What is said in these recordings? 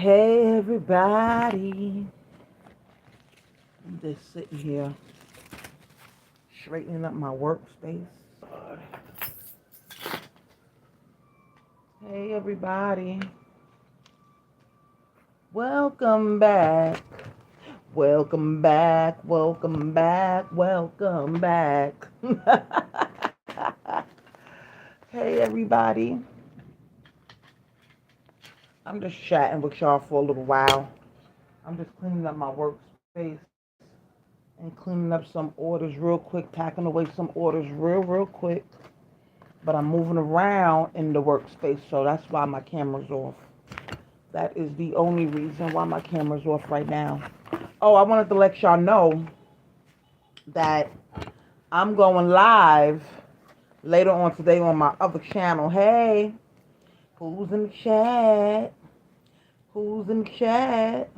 Hey everybody, I'm just sitting here straightening up my workspace. God. Hey everybody, welcome back. Welcome back, welcome back, welcome back. Hey everybody, I'm just chatting with y'all for a little while. I'm just cleaning up my workspace and cleaning up some orders real quick, packing away some orders real quick. But I'm moving around in the workspace, so that's why my camera's off. That is the only reason why my camera's off right now. Oh, I wanted to let y'all know that I'm going live later on today on my other channel. Hey, who's in the chat? Who's in the chat?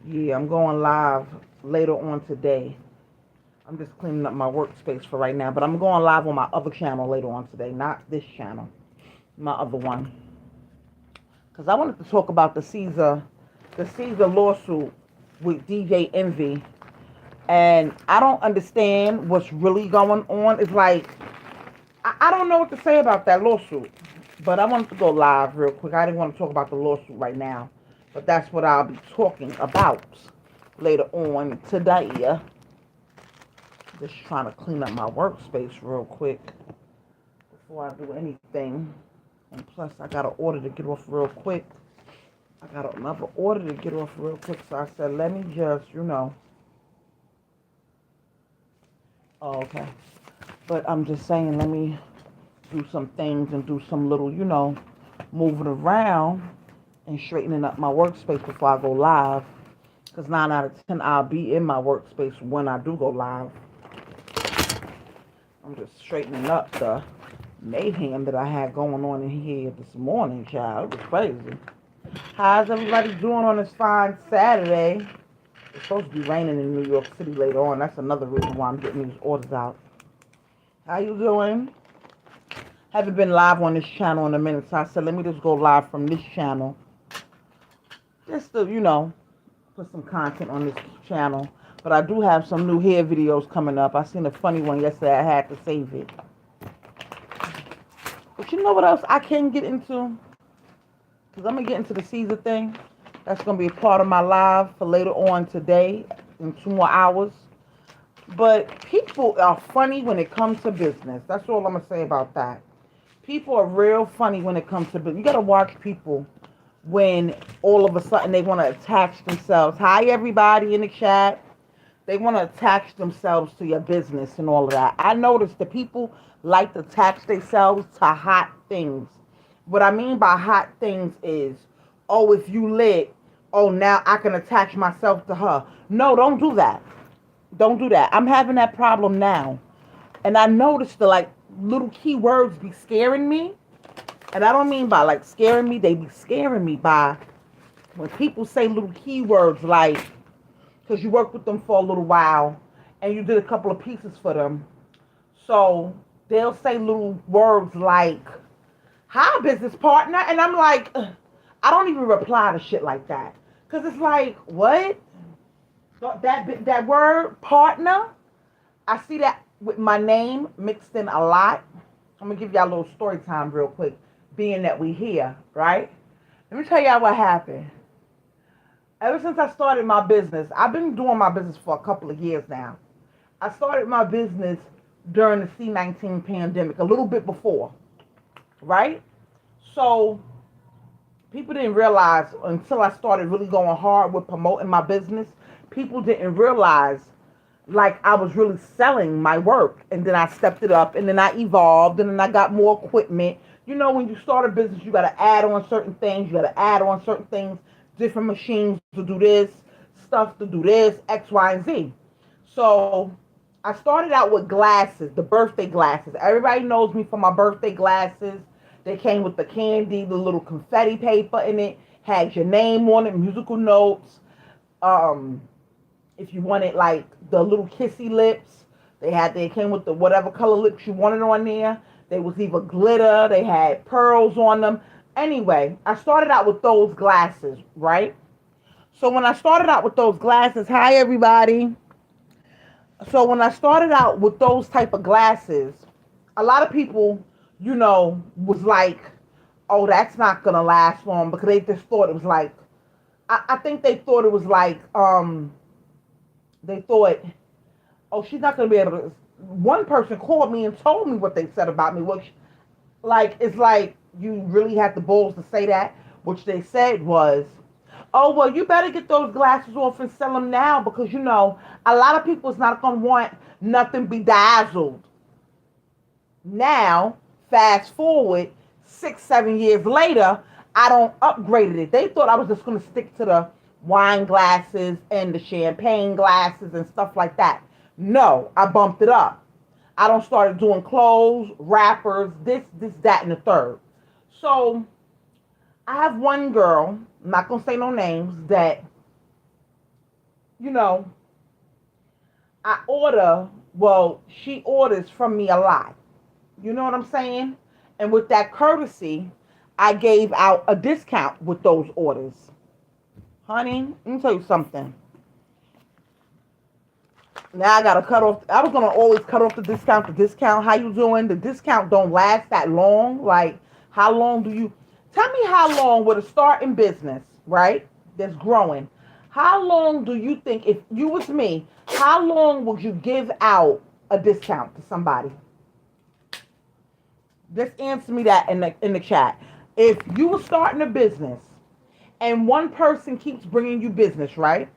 Yeah, I'm going live later on today. I'm just cleaning up my workspace for right now, but I'm going live on my other channel later on today, not this channel, my other one. Because I wanted to talk about the Caesar lawsuit with DJ Envy. And I don't understand what's really going on. It's like, I don't know what to say about that lawsuit. But I wanted to go live real quick. I didn't want to talk about the lawsuit right now. But that's what I'll be talking about later on today. Just trying to clean up my workspace real quick before I do anything. And plus, I got an order to get off real quick. I got another order to get off real quick. So I said, let me just, Oh, okay. But I'm just saying, let me do some things and do some little, moving around and straightening up my workspace before I go live. Because 9 out of 10, I'll be in my workspace when I do go live. I'm just straightening up the mayhem that I had going on in here this morning, child. It was crazy. How's everybody doing on this fine Saturday? It's supposed to be raining in New York City later on. That's another reason why I'm getting these orders out. How you doing? Haven't been live on this channel in a minute, so I said let me just go live from this channel. Just to, put some content on this channel. But I do have some new hair videos coming up. I seen a funny one yesterday. I had to save it. But you know what else I can get into? Because I'm going to get into the Caesar thing. That's going to be a part of my live for later on today in 2 more hours. But people are funny when it comes to business. That's all I'm going to say about that. People are real funny when it comes to business. You got to watch people when all of a sudden they want to attach themselves. Hi, everybody in the chat. They want to attach themselves to your business and all of that. I noticed that people like to attach themselves to hot things. What I mean by hot things is, oh, if you lit, oh, now I can attach myself to her. No, don't do that. Don't do that. I'm having that problem now. And I noticed the little keywords be scaring me. And I don't mean by scaring me. They be scaring me by when people say little keywords like, because you worked with them for a little while and you did a couple of pieces for them. So they'll say little words like, hi, business partner. And I'm like, ugh. I don't even reply to shit like that. Because it's like, what? That word, partner, I see that with my name mixed in a lot. I'm going to give y'all a little story time real quick, being that we here, right? Let me tell y'all what happened. Ever since I started my business, I've been doing my business for a couple of years now. I started my business during the C-19 pandemic, a little bit before, right? So people didn't realize until I started really going hard with promoting my business, people didn't realize I was really selling my work. And then I stepped it up and then I evolved and then I got more equipment. You know, when you start a business, you got to add on certain things. You got to add on certain things, different machines to do this, stuff to do this, X, Y, and Z. So I started out with glasses, the birthday glasses. Everybody knows me for my birthday glasses. They came with the candy, the little confetti paper in it, had your name on it, musical notes. If you wanted the little kissy lips, they came with the whatever color lips you wanted on there. They was either glitter, they had pearls on them. Anyway, I started out with those glasses, right? So when I started out with those glasses, hi everybody. So when I started out with those type of glasses, a lot of people, was like, "Oh, that's not gonna last long," because they just thought it was like, I think they thought it was like, they thought, "Oh, she's not gonna be able to." One person called me and told me what they said about me, which, like, it's like you really had the balls to say that. Which they said was, "Oh, well, you better get those glasses off and sell them now because a lot of people is not gonna want nothing bedazzled." Now, fast forward 6, 7 years later, I don't upgraded it. They thought I was just gonna stick to the wine glasses and the champagne glasses and stuff like that. No, I bumped it up. I don't started doing clothes, wrappers, this, that, and the third. So I have one girl, I'm not gonna say no names, that, you know, she orders from me a lot. You know what I'm saying? And with that courtesy, I gave out a discount with those orders. Honey, let me tell you something. Now I gotta cut off. I was gonna always cut off the discount. The discount. How you doing? The discount don't last that long. Like, how long do you? Tell me how long with a starting business, right? That's growing. How long do you think, if you was me, how long would you give out a discount to somebody? Just answer me that in the chat. If you were starting a business and one person keeps bringing you business, right?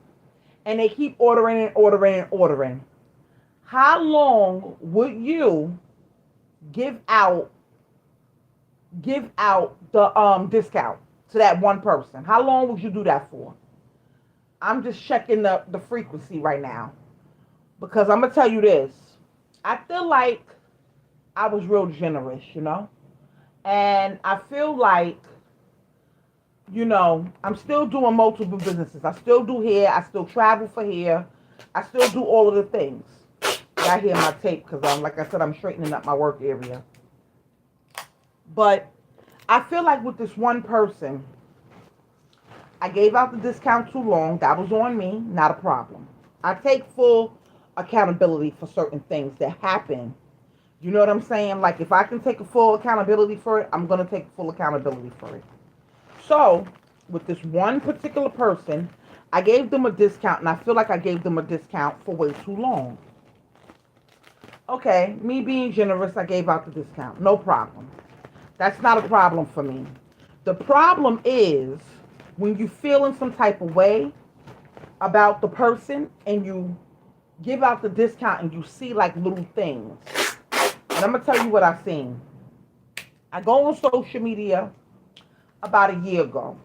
And they keep ordering and ordering and ordering. How long would you give out the discount to that one person? How long would you do that for? I'm just checking the frequency right now because I'm gonna tell you this. I feel like I was real generous. And I feel like, I'm still doing multiple businesses. I still do hair. I still travel for hair. I still do all of the things. I hear my tape because, like I said, I'm straightening up my work area. But I feel like with this one person, I gave out the discount too long. That was on me. Not a problem. I take full accountability for certain things that happen. You know what I'm saying? Like, if I can take a full accountability for it, I'm going to take full accountability for it. So, with this one particular person, I gave them a discount, and I feel like I gave them a discount for way too long. Okay, me being generous, I gave out the discount. No problem. That's not a problem for me. The problem is when you feel in some type of way about the person and you give out the discount and you see like little things. And I'm going to tell you what I've seen. I go on social media about a year ago.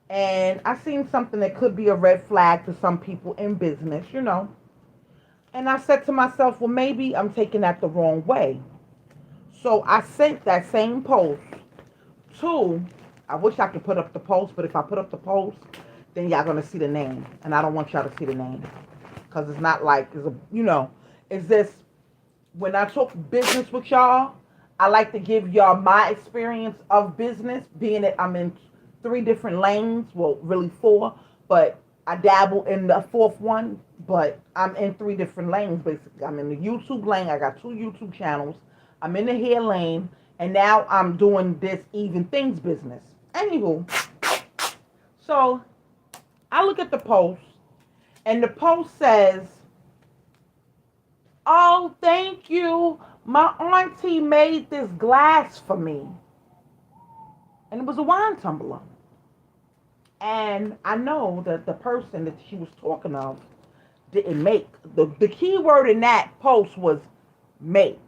And I seen something that could be a red flag to some people in business. And I said to myself, well, maybe I'm taking that the wrong way. So I sent that same post to, I wish I could put up the post, but if I put up the post, then y'all going to see the name. And I don't want y'all to see the name. Because it's not like, it's this, when I talk business with y'all, I like to give y'all my experience of business, being that I'm in 3 different lanes. Well, really 4, but I dabble in the 4th one. But I'm in 3 different lanes, basically. I'm in the YouTube lane. I got 2 YouTube channels. I'm in the hair lane. And now I'm doing this Even Things business. Anywho, so I look at the post, and the post says, "Oh, thank you. My auntie made this glass for me." And it was a wine tumbler. And I know that the person that she was talking of didn't make. The key word in that post was make.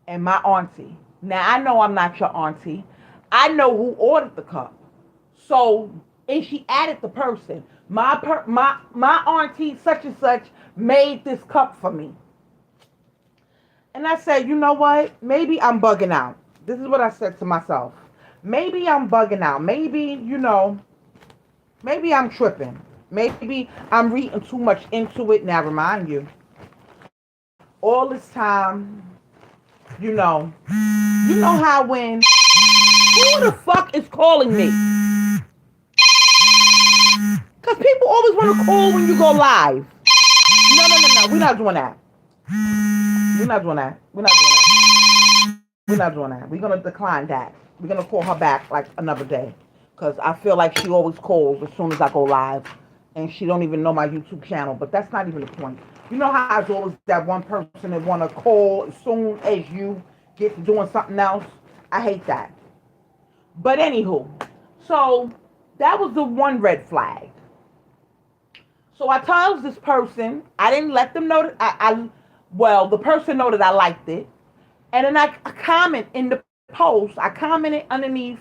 And my auntie. Now, I know I'm not your auntie. I know who ordered the cup. So, and she added the person. My auntie such and such made this cup for me. And I said, you know what? Maybe I'm bugging out. This is what I said to myself. Maybe I'm bugging out. Maybe, maybe I'm tripping. Maybe I'm reading too much into it. Now, remind you, all this time, you know how when Who the fuck is calling me? Because people always want to call when you go live. No, no, no, no. We're not doing that. We're not doing that. We're not doing that. We're not doing that. We're going to decline that. We're going to call her back like another day. Because I feel like she always calls as soon as I go live. And she don't even know my YouTube channel. But that's not even the point. You know how it's always that one person that want to call as soon as you get to doing something else? I hate that. But anywho, so that was the one red flag. So I told this person, I didn't let them know that well, the person know that I liked it. And then I comment in the post, I commented underneath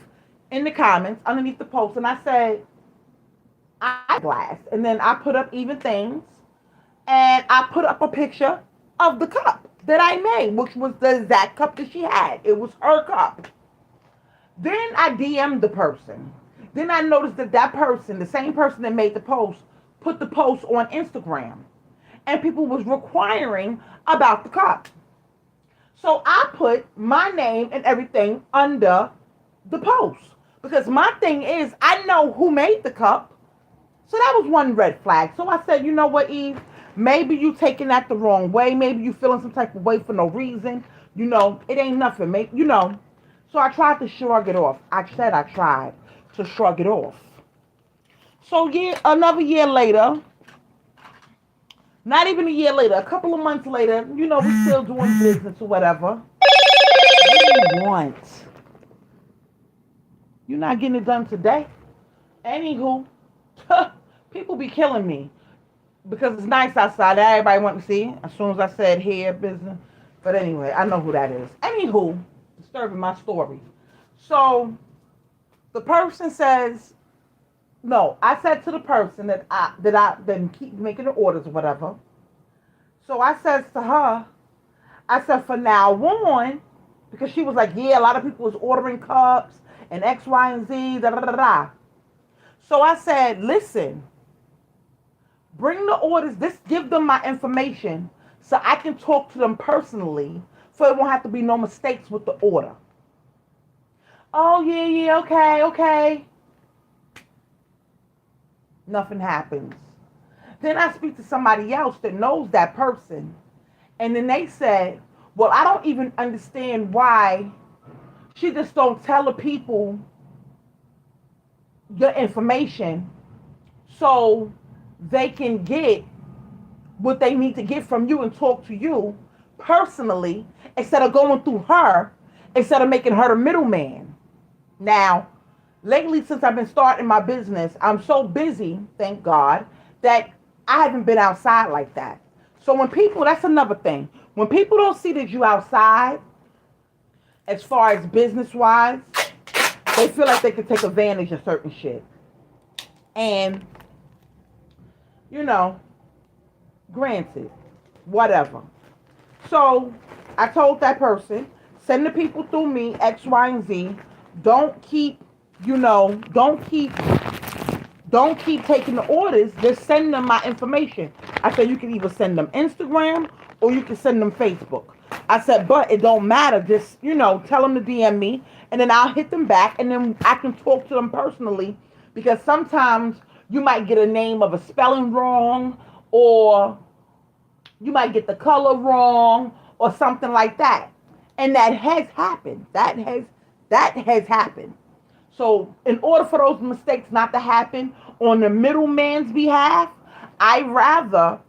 in the comments, underneath the post, and I said, I glass. And then I put up even things, and I put up a picture of the cup that I made, which was the exact cup that she had. It was her cup. Then I DM'd the person. Then I noticed that that person, the same person that made the post, put the post on Instagram. And people was requiring about the cup. So I put my name and everything under the post. Because my thing is, I know who made the cup. So that was one red flag. So I said, you know what, Eve? Maybe you taking that the wrong way. Maybe you feeling some type of way for no reason. You know, it ain't nothing. Maybe, you know. So I tried to shrug it off. I said I tried to shrug it off. So another year later, not even a year later, a couple of months later, you know, we still doing business or whatever. What do you want? You're not getting it done today. Anywho, people be killing me because it's nice outside. Everybody want to see as soon as I said hair business. But anyway, I know who that is. Anywho, disturbing my story. So the person says, no, I said to the person that I then keep making the orders or whatever. So I says to her, I said for now on, because she was like, yeah, a lot of people was ordering cups and X, Y, and Z, da da da da. So I said, listen, bring the orders, just give them my information so I can talk to them personally so it won't have to be no mistakes with the order. Oh, yeah, okay. Nothing happens. Then I speak to somebody else that knows that person. And then they said, well, I don't even understand why she just don't tell the people your information so they can get what they need to get from you and talk to you personally instead of going through her, instead of making her the middleman. Now, lately, since I've been starting my business, I'm so busy, thank God, that I haven't been outside like that. So when people, that's another thing. When people don't see that you outside, as far as business-wise, they feel like they can take advantage of certain shit. And, you know, granted, whatever. So I told that person, send the people through me, X, Y, and Z. Don't keep taking the orders. Just send them my information. I said you can either send them Instagram or you can send them Facebook. I said, but it don't matter. Just, tell them to DM me and then I'll hit them back and then I can talk to them personally because sometimes you might get a name of a spelling wrong or you might get the color wrong or something like that. And that has happened. That has happened. So in order for those mistakes not to happen on the middleman's behalf, I rather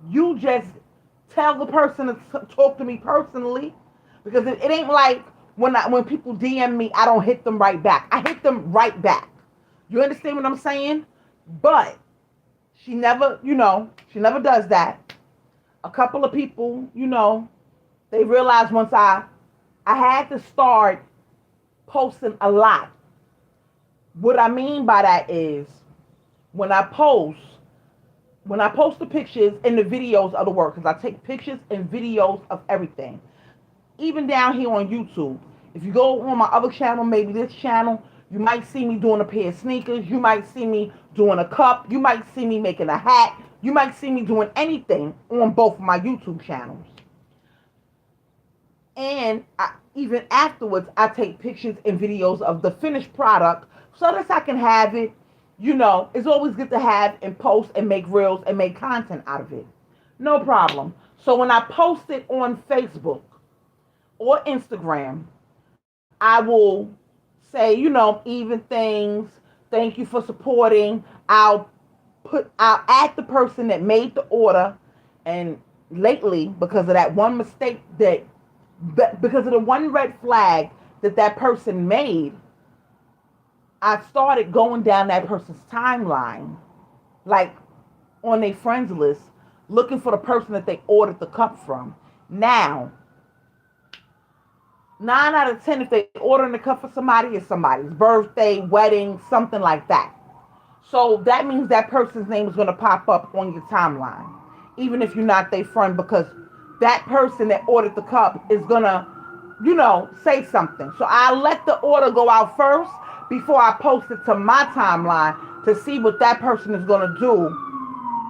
you just tell the person to talk to me personally because it ain't like when people DM me, I don't hit them right back. I hit them right back. You understand what I'm saying? But she never does that. A couple of people, they realized once I had to start posting a lot. What I mean by that is when I post the pictures and the videos of the work, because I take pictures and videos of everything. Even down here on YouTube. If you go on my other channel, maybe this channel, you might see me doing a pair of sneakers. You might see me doing a cup. You might see me making a hat. You might see me doing anything on both of my YouTube channels. And even afterwards, I take pictures and videos of the finished product so that I can have it. It's always good to have and post and make reels and make content out of it. No problem. So when I post it on Facebook or Instagram, I will say, even things. Thank you for supporting. I'll add the person that made the order, and lately, because of that one mistake because of the one red flag that person made, I started going down that person's timeline, like on their friends list, looking for the person that they ordered the cup from. Now, 9 out of 10, if they ordering the cup for somebody, it's somebody's birthday, wedding, something like that. So that means that person's name is going to pop up on your timeline, even if you're not their friend, because that person that ordered the cup is going to, say something. So I let the order go out first before I post it to my timeline to see what that person is going to do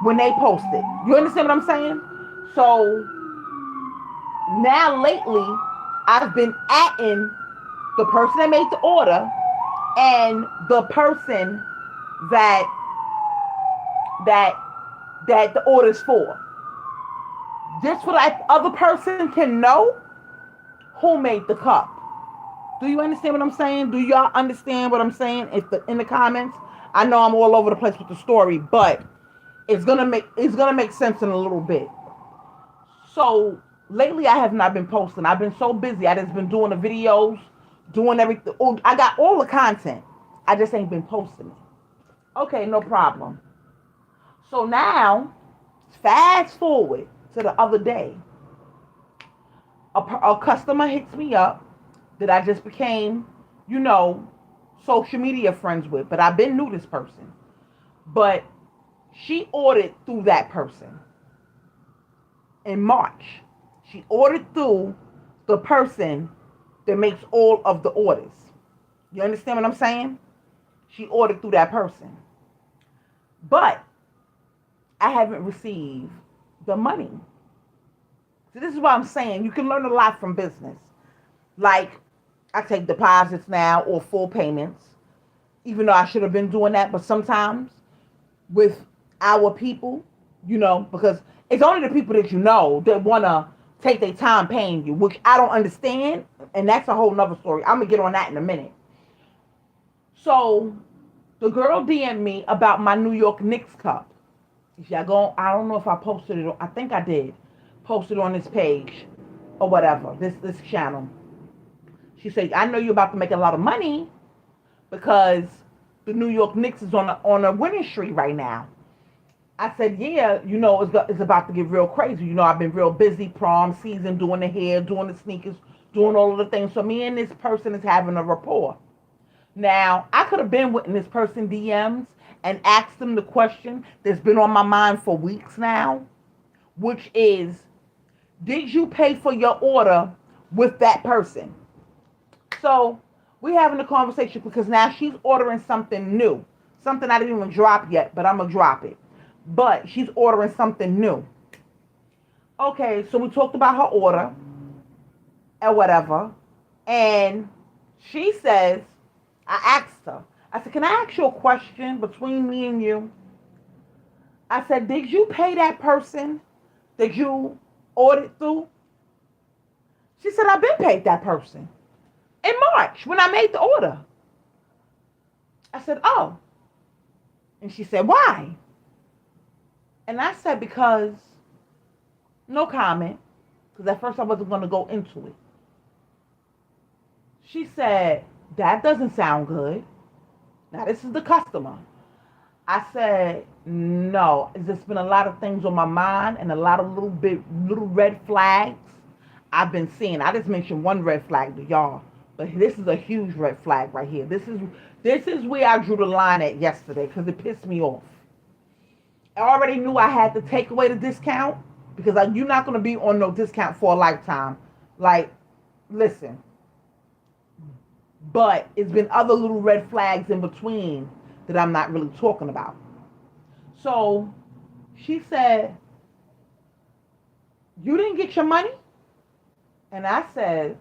when they post it. You understand what I'm saying? So now lately, I've been atting the person that made the order and the person that that that the order's for. Just so that other person can know who made the cup. Do you understand what I'm saying? Do y'all understand what I'm saying? If in the comments, I know I'm all over the place with the story, but it's gonna make sense in a little bit. So lately, I have not been posting. I've been so busy. I just been doing the videos, doing everything. Oh, I got all the content. I just ain't been posting it. Okay, no problem. So now, fast forward to the other day, a customer hits me up that I just became, you know, social media friends with, but I've been new this person. But she ordered through that person in March. She ordered through the person that makes all of the orders. You understand what I'm saying? She ordered through that person. But I haven't received the money. So this is what I'm saying. You can learn a lot from business. Like, I take deposits now or full payments, even though I should have been doing that. But sometimes with our people, because it's only the people that that want to take their time paying you, which I don't understand. And that's a whole nother story. I'm going to get on that in a minute. So the girl DM'd me about my New York Knicks cup. If y'all go, I don't know if I posted it. I think I did. Posted on this page or whatever, this channel. She said, I know you're about to make a lot of money because the New York Knicks is on a winning streak right now. I said, yeah, it's about to get real crazy. I've been real busy, prom season, doing the hair, doing the sneakers, doing all of the things. So me and this person is having a rapport. Now, I could have been with this person DMs and asked them the question that's been on my mind for weeks now, which is, did you pay for your order with that person? So we're having a conversation because now she's ordering something new. Something I didn't even drop yet, but I'm going to drop it. But she's ordering something new. Okay, so we talked about her order and whatever. And she says, I asked her, I said, can I ask you a question between me and you? I said, did you pay that person that you ordered through? She said, I've been paid that person in March when I made the order. I said, oh. And she said, why? And I said, because, no comment, because at first I wasn't going to go into it. She said, that doesn't sound good. Now, this is the customer. I said, no, there's been a lot of things on my mind and a lot of little red flags I've been seeing. I just mentioned one red flag to y'all, but this is a huge red flag right here. This is where I drew the line at yesterday because it pissed me off. I already knew I had to take away the discount because you're not going to be on no discount for a lifetime. Like, listen. But it's been other little red flags in between that I'm not really talking about. So she said, you didn't get your money? And I said,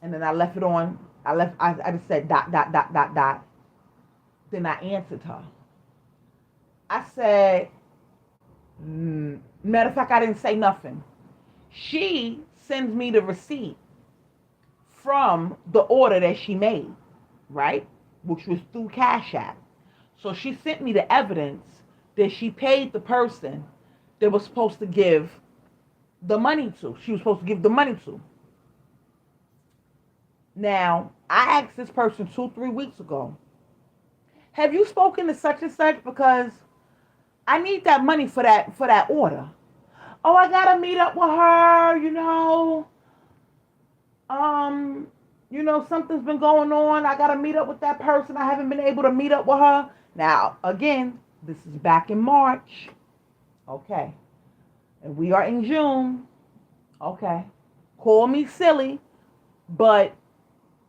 And then I left it on. I just said dot, dot, dot, dot, dot. Then I answered her. I said, matter of fact, I didn't say nothing. She sends me the receipt from the order that she made, right? Which was through Cash App. So she sent me the evidence that she paid the person that was supposed to give the money to. She was supposed to give the money to. Now, I asked this person 2-3 weeks ago, have you spoken to such and such? Because I need that money for that order. Oh, I gotta meet up with her, um, something's been going on. I gotta meet up with that person. I haven't been able to meet up with her. Now, again, this is back in March. Okay. And we are in June. Okay. Call me silly, but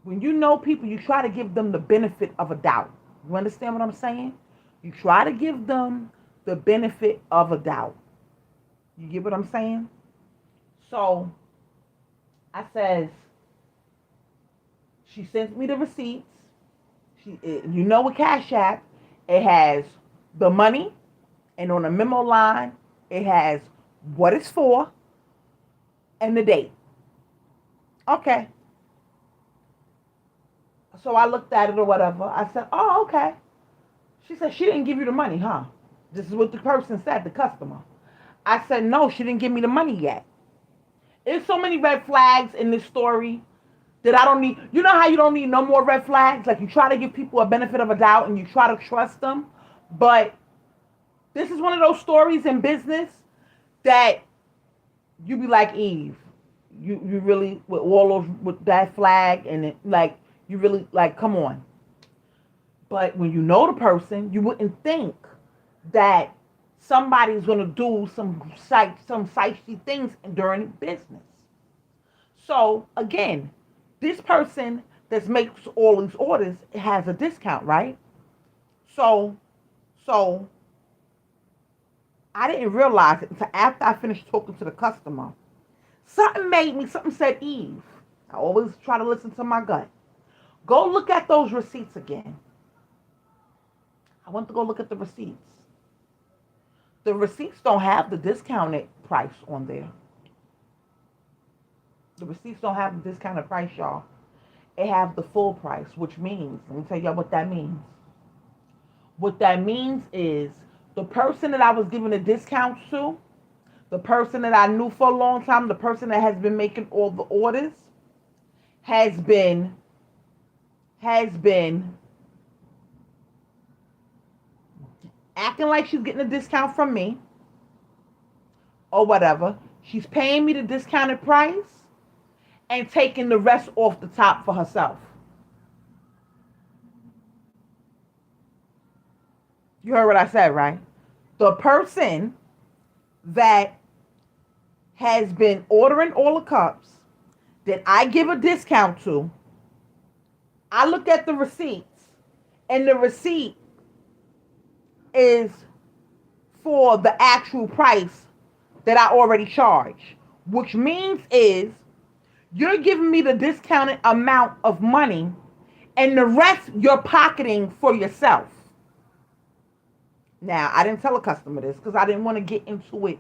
when you know people, you try to give them the benefit of a doubt. You understand what I'm saying? You try to give them the benefit of a doubt. You get what I'm saying? So I says, she sends me the receipts. With Cash App, it has the money, and on the memo line, it has what it's for and the date. Okay. So I looked at it or whatever. I said, oh, okay. She said, she didn't give you the money, huh? This is what the person said, the customer. I said, no, she didn't give me the money yet. There's so many red flags in this story that I don't need. You know how you don't need no more red flags? Like, you try to give people a benefit of a doubt and you try to trust them. But this is one of those stories in business that you be like Eve. You really, with all those, with that flag, and it, like, you really, like, come on. But when you know the person, you wouldn't think that somebody's going to do some shiesty things during business. So, again, this person that makes all these orders has a discount, right? So I didn't realize it until after I finished talking to the customer. Something said, Eve. I always try to listen to my gut. Go look at those receipts again. I went to go look at the receipts. The receipts don't have the discounted price on there. The receipts don't have the discounted price, y'all. It have the full price, which means, let me tell y'all what that means. What that means is the person that I was giving a discount to, the person that I knew for a long time, the person that has been making all the orders, has been acting like she's getting a discount from me or whatever. She's paying me the discounted price and taking the rest off the top for herself. You heard what I said, right? The person that has been ordering all the cups that I give a discount to, I look at the receipts, and the receipt is for the actual price that I already charge, which means is you're giving me the discounted amount of money and the rest you're pocketing for yourself. Now, I didn't tell a customer this because I didn't want to get into it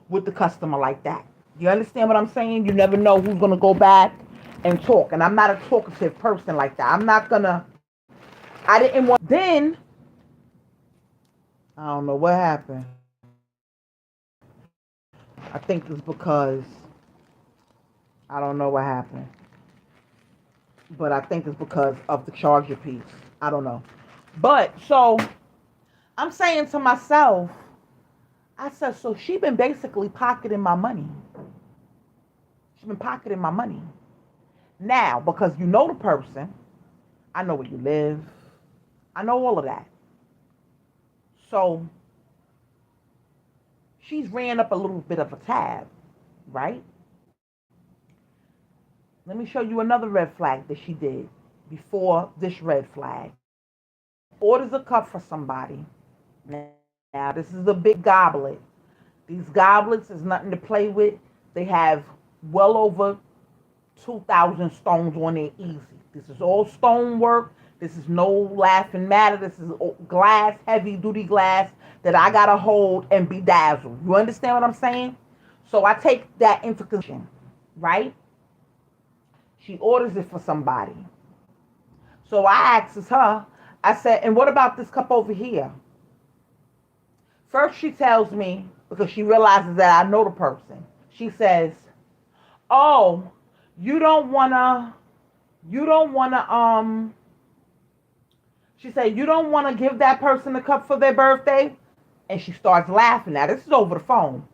with the customer like that. You understand what I'm saying? You never know who's going to go back and talk. And I'm not a talkative person like that. I didn't want. Then, I don't know what happened. I think it's because, I don't know what happened. But I think it's because of the charger piece. I don't know. But, so, I'm saying to myself, I said, so she been basically pocketing my money. She's been pocketing my money. Now, because you know the person, I know where you live. I know all of that. So, she's ran up a little bit of a tab, right? Let me show you another red flag that she did before this red flag. Orders a cup for somebody. Now, this is a big goblet. These goblets is nothing to play with. They have well over 2,000 stones on there easy. This is all stone work. This is no laughing matter. This is glass, heavy duty glass that I gotta hold and bedazzle. You understand what I'm saying? So I take that into consideration, right? She orders it for somebody. So I asks her, I said, and what about this cup over here? First she tells me, because she realizes that I know the person. She says, oh, you don't wanna, she said, you don't wanna give that person a cup for their birthday? And she starts laughing. Now, this is over the phone.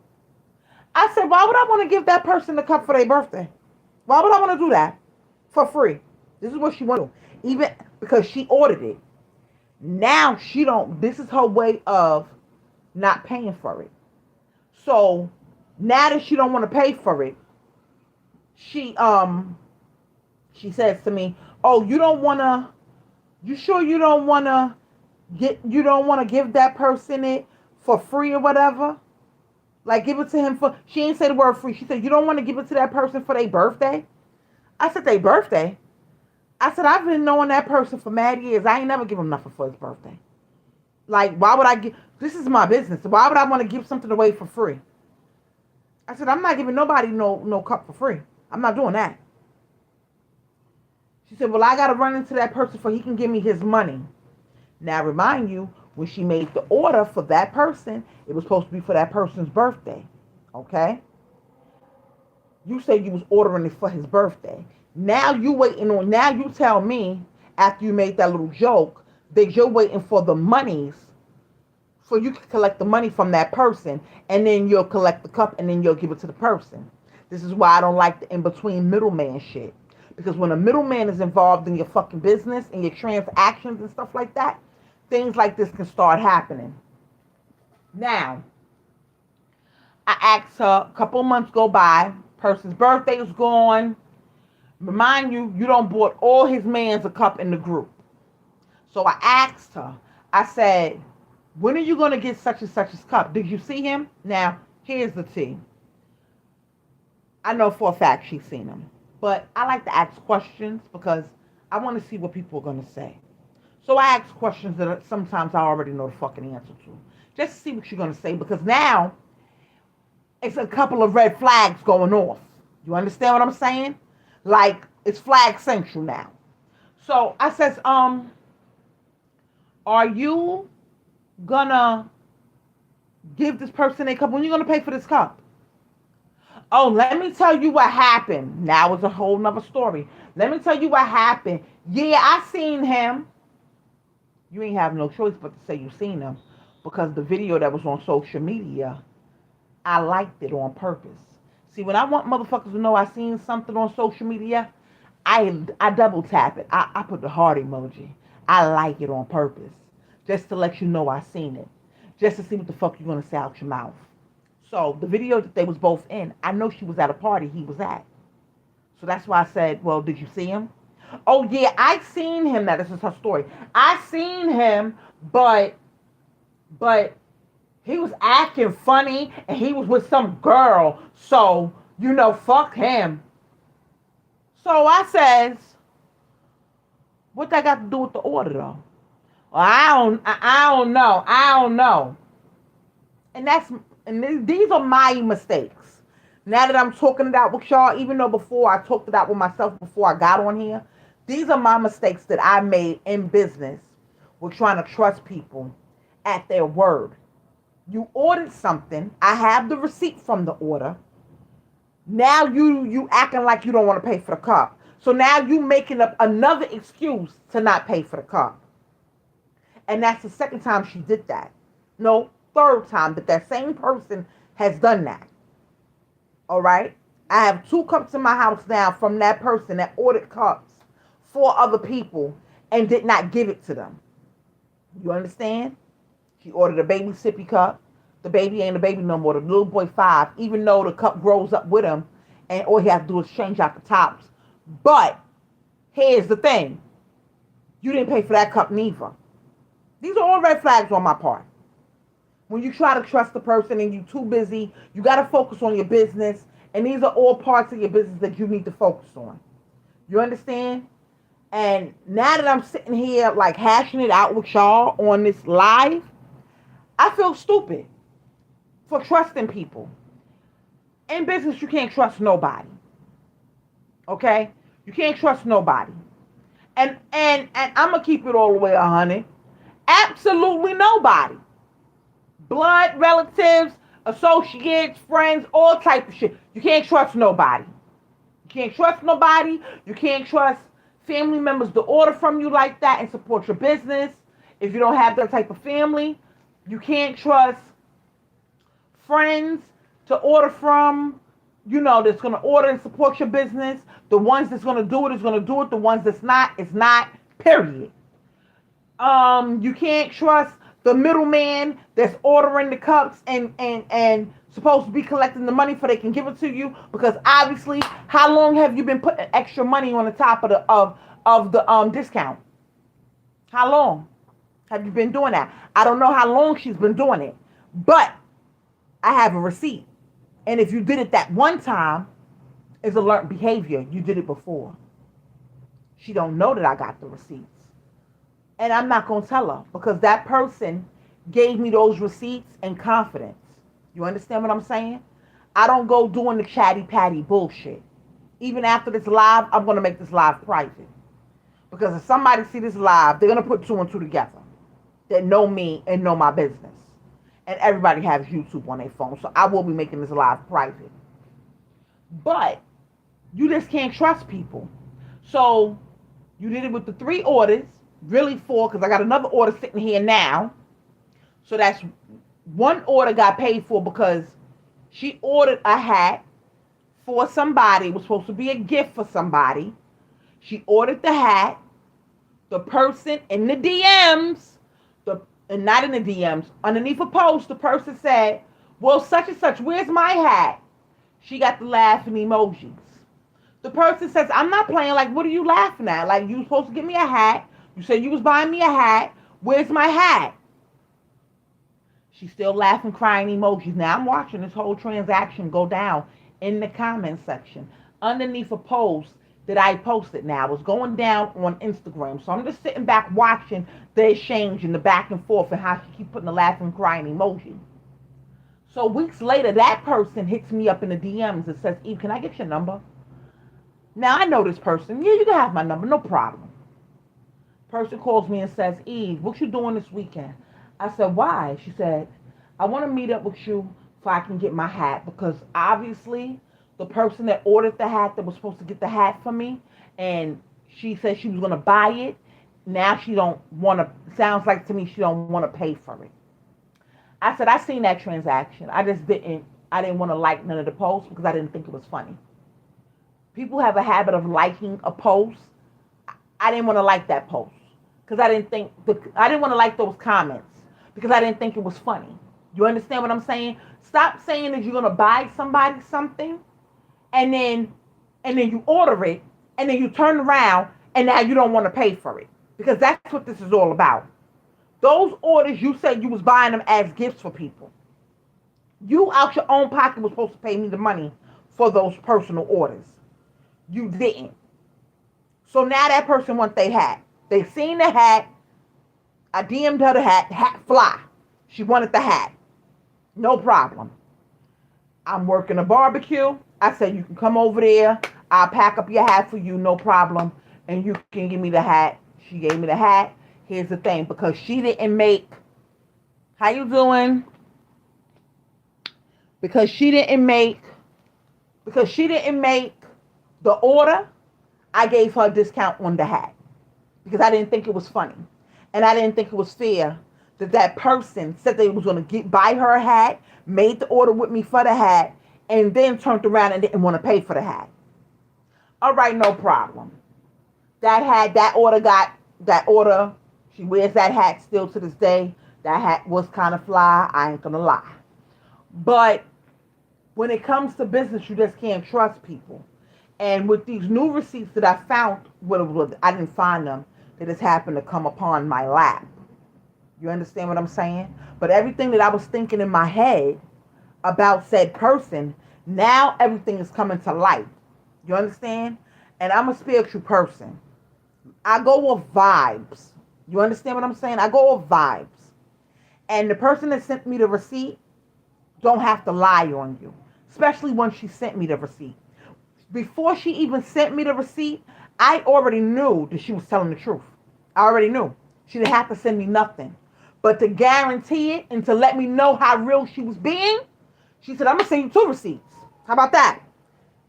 I said, why would I want to give that person a cup for their birthday? Why would I want to do that for free? This is what she wanted to do. Even because she ordered it. Now she don't, this is her way of not paying for it. So now that she don't want to pay for it, she says to me, oh, you sure you don't wanna give that person it for free or whatever? Like give it to him for, she ain't say the word free. She said, you don't want to give it to that person for their birthday? I said, their birthday? I said, I've been knowing that person for mad years. I ain't never give him nothing for his birthday. Like, why would I give, this is my business. Why would I want to give something away for free? I said, I'm not giving nobody no cup for free. I'm not doing that. She said, well, I got to run into that person so he can give me his money. Now, remind you, when she made the order for that person, it was supposed to be for that person's birthday. Okay? You said you was ordering it for his birthday. Now you tell me, after you made that little joke, that you're waiting for the monies so you can collect the money from that person, and then you'll collect the cup, and then you'll give it to the person. This is why I don't like the in-between middleman shit. Because when a middleman is involved in your fucking business and your transactions and stuff like that, things like this can start happening. Now, I asked her, a couple months go by, person's birthday is gone. Remind you, you don't bought all his mans a cup in the group. So I asked her, I said, when are you going to get such and such a cup? Did you see him? Now, here's the tea. I know for a fact she's seen him. But I like to ask questions because I want to see what people are going to say. So I ask questions that sometimes I already know the fucking answer to. Just to see what you're going to say, because now it's a couple of red flags going off. You understand what I'm saying? Like, it's flag central now. So I says, are you gonna give this person a cup? When are you gonna pay for this cup? Oh, let me tell you what happened. Now it's a whole nother story. Let me tell you what happened. Yeah, I seen him. You ain't have no choice but to say you seen him, because the video that was on social media, I liked it on purpose. See, when I want motherfuckers to know I seen something on social media, I double tap it. I put the heart emoji. I like it on purpose. Just to let you know I seen it. Just to see what the fuck you're going to say out your mouth. So, the video that they was both in, I know she was at a party he was at. So that's why I said, well, did you see him? Oh, yeah, I seen him. Now, this is her story. I seen him, but he was acting funny, and he was with some girl. So, fuck him. So I says, what that got to do with the order, though? Well, I don't know. And these are my mistakes. Now that I'm talking it out with y'all, even though before I talked it out with myself before I got on here, these are my mistakes that I made in business with trying to trust people at their word. You ordered something. I have the receipt from the order. Now you acting like you don't want to pay for the cup. So now you making up another excuse to not pay for the cup. And that's the second time she did that. No, third time that same person has done that. All right? I have 2 cups in my house now from that person that ordered cups for other people and did not give it to them. You understand? She ordered a baby sippy cup. The baby ain't a baby no more. The little boy 5, even though the cup grows up with him, and all he has to do is change out the tops. But here's the thing. You didn't pay for that cup neither. These are all red flags on my part. When you try to trust the person and you're too busy, you got to focus on your business And these are all parts of your business that you need to focus on. You understand? And now that I'm sitting here like hashing it out with y'all on this live, I feel stupid for trusting people. In business, you can't trust nobody. Okay? You can't trust nobody. And I'm gonna keep it all the way 100. Absolutely nobody. Blood relatives, associates, friends, all type of shit. You can't trust nobody. You can't trust nobody. You can't trust family members to order from you like that and support your business. If you don't have that type of family, you can't trust friends to order from, that's going to order and support your business. The ones that's going to do it is going to do it. The ones that's not, it's not, period. You can't trust the middleman that's ordering the cups and supposed to be collecting the money so they can give it to you, because obviously, how long have you been putting extra money on the top of the discount? How long have you been doing that? I don't know how long she's been doing it, but I have a receipt. And if you did it that one time, it's a learned behavior. You did it before. She don't know that I got the receipts. And I'm not going to tell her, because that person gave me those receipts in confidence. You understand what I'm saying? I don't go doing the chatty patty bullshit. Even after this live, I'm going to make this live private. Because if somebody see this live, they're going to put two and two together. That know me and know my business. And everybody has YouTube on their phone. So I will be making this live private. But you just can't trust people. So you did it with the 3 orders. Really 4, because I got another order sitting here now. So that's 1 order got paid for because she ordered a hat for somebody. It was supposed to be a gift for somebody. She ordered the hat. The person in the DMs, and not in the DMs, underneath a post, the person said, well, such and such, where's my hat? She got the laughing emojis. The person says, I'm not playing. Like, what are you laughing at? Like, you were supposed to give me a hat. You said you was buying me a hat. Where's my hat? She's still laughing, crying emojis. Now I'm watching this whole transaction go down in the comment section. Underneath a post that I posted now. It's going down on Instagram. So I'm just sitting back watching the exchange and the back and forth and how she keep putting the laughing, crying emoji. So weeks later, that person hits me up in the DMs and says, Eve, can I get your number? Now I know this person. Yeah, you can have my number. No problem. Person calls me and says, Eve, what you doing this weekend? I said, why? She said, I want to meet up with you so I can get my hat, because obviously the person that ordered the hat, that was supposed to get the hat for me, and she said she was going to buy it. Now she don't want to, sounds like to me she don't want to pay for it. I said, I seen that transaction. I didn't want to like none of the posts because I didn't think it was funny. People have a habit of liking a post. I didn't want to like that post because I didn't want to like those comments because I didn't think it was funny. You understand what I'm saying? Stop saying that you're going to buy somebody something and then you order it and then you turn around and now you don't want to pay for it, because that's what this is all about. Those orders, you said you was buying them as gifts for people. You out your own pocket was supposed to pay me the money for those personal orders. You didn't. So now that person wants their hat. They seen the hat. I DM'd her the hat. The hat fly. She wanted the hat. No problem. I'm working a barbecue. I said, you can come over there. I'll pack up your hat for you. No problem. And you can give me the hat. She gave me the hat. Here's the thing. Because she didn't make... How you doing? Because she didn't make the order, I gave her a discount on the hat. Because I didn't think it was funny. And I didn't think it was fair that person said they was going to buy her a hat, made the order with me for the hat, and then turned around and didn't want to pay for the hat. All right, no problem. That order, she wears that hat still to this day. That hat was kind of fly, I ain't going to lie. But when it comes to business, you just can't trust people. And with these new receipts that I found, I didn't find them, they just happened to come upon my lap. You understand what I'm saying? But everything that I was thinking in my head about said person Now everything is coming to light. You understand? And I'm a spiritual person. I go with vibes. You understand what I'm saying? I go with vibes. And the person that sent me the receipt don't have to lie on you, especially when she sent me the receipt. Before she even sent me the receipt, I already knew that she was telling the truth. I already knew. She didn't have to send me nothing. But to guarantee it and to let me know how real she was being, she said, I'm going to send you 2 receipts. How about that?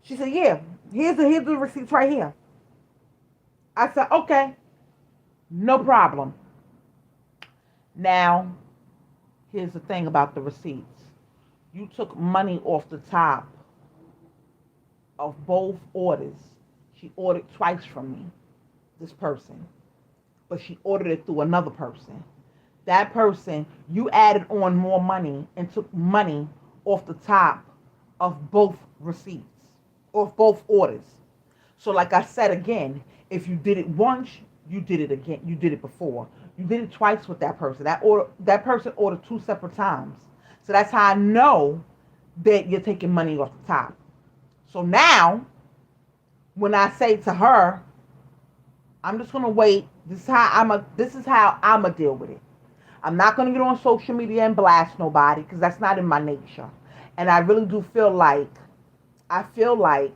She said, yeah, here's the receipts right here. I said, okay, no problem. Now, here's the thing about the receipts. You took money off the top of both orders. She ordered twice from me, this person, but she ordered it through another person. That person, you added on more money and took money off the top of both receipts, of both orders. So like I said again, if you did it once, you did it again. You did it before. You did it twice with that person. That person ordered 2 separate times. So that's how I know that you're taking money off the top. So now, when I say to her, I'm just gonna wait. This is how I'ma deal with it. I'm not gonna get on social media and blast nobody because that's not in my nature. And I really do feel like I feel like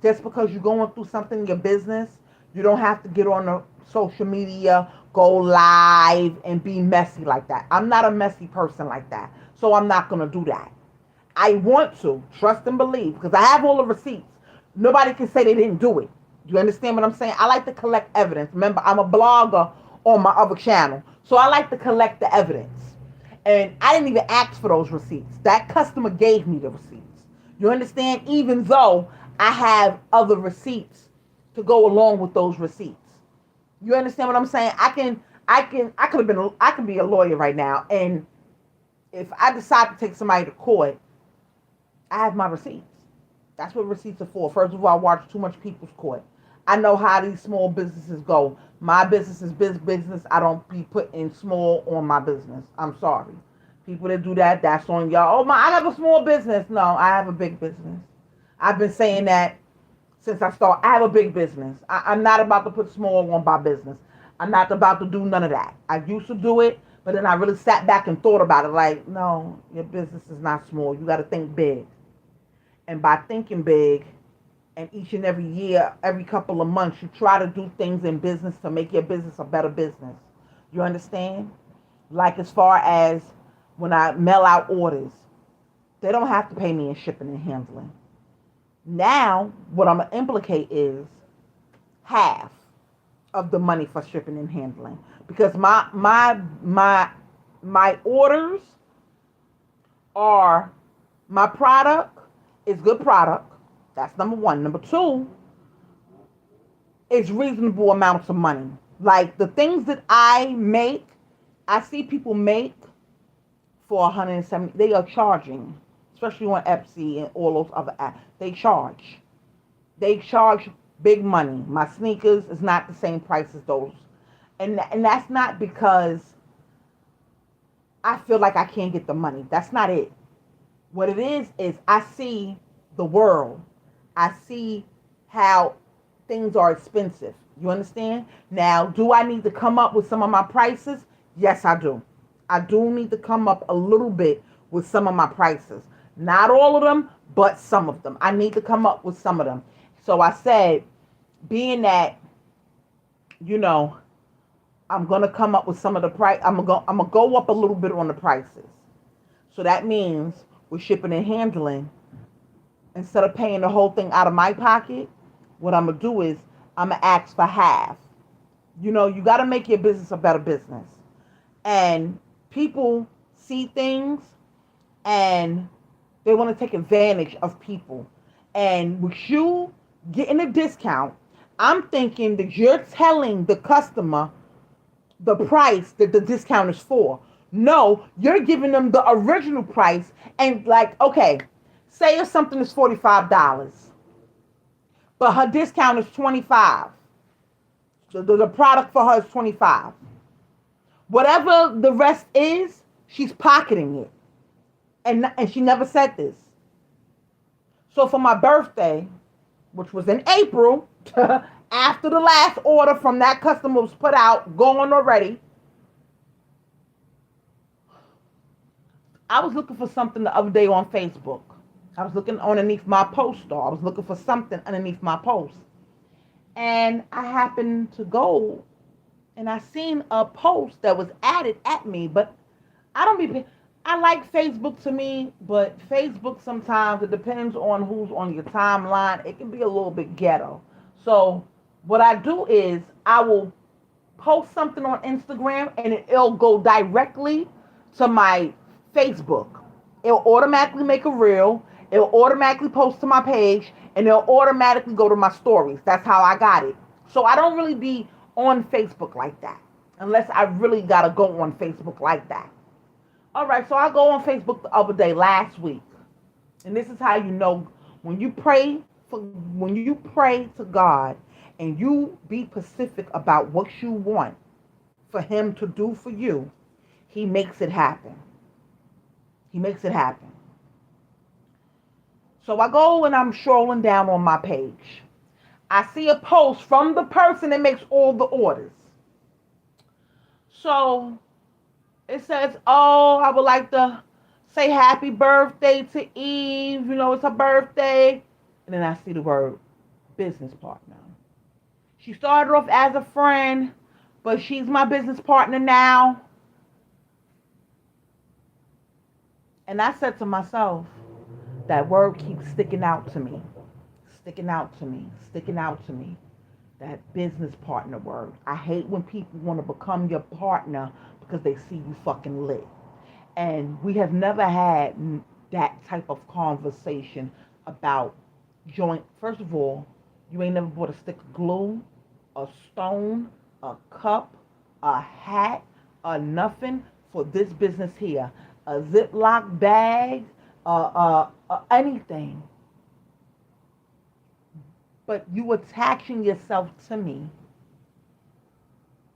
just because you're going through something in your business, you don't have to get on the social media, go live, and be messy like that. I'm not a messy person like that. So I'm not gonna do that. I want to trust and believe because I have all the receipts. Nobody can say they didn't do it. You understand what I'm saying? I like to collect evidence. Remember, I'm a blogger on my other channel, so I like to collect the evidence. And I didn't even ask for those receipts. That customer gave me the receipts. You understand? Even though I have other receipts to go along with those receipts. You understand what I'm saying? I could be a lawyer right now, and if I decide to take somebody to court, I have my receipts. That's what receipts are for. First of all, I watch too much People's Court. I know how these small businesses go. My business is business. I don't be putting small on my business. I'm sorry. People that do that, that's on y'all. Oh, I have a small business. No, I have a big business. I've been saying that since I started. I have a big business. I'm not about to put small on my business. I'm not about to do none of that. I used to do it, but then I really sat back and thought about it. Like, no, your business is not small. You got to think big. And by thinking big, and each and every year, every couple of months, you try to do things in business to make your business a better business. You understand? Like as far as when I mail out orders, they don't have to pay me in shipping and handling. Now, what I'm gonna implicate is half of the money for shipping and handling because my orders are my product is good product. That's number one. Number two, it's reasonable amounts of money. Like the things that I make, I see people make for 170. They are charging, especially on Etsy and all those other apps. They charge. They charge big money. My sneakers is not the same price as those, and that's not because I feel like I can't get the money. That's not it. What it is I see the world. I see how things are expensive. You understand? Now, do I need to come up with some of my prices? Yes, I do. I do need to come up a little bit with some of my prices. Not all of them, but some of them. I need to come up with some of them. So I said, being that, you know, I'm going to come up with some of the price. I'm going to go up a little bit on the prices. So that means with shipping and handling, instead of paying the whole thing out of my pocket, what I'm going to do is I'm going to ask for half. You know, you got to make your business a better business. And people see things and they want to take advantage of people. And with you getting a discount, I'm thinking that you're telling the customer the price that the discount is for. No, you're giving them the original price and like, okay, say if something is $45, but her discount is $25. The product for her is $25. Whatever the rest is, she's pocketing it. And she never said this. So for my birthday, which was in April, after the last order from that customer was put out, gone already, I was looking for something the other day on Facebook. I was looking underneath my post, though. I was looking for something underneath my post. And I happened to go and I seen a post that was added at me, but I don't be. I like Facebook to me, but Facebook sometimes it depends on who's on your timeline. It can be a little bit ghetto. So what I do is I will post something on Instagram and it'll go directly to my Facebook. It'll automatically make a reel. It'll automatically post to my page and it'll automatically go to my stories. That's how I got it. So I don't really be on Facebook like that unless I really got to go on Facebook like that. All right, so I go on Facebook the other day, last week. And this is how you know when you pray to God and you be specific about what you want for him to do for you, he makes it happen. He makes it happen. So I go and I'm strolling down on my page. I see a post from the person that makes all the orders. So it says, "Oh, I would like to say happy birthday to Eve. You know, it's her birthday." And then I see the word business partner. She started off as a friend, but she's my business partner now. And I said to myself, that word keeps sticking out to me, sticking out to me, sticking out to me. That business partner word. I hate when people want to become your partner because they see you fucking lit. And we have never had that type of conversation about joint. First of all, you ain't never bought a stick of glue, a stone, a cup, a hat, a nothing for this business here. A Ziploc bag, anything. But you attaching yourself to me.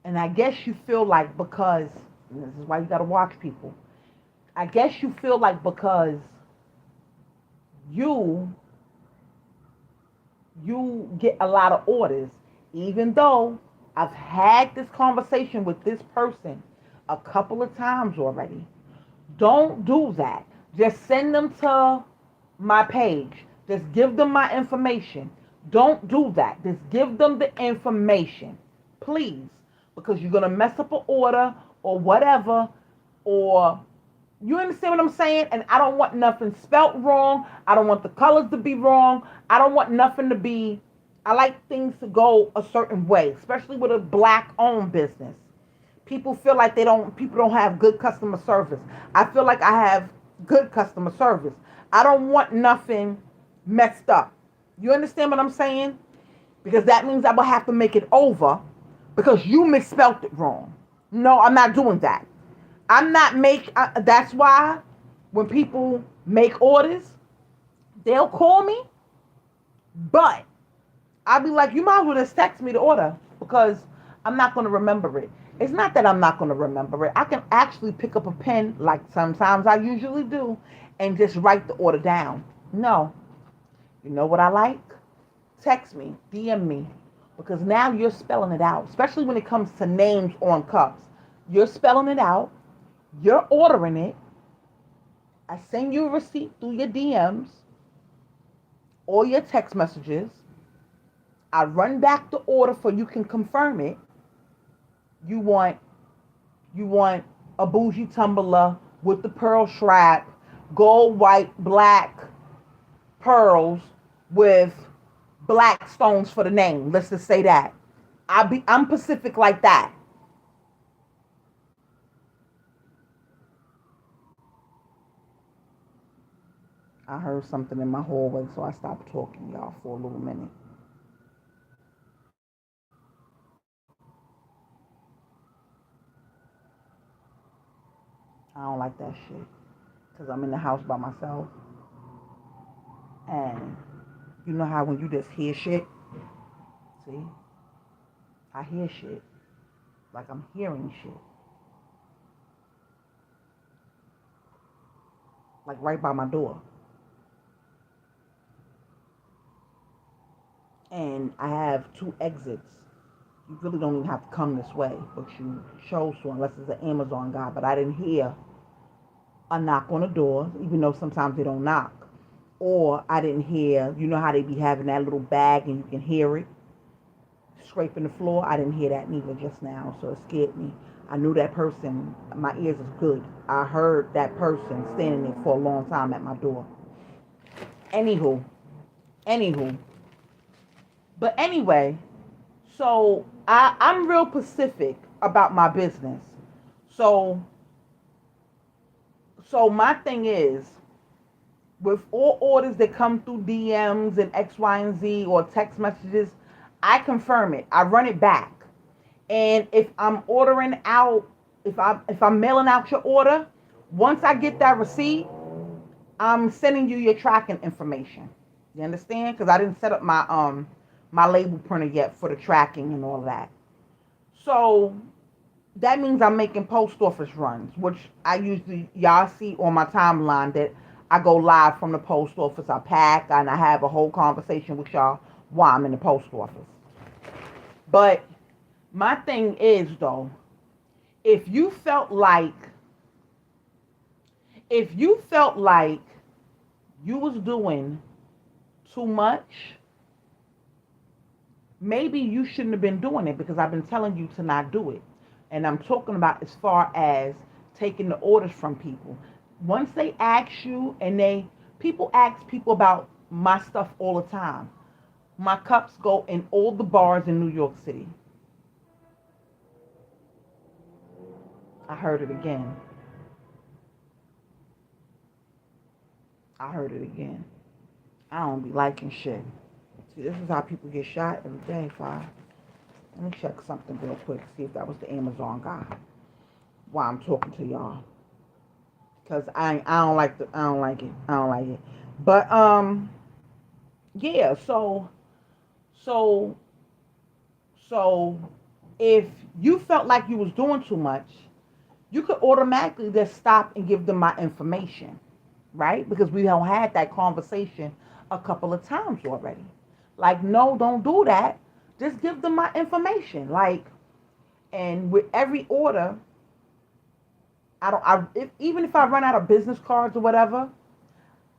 And I guess you feel like because, this is why you got to watch people. I guess you feel like because you you get a lot of orders, even though I've had this conversation with this person a couple of times already. Don't do that. Just send them to my page. Just give them my information. Don't do that. Just give them the information, please, because you're gonna mess up an order or whatever, or you understand what I'm saying? And I don't want nothing spelt wrong. I don't want the colors to be wrong. I don't want nothing to be. I like things to go a certain way, especially with a black-owned business. People don't have good customer service. I feel like I have good customer service. I don't want nothing messed up. You understand what I'm saying? Because that means I will have to make it over because you misspelt it wrong. No, I'm not doing that. I'm not make. That's why when people make orders, they'll call me, but I'll be like, you might as well just text me the order because I'm not going to remember it. It's not that I'm not going to remember it. I can actually pick up a pen, like sometimes I usually do, and just write the order down. No. You know what I like? Text me, DM me, because now you're spelling it out, especially when it comes to names on cups. You're spelling it out. You're ordering it. I send you a receipt through your DMs or your text messages. I run back the order for you can confirm it. You want you want a bougie tumbler with the pearl strap, gold, white, black pearls with black stones for the name. Let's just say that. I'm Pacific like that. I heard something in my hallway, so I stopped talking, y'all, for a little minute. I don't like that shit because I'm in the house by myself. And you know how when you just hear shit? See? I hear shit. Like I'm hearing shit. like right by my door. And I have two exits. You really don't even have to come this way, but you chose to unless it's an Amazon guy. But I didn't hear a knock on the door, even though sometimes they don't knock. Or I didn't hear, you know how they be having that little bag and you can hear it scraping the floor? I didn't hear that neither just now, so it scared me. I knew that person, my ears is good. I heard that person standing there for a long time at my door. Anywho, anywho. But anyway, so I'm real specific about my business. So so my thing is, with all orders that come through DMs and X, Y, and Z or text messages, I confirm it. I run it back. And if I'm ordering out, if I'm mailing out your order, once I get that receipt, I'm sending you your tracking information. You understand? Because I didn't set up my label printer yet for the tracking and all that. So that means I'm making post office runs, which I usually y'all see on my timeline that I go live from the post office. I pack and I have a whole conversation with y'all while I'm in the post office. But my thing is though, if you felt like if you felt like you was doing too much, maybe you shouldn't have been doing it because I've been telling you to not do it. And I'm talking about as far as taking the orders from people. Once they ask you, and people ask people about my stuff all the time. My cups go in all the bars in New York City. I heard it again. I heard it again. I don't be liking shit. See, this is how people get shot every day, Five. Let me check something real quick, see if that was the Amazon guy while I'm talking to y'all. Cause I don't like I don't like it. I don't like it. But yeah, so so if you felt like you was doing too much, you could automatically just stop and give them my information, right? Because we don't had that conversation a couple of times already. Like, no, don't do that. Just give them my information. Like, and with every order, I don't. Even if I run out of business cards or whatever,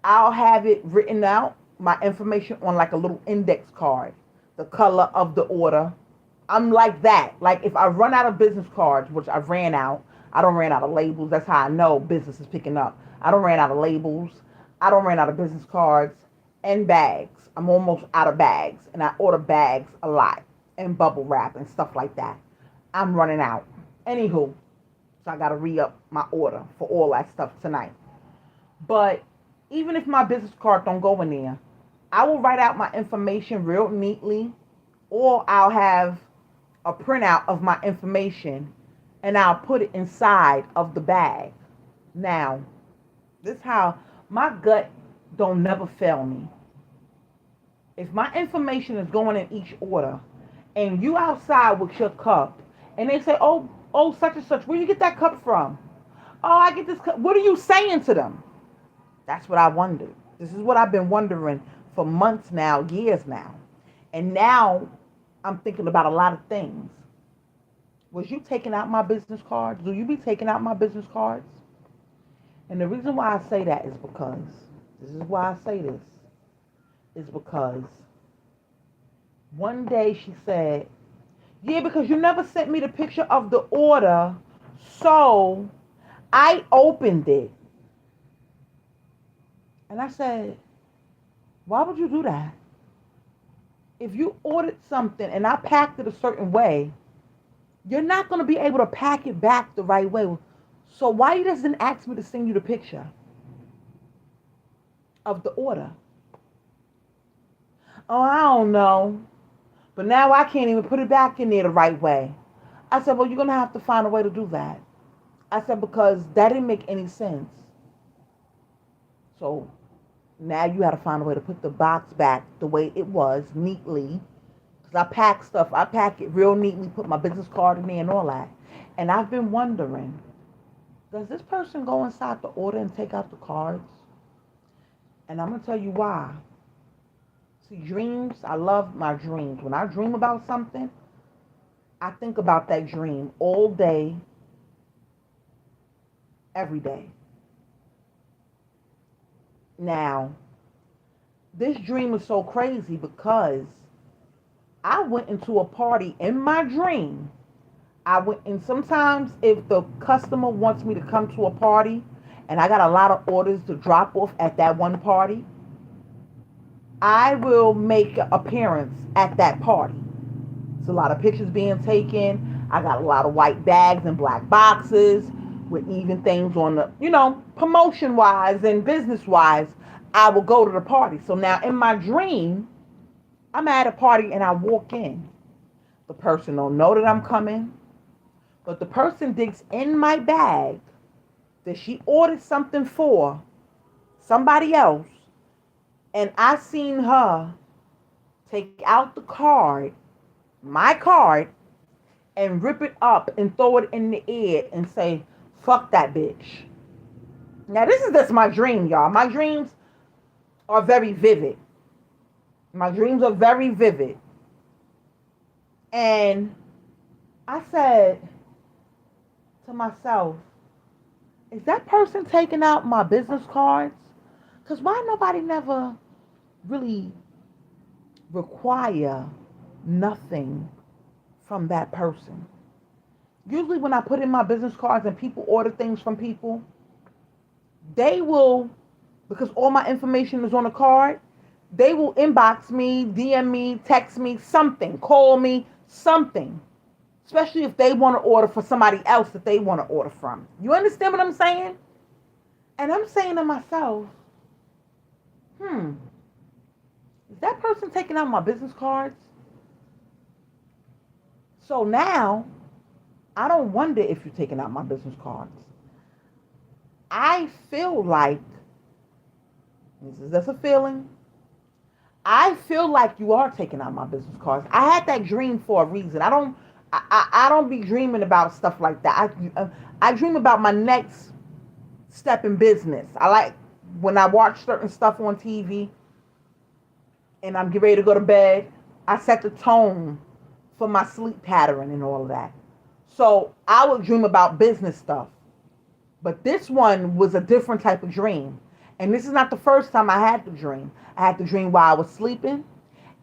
I'll have it written out, my information on like a little index card, the color of the order. I'm like that. Like if I run out of business cards, which I ran out, I don't ran out of labels. That's how I know business is picking up. I don't ran out of labels. I don't ran out of business cards and bags. I'm almost out of bags, and I order bags a lot and bubble wrap and stuff like that. I'm running out. Anywho, so I gotta re-up my order for all that stuff tonight. But even if my business card don't go in there, I will write out my information real neatly, or I'll have a printout of my information and I'll put it inside of the bag. Now, this is how my gut don't never fail me. If my information is going in each order and you outside with your cup and they say, oh, such and such, where you get that cup from? Oh, I get this cup. What are you saying to them? That's what I wondered. This is what I've been wondering for months now, years now. And now I'm thinking about a lot of things. Was you taking out my business cards? Do you be taking out my business cards? And the reason why I say that is because, this is why I say this, is because one day she said, yeah, because you never sent me the picture of the order, so I opened it. And I said, why would you do that? If you ordered something and I packed it a certain way, you're not going to be able to pack it back the right way. So why you just didn't ask me to send you the picture of the order? Oh, I don't know. But now I can't even put it back in there the right way. I said, well, you're going to have to find a way to do that. I said, because that didn't make any sense. So now you got to find a way to put the box back the way it was, neatly. Because I pack it real neatly, put my business card in there and all that. And I've been wondering, Does this person go inside the order and take out the cards? And I'm going to tell you why. See, dreams, I love my dreams. When I dream about something, I think about that dream all day, every day. Now, this dream is so crazy because I went into a party in my dream. I went, and sometimes if the customer wants me to come to a party and I got a lot of orders to drop off at that one party, I will make an appearance at that party. It's a lot of pictures being taken. I got a lot of white bags and black boxes with even things on the, promotion wise and business wise. I will go to the party. So now in my dream, I'm at a party and I walk in. The person don't know that I'm coming, but the person digs in my bag that she ordered something for somebody else, and I seen her take out the card, my card, and rip it up and throw it in the air and say, fuck that bitch. Now this is just my dream, y'all. My dreams are very vivid. My dreams are very vivid. And I said to myself, is that person taking out my business cards? Because why nobody never really require nothing from that person? Usually when I put in my business cards and people order things from people, they will, because all my information is on a card, they will inbox me, DM me, text me, something, call me, something. Especially if they want to order for somebody else that they want to order from. You understand what I'm saying? And I'm saying to myself, is that person taking out my business cards? So now, I don't wonder if you're taking out my business cards. I feel like, that's a feeling, I feel like you are taking out my business cards. I had that dream for a reason. I don't be dreaming about stuff like that. I dream about my next step in business. I like when I watch certain stuff on TV and I'm getting ready to go to bed, I set the tone for my sleep pattern and all of that. So I would dream about business stuff. But this one was a different type of dream. And this is not the first time I had the dream. I had the dream while I was sleeping.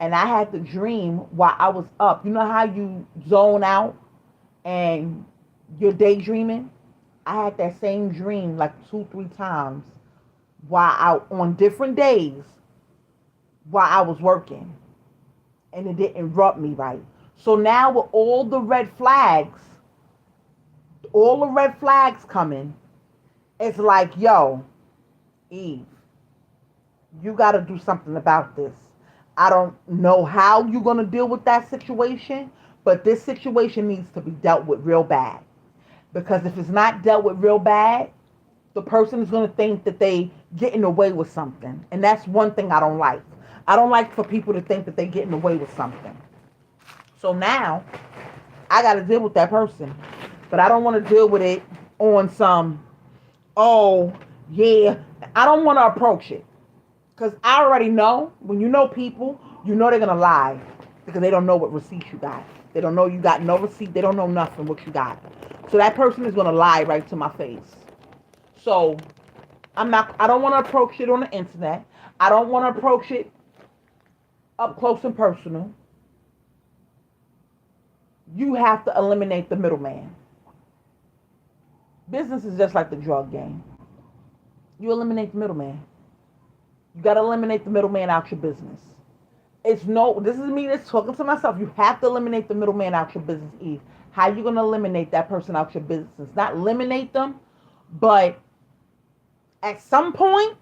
And I had the dream while I was up. You know how you zone out and you're daydreaming? I had that same dream like 2-3 times while out on different days while I was working. And it didn't interrupt me right. So now with all the red flags coming, it's like, yo, Eve, you got to do something about this. I don't know how you're going to deal with that situation, but this situation needs to be dealt with real bad. Because if it's not dealt with real bad, the person is going to think that they getting away with something. And that's one thing I don't like. I don't like for people to think that they getting away with something. So now, I got to deal with that person. But I don't want to deal with it on some, oh, yeah. I don't want to approach it. Because I already know, when you know people, you know they're going to lie. Because they don't know what receipt you got. They don't know you got no receipt. They don't know nothing what you got. So that person is going to lie right to my face. So I don't want to approach it on the internet. I don't want to approach it up close and personal. You have to eliminate the middleman. Business is just like the drug game. You eliminate the middleman. You got to eliminate the middleman out your business. This is me that's talking to myself. You have to eliminate the middleman out your business, Eve. How are you going to eliminate that person out your business? Not eliminate them, but at some point,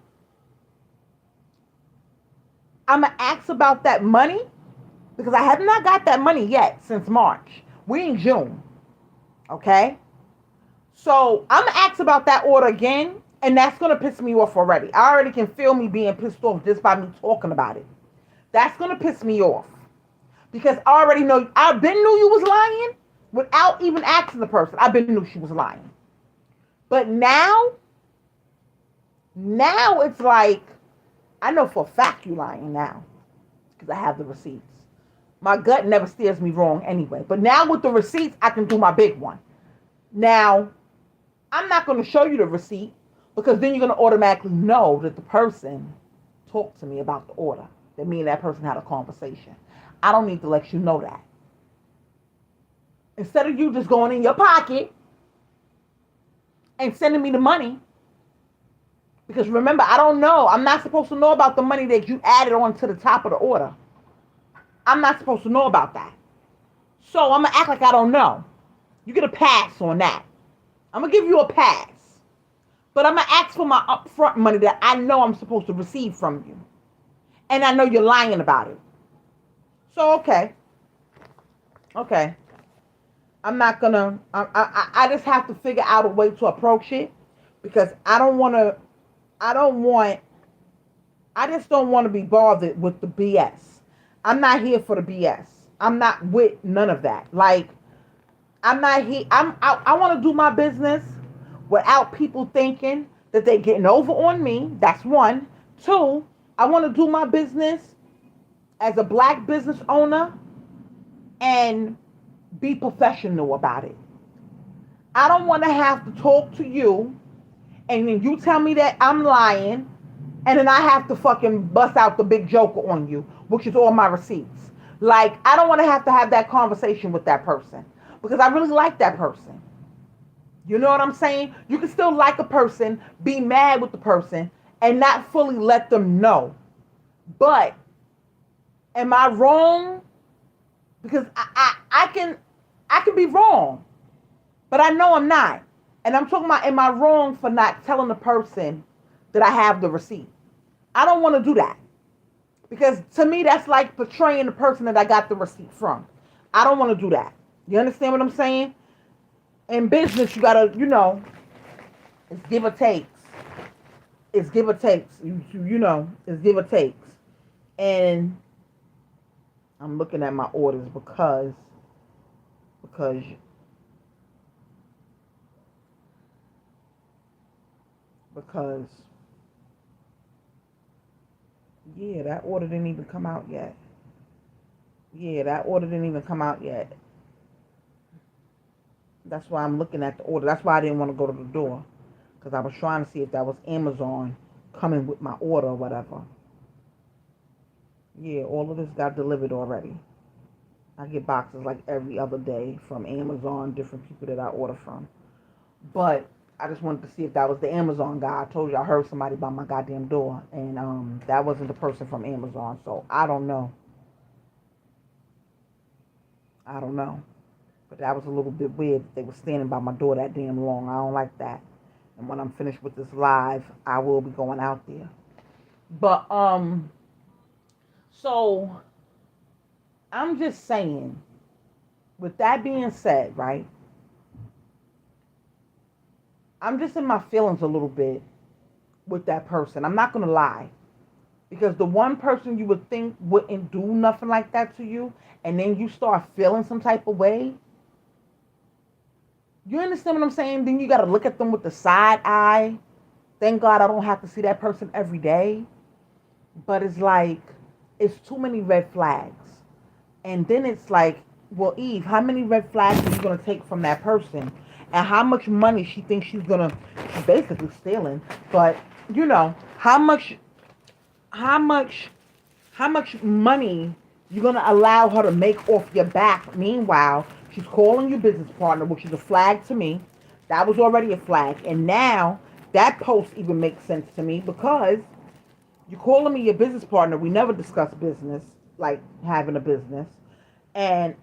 I'm going to ask about that money because I have not got that money yet since March. We're in June. Okay? So I'm going to ask about that order again, and that's going to piss me off already. I already can feel me being pissed off just by me talking about it. That's going to piss me off because I already know, I've been knew you was lying without even asking the person. I've been knew she was lying. But now it's like, I know for a fact you lying now because I have the receipts. My gut never steers me wrong anyway. But now with the receipts, I can do my big one. Now, I'm not going to show you the receipt because then you're going to automatically know that the person talked to me about the order. That me and that person had a conversation. I don't need to let you know that. Instead of you just going in your pocket and sending me the money, because remember, I don't know. I'm not supposed to know about the money that you added on to the top of the order. I'm not supposed to know about that. So I'm going to act like I don't know. You get a pass on that. I'm going to give you a pass. But I'm going to ask for my upfront money that I know I'm supposed to receive from you. And I know you're lying about it. So, okay. Okay. I'm not going to, I just have to figure out a way to approach it. Because I just don't want to be bothered with the BS. I'm not here for the BS. I'm not with none of that. Like, I'm not here. I want to do my business without people thinking that they're getting over on me. That's one. Two, I want to do my business as a black business owner and be professional about it. I don't want to have to talk to you and then you tell me that I'm lying and then I have to fucking bust out the big joker on you, which is all my receipts. Like, I don't want to have that conversation with that person because I really like that person. You know what I'm saying? You can still like a person, be mad with the person, and not fully let them know. But am I wrong? Because I can be wrong, but I know I'm not. And I'm talking about, am I wrong for not telling the person that I have the receipt? I don't want to do that. Because to me, that's like betraying the person that I got the receipt from. I don't want to do that. You understand what I'm saying? In business, you got to, it's give or takes. It's give or takes. It's give or takes. And I'm looking at my orders because yeah, that order didn't even come out yet. That's why I'm looking at the order. That's why I didn't want to go to the door. Because I was trying to see if that was Amazon coming with my order or whatever. Yeah, all of this got delivered already. I get boxes like every other day from Amazon, different people that I order from. But I just wanted to see if that was the Amazon guy. I told you I heard somebody by my goddamn door. And that wasn't the person from Amazon. So I don't know. But that was a little bit weird. They were standing by my door that damn long. I don't like that. And when I'm finished with this live, I will be going out there. But, so I'm just saying, with that being said, right? I'm just in my feelings a little bit with that person. I'm not going to lie. Because the one person you would think wouldn't do nothing like that to you, and then you start feeling some type of way. You understand what I'm saying? Then you got to look at them with the side eye. Thank God I don't have to see that person every day. But it's like, it's too many red flags. And then it's like, well, Eve, how many red flags are you going to take from that person? And how much money she thinks she's basically stealing. But, how much money you're going to allow her to make off your back? Meanwhile, she's calling you business partner, which is a flag to me. That was already a flag. And now that post even makes sense to me because you're calling me your business partner. We never discuss business, like having a business. And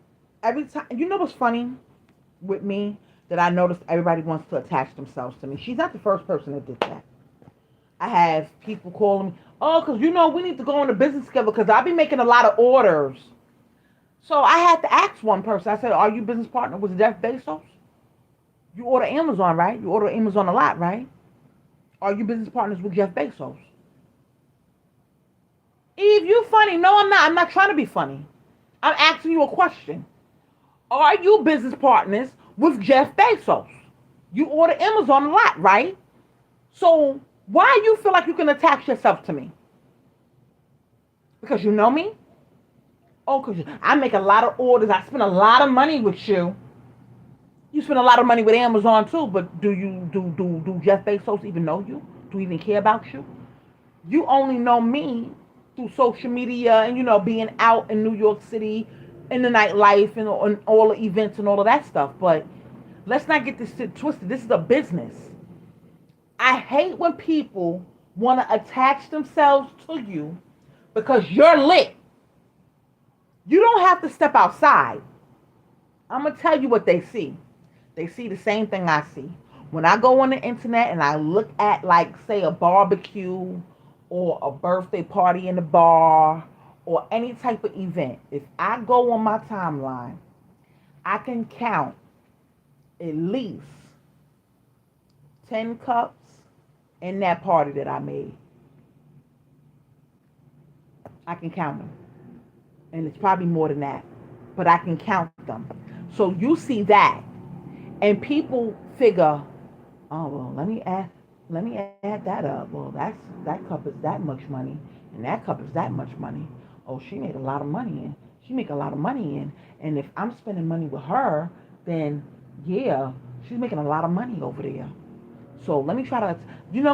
every time, what's funny with me that I noticed everybody wants to attach themselves to me. She's not the first person that did that. I have people calling me, oh, because we need to go into business together because I'll be making a lot of orders. So I had to ask one person. I said, are you business partner with Jeff Bezos? You order Amazon, right? You order Amazon a lot, right? Are you business partners with Jeff Bezos? Eve, you funny. No, I'm not. I'm not trying to be funny. I'm asking you a question. Are you business partners with Jeff Bezos? You order Amazon a lot, right? So why you feel like you can attach yourself to me? Because you know me? Oh, because I make a lot of orders. I spend a lot of money with you. You spend a lot of money with Amazon too, but do Jeff Bezos even know you? Do he even care about you? You only know me through social media and being out in New York City in the nightlife and all the events and all of that stuff. But let's not get this shit twisted. This is a business. I hate when people want to attach themselves to you because you're lit. You don't have to step outside. I'm going to tell you what they see. They see the same thing I see. When I go on the internet and I look at, like, say, a barbecue or a birthday party in the bar or any type of event, if I go on my timeline, I can count at least 10 cups in that party that I made. I can count them. And it's probably more than that. But I can count them. So you see that. And people figure, oh, well, let me add that up. Well, that cup is that much money, and that cup is that much money. Oh, she made a lot of money in. She make a lot of money in. And if I'm spending money with her, then yeah, she's making a lot of money over there. So let me try to,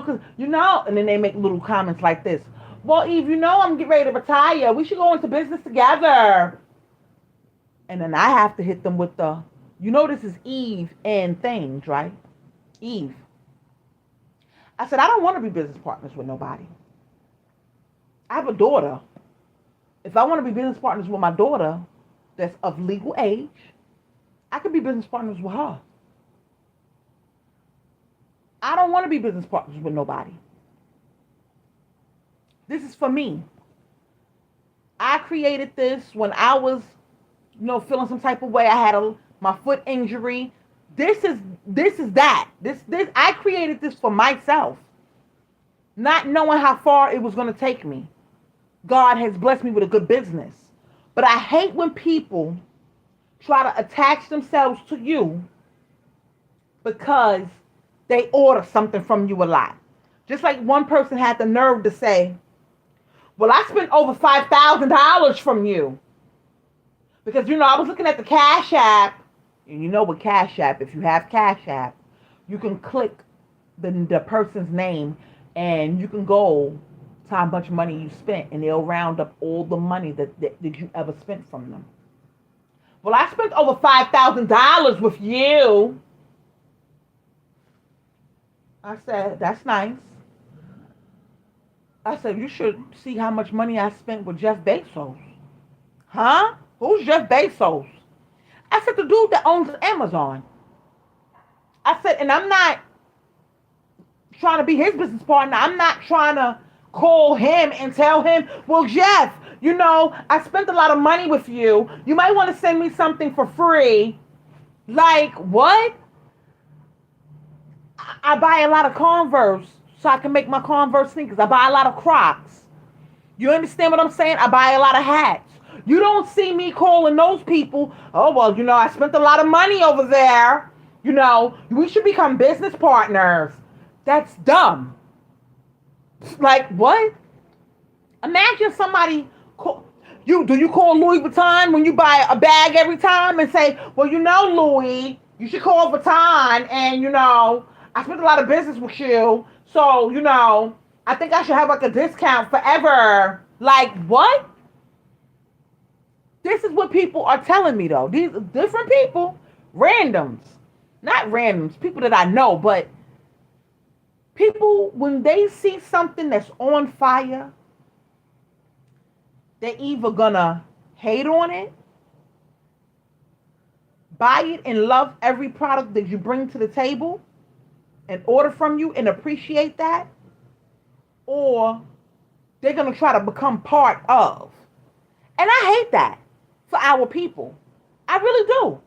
cause and then they make little comments like this. Well, Eve, I'm getting ready to retire. We should go into business together. And then I have to hit them with this is Eve and things, right? Eve. I said, I don't want to be business partners with nobody. I have a daughter. If I want to be business partners with my daughter that's of legal age, I could be business partners with her. I don't want to be business partners with nobody. This is for me. I created this when I was, feeling some type of way. I had my foot injury. This is that. This I created this for myself, not knowing how far it was going to take me. God has blessed me with a good business, but I hate when people try to attach themselves to you because they order something from you a lot. Just like one person had the nerve to say, well, I spent over $5,000 from you. Because, I was looking at the Cash App. And with Cash App, if you have Cash App, you can click the person's name and you can go to how much money you spent. And they'll round up all the money that you ever spent from them. Well, I spent over $5,000 with you. I said, that's nice. I said, you should see how much money I spent with Jeff Bezos. Huh? Who's Jeff Bezos? I said, the dude that owns Amazon. I said, and I'm not trying to be his business partner. I'm not trying to call him and tell him, well, Jeff, I spent a lot of money with you. You might want to send me something for free. Like, what? I buy a lot of Converse so I can make my Converse sneakers. I buy a lot of Crocs. You understand what I'm saying? I buy a lot of hats. You don't see me calling those people, oh, well, I spent a lot of money over there. We should become business partners. That's dumb. Like, what? Imagine somebody, do you call Louis Vuitton when you buy a bag every time and say, well, Louis, you should call Vuitton and, I spent a lot of business with you. So, I think I should have like a discount forever. Like, what? This is what people are telling me, though. These different people, randoms. Not randoms, people that I know, but people, when they see something that's on fire, they're either gonna hate on it, buy it and love every product that you bring to the table and order from you and appreciate that, or they're gonna try to become part of. And I hate that for our people. I really do.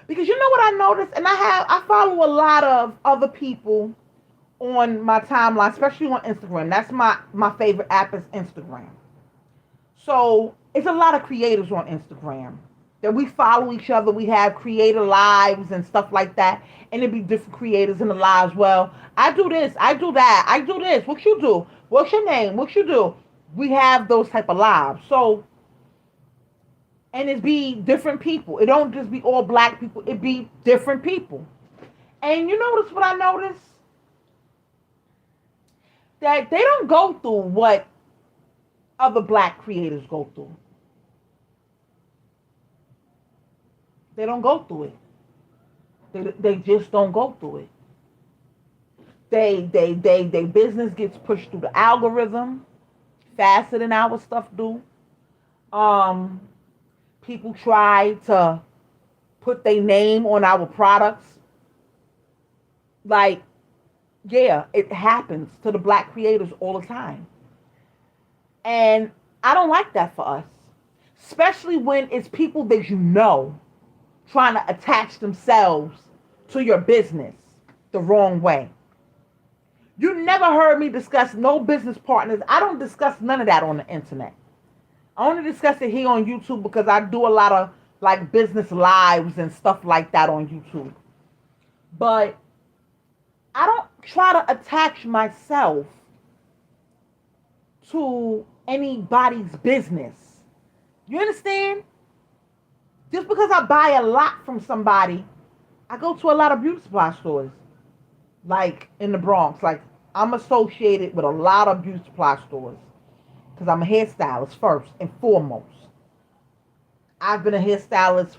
Because you know what I noticed? And I follow a lot of other people on my timeline, especially on Instagram. That's my favorite app is Instagram. So it's a lot of creators on Instagram. that we follow each other. We have creator lives and stuff like that. And it'd be different creators in the lives. Well, I do this, I do that, I do this. What you do? What's your name? What you do? We have those type of lives. So, and it be different people. It don't just be all black people. It be different people. And you notice what I noticed? That they don't go through what other black creators go through. They don't go through it. They just don't go through it. They business gets pushed through the algorithm faster than our stuff do. Um, People try to put their name on our products. Like, yeah, it happens to the black creators all the time. And I don't like that for us. Especially when it's people that you know trying to attach themselves to your business the wrong way. You never heard me discuss no business partners. I don't discuss none of that on the internet. I only discuss it here on YouTube because I do a lot of like business lives and stuff like that on YouTube. But I don't try to attach myself to anybody's business. You understand? Just because I buy a lot from somebody, I go to a lot of beauty supply stores, like in the Bronx. Like, I'm associated with a lot of beauty supply stores because I'm a hairstylist first and foremost. I've been a hairstylist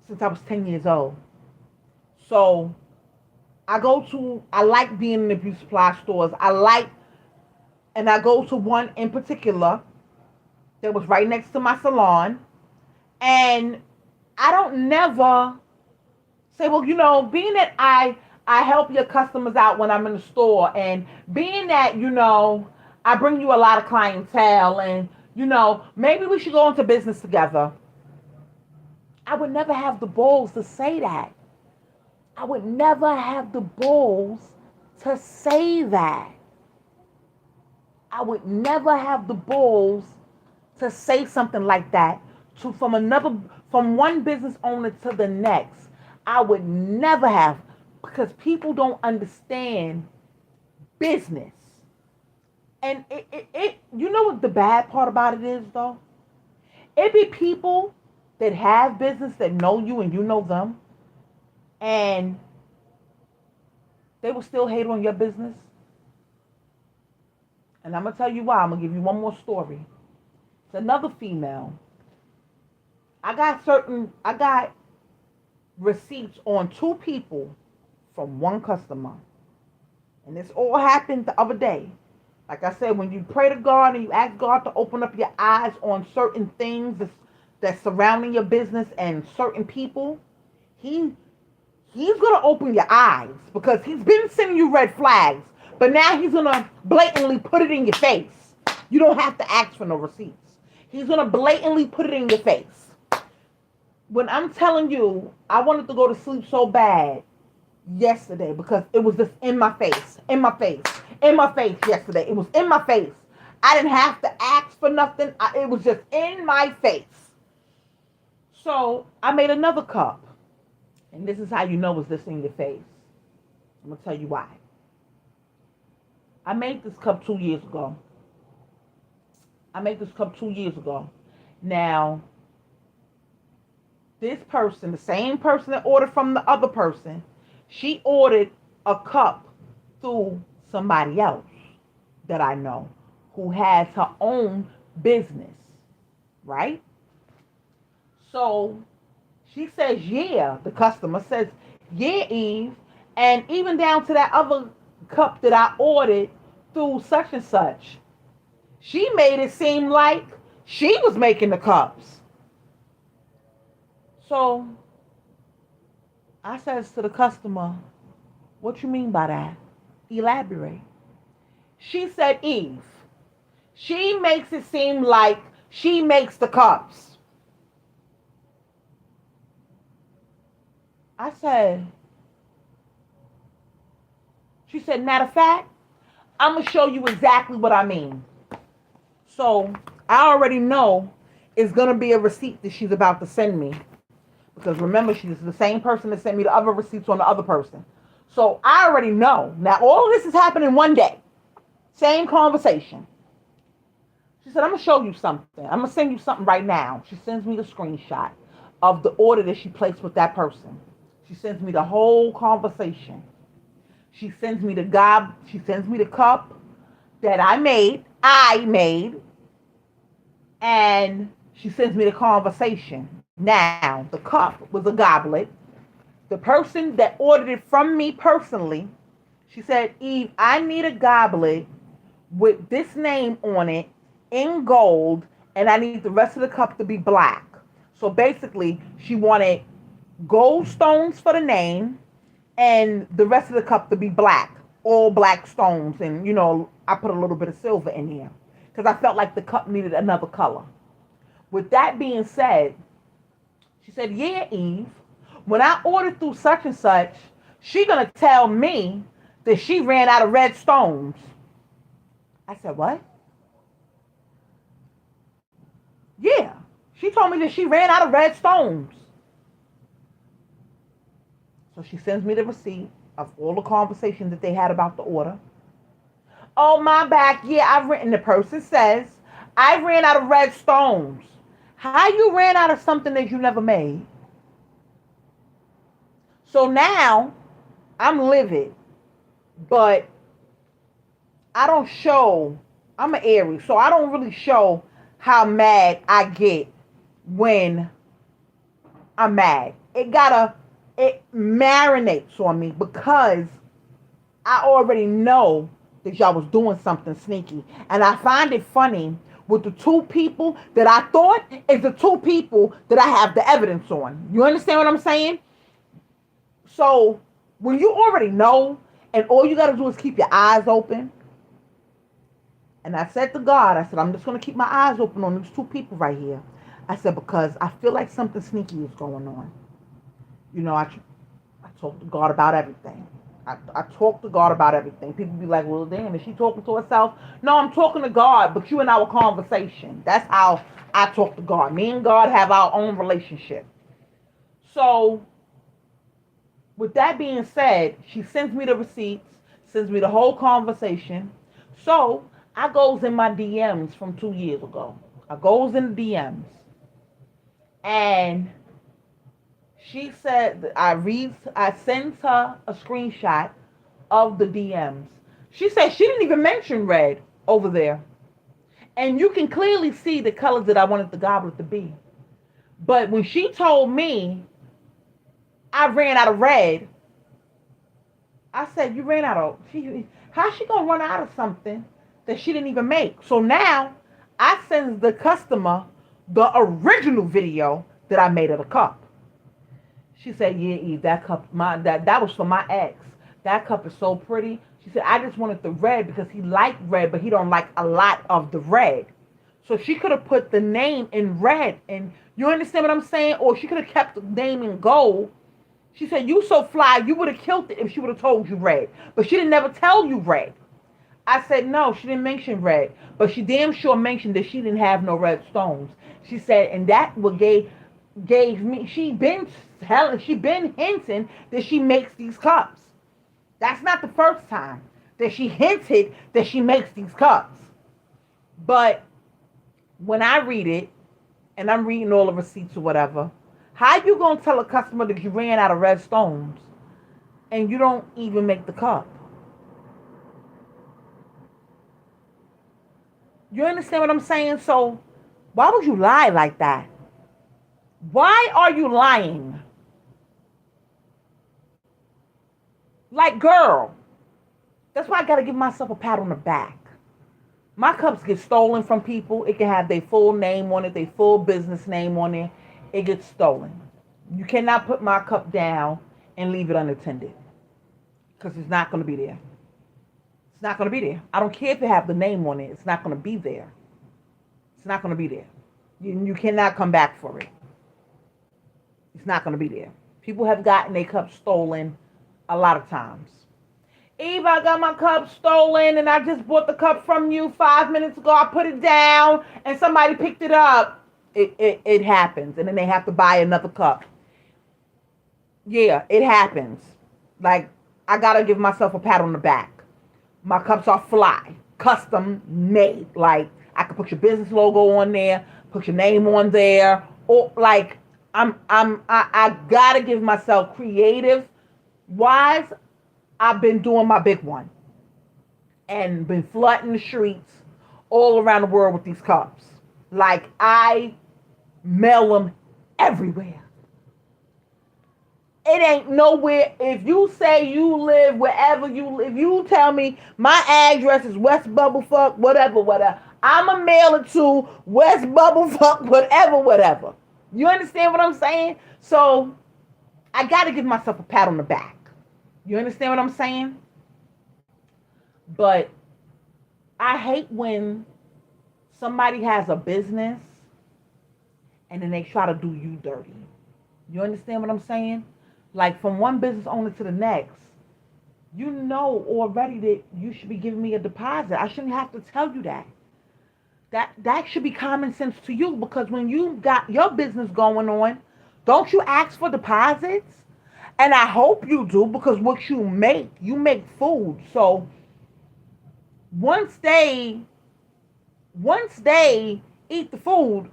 since I was 10 years old. So I like being in the beauty supply stores. And I go to one in particular that was right next to my salon. And I don't never say, well, being that I help your customers out when I'm in the store, and being that, I bring you a lot of clientele, and, maybe we should go into business together. I would never have the balls to say that. I would never have the balls to say that. I would never have the balls to say something like that from one business owner to the next. I would never have, because people don't understand business. And you know what the bad part about it is, though? It be people that have business that know you and you know them, and they will still hate on your business. And I'm going to tell you why. I'm going to give you one more story. It's another female. I got receipts on 2 people from one customer. And this all happened the other day. Like I said, when you pray to God and you ask God to open up your eyes on certain things that's surrounding your business and certain people, he's going to open your eyes, because he's been sending you red flags. But now he's going to blatantly put it in your face. You don't have to ask for no receipts. He's going to blatantly put it in your face. When I'm telling you, I wanted to go to sleep so bad yesterday because it was just in my face yesterday. It was in my face. I didn't have to ask for nothing. It was just in my face. So I made another cup. And this is how you know it's this in your face. I'm going to tell you why. I made this cup 2 years ago. Now, this person, the same person that ordered from the other person, she ordered a cup through somebody else that I know who has her own business, right? So she says, yeah, the customer says, yeah, Eve, and even down to that other cup that I ordered through such and such. She made it seem like she was making the cups. So I says to the customer, what you mean by that? Elaborate. She said, Eve, she makes it seem like she makes the cups. I said, she said, matter of fact, I'm going to show you exactly what I mean. So I already know is going to be a receipt that she's about to send me. Because remember, she's the same person that sent me the other receipts on the other person. So I already know. Now, all of this is happening one day. Same conversation. She said, I'm going to show you something. I'm going to send you something right now. She sends me the screenshot of the order that she placed with that person. She sends me the whole conversation. She sends me the cup that I made, and she sends me the conversation. Now, the cup was a goblet. The person that ordered it from me personally, she said, Eve, I need a goblet with this name on it in gold, and I need the rest of the cup to be black. So basically, she wanted gold stones for the name and the rest of the cup to be black, all black stones. And, I put a little bit of silver in here because I felt like the cup needed another color. With that being said, she said, yeah, Eve, when I ordered through such and such, she going to tell me that she ran out of red stones. I said, what? Yeah. She told me that she ran out of red stones. So she sends me the receipt of all the conversations that they had about the order. Oh, my back. Yeah, I've written. The person says, I ran out of red stones. How you ran out of something that you never made? So now I'm livid, but I don't show. I'm an Aries, so I don't really show how mad I get when I'm mad. It marinates on me because I already know that y'all was doing something sneaky. And I find it funny with the two people that I thought is the two people that I have the evidence on. You understand what I'm saying? So when you already know and all you got to do is keep your eyes open. And I said to God, I said, I'm just going to keep my eyes open on these two people right here. I said, because I feel like something sneaky is going on. I talk to God about everything. I talk to God about everything. People be like, well, damn, is she talking to herself? No, I'm talking to God, but you in our conversation. That's how I talk to God. Me and God have our own relationship. So, with that being said, she sends me the receipts, sends me the whole conversation. So, I goes in my DMs from 2 years ago. I goes in the DMs. And she said, I sent her a screenshot of the DMs. She said she didn't even mention red over there. And you can clearly see the colors that I wanted the goblet to be. But when she told me I ran out of red, I said, you ran out of, how's she going to run out of something that she didn't even make? So now I send the customer the original video that I made of the cup. She said, yeah, Eve, that cup, that was for my ex. That cup is so pretty. She said, I just wanted the red because he liked red, but he don't like a lot of the red. So she could have put the name in red. And you understand what I'm saying? Or she could have kept the name in gold. She said, you so fly, you would have killed it if she would have told you red. But she didn't never tell you red. I said, no, she didn't mention red. But she damn sure mentioned that she didn't have no red stones. She said, and that what gave me, she been hinting that she makes these cups. That's not the first time that she hinted that she makes these cups. But when I read it, and I'm reading all the receipts or whatever, how you gonna tell a customer that you ran out of red stones and you don't even make the cup? You understand what I'm saying? So why would you lie like that? Why are you lying? Like, girl, that's why I gotta give myself a pat on the back. My cups get stolen from people. It can have their full name on it, their full business name on it. It gets stolen. You cannot put my cup down and leave it unattended because it's not going to be there. It's not going to be there. I don't care if it have the name on it. It's not going to be there. It's not going to be there. You cannot come back for it. It's not going to be there. People have gotten their cups stolen a lot of times. Eve, I got my cup stolen and I just bought the cup from you 5 minutes ago. I put it down and somebody picked it up. it happens, and then they have to buy another cup. Yeah, it happens. Like, I gotta give myself a pat on the back. My cups are fly, custom made. Like, I can put your business logo on there, put your name on there, or like I gotta give myself creative wise. I've been doing my big one and been flooding the streets all around the world with these cups. Like, I mail them everywhere. It ain't nowhere. If you say you live wherever you live, if you tell me my address is West Bubblefuck, whatever, I'ma mail it to West Bubblefuck, whatever. You understand what I'm saying? So I gotta give myself a pat on the back. You understand what I'm saying? But I hate when somebody has a business and then they try to do you dirty. You understand what I'm saying? Like, from one business owner to the next, you know already that you should be giving me a deposit. I shouldn't have to tell you that. That should be common sense to you, because when you got your business going on, don't you ask for deposits? And I hope you do, because what you make food. So once they eat the food,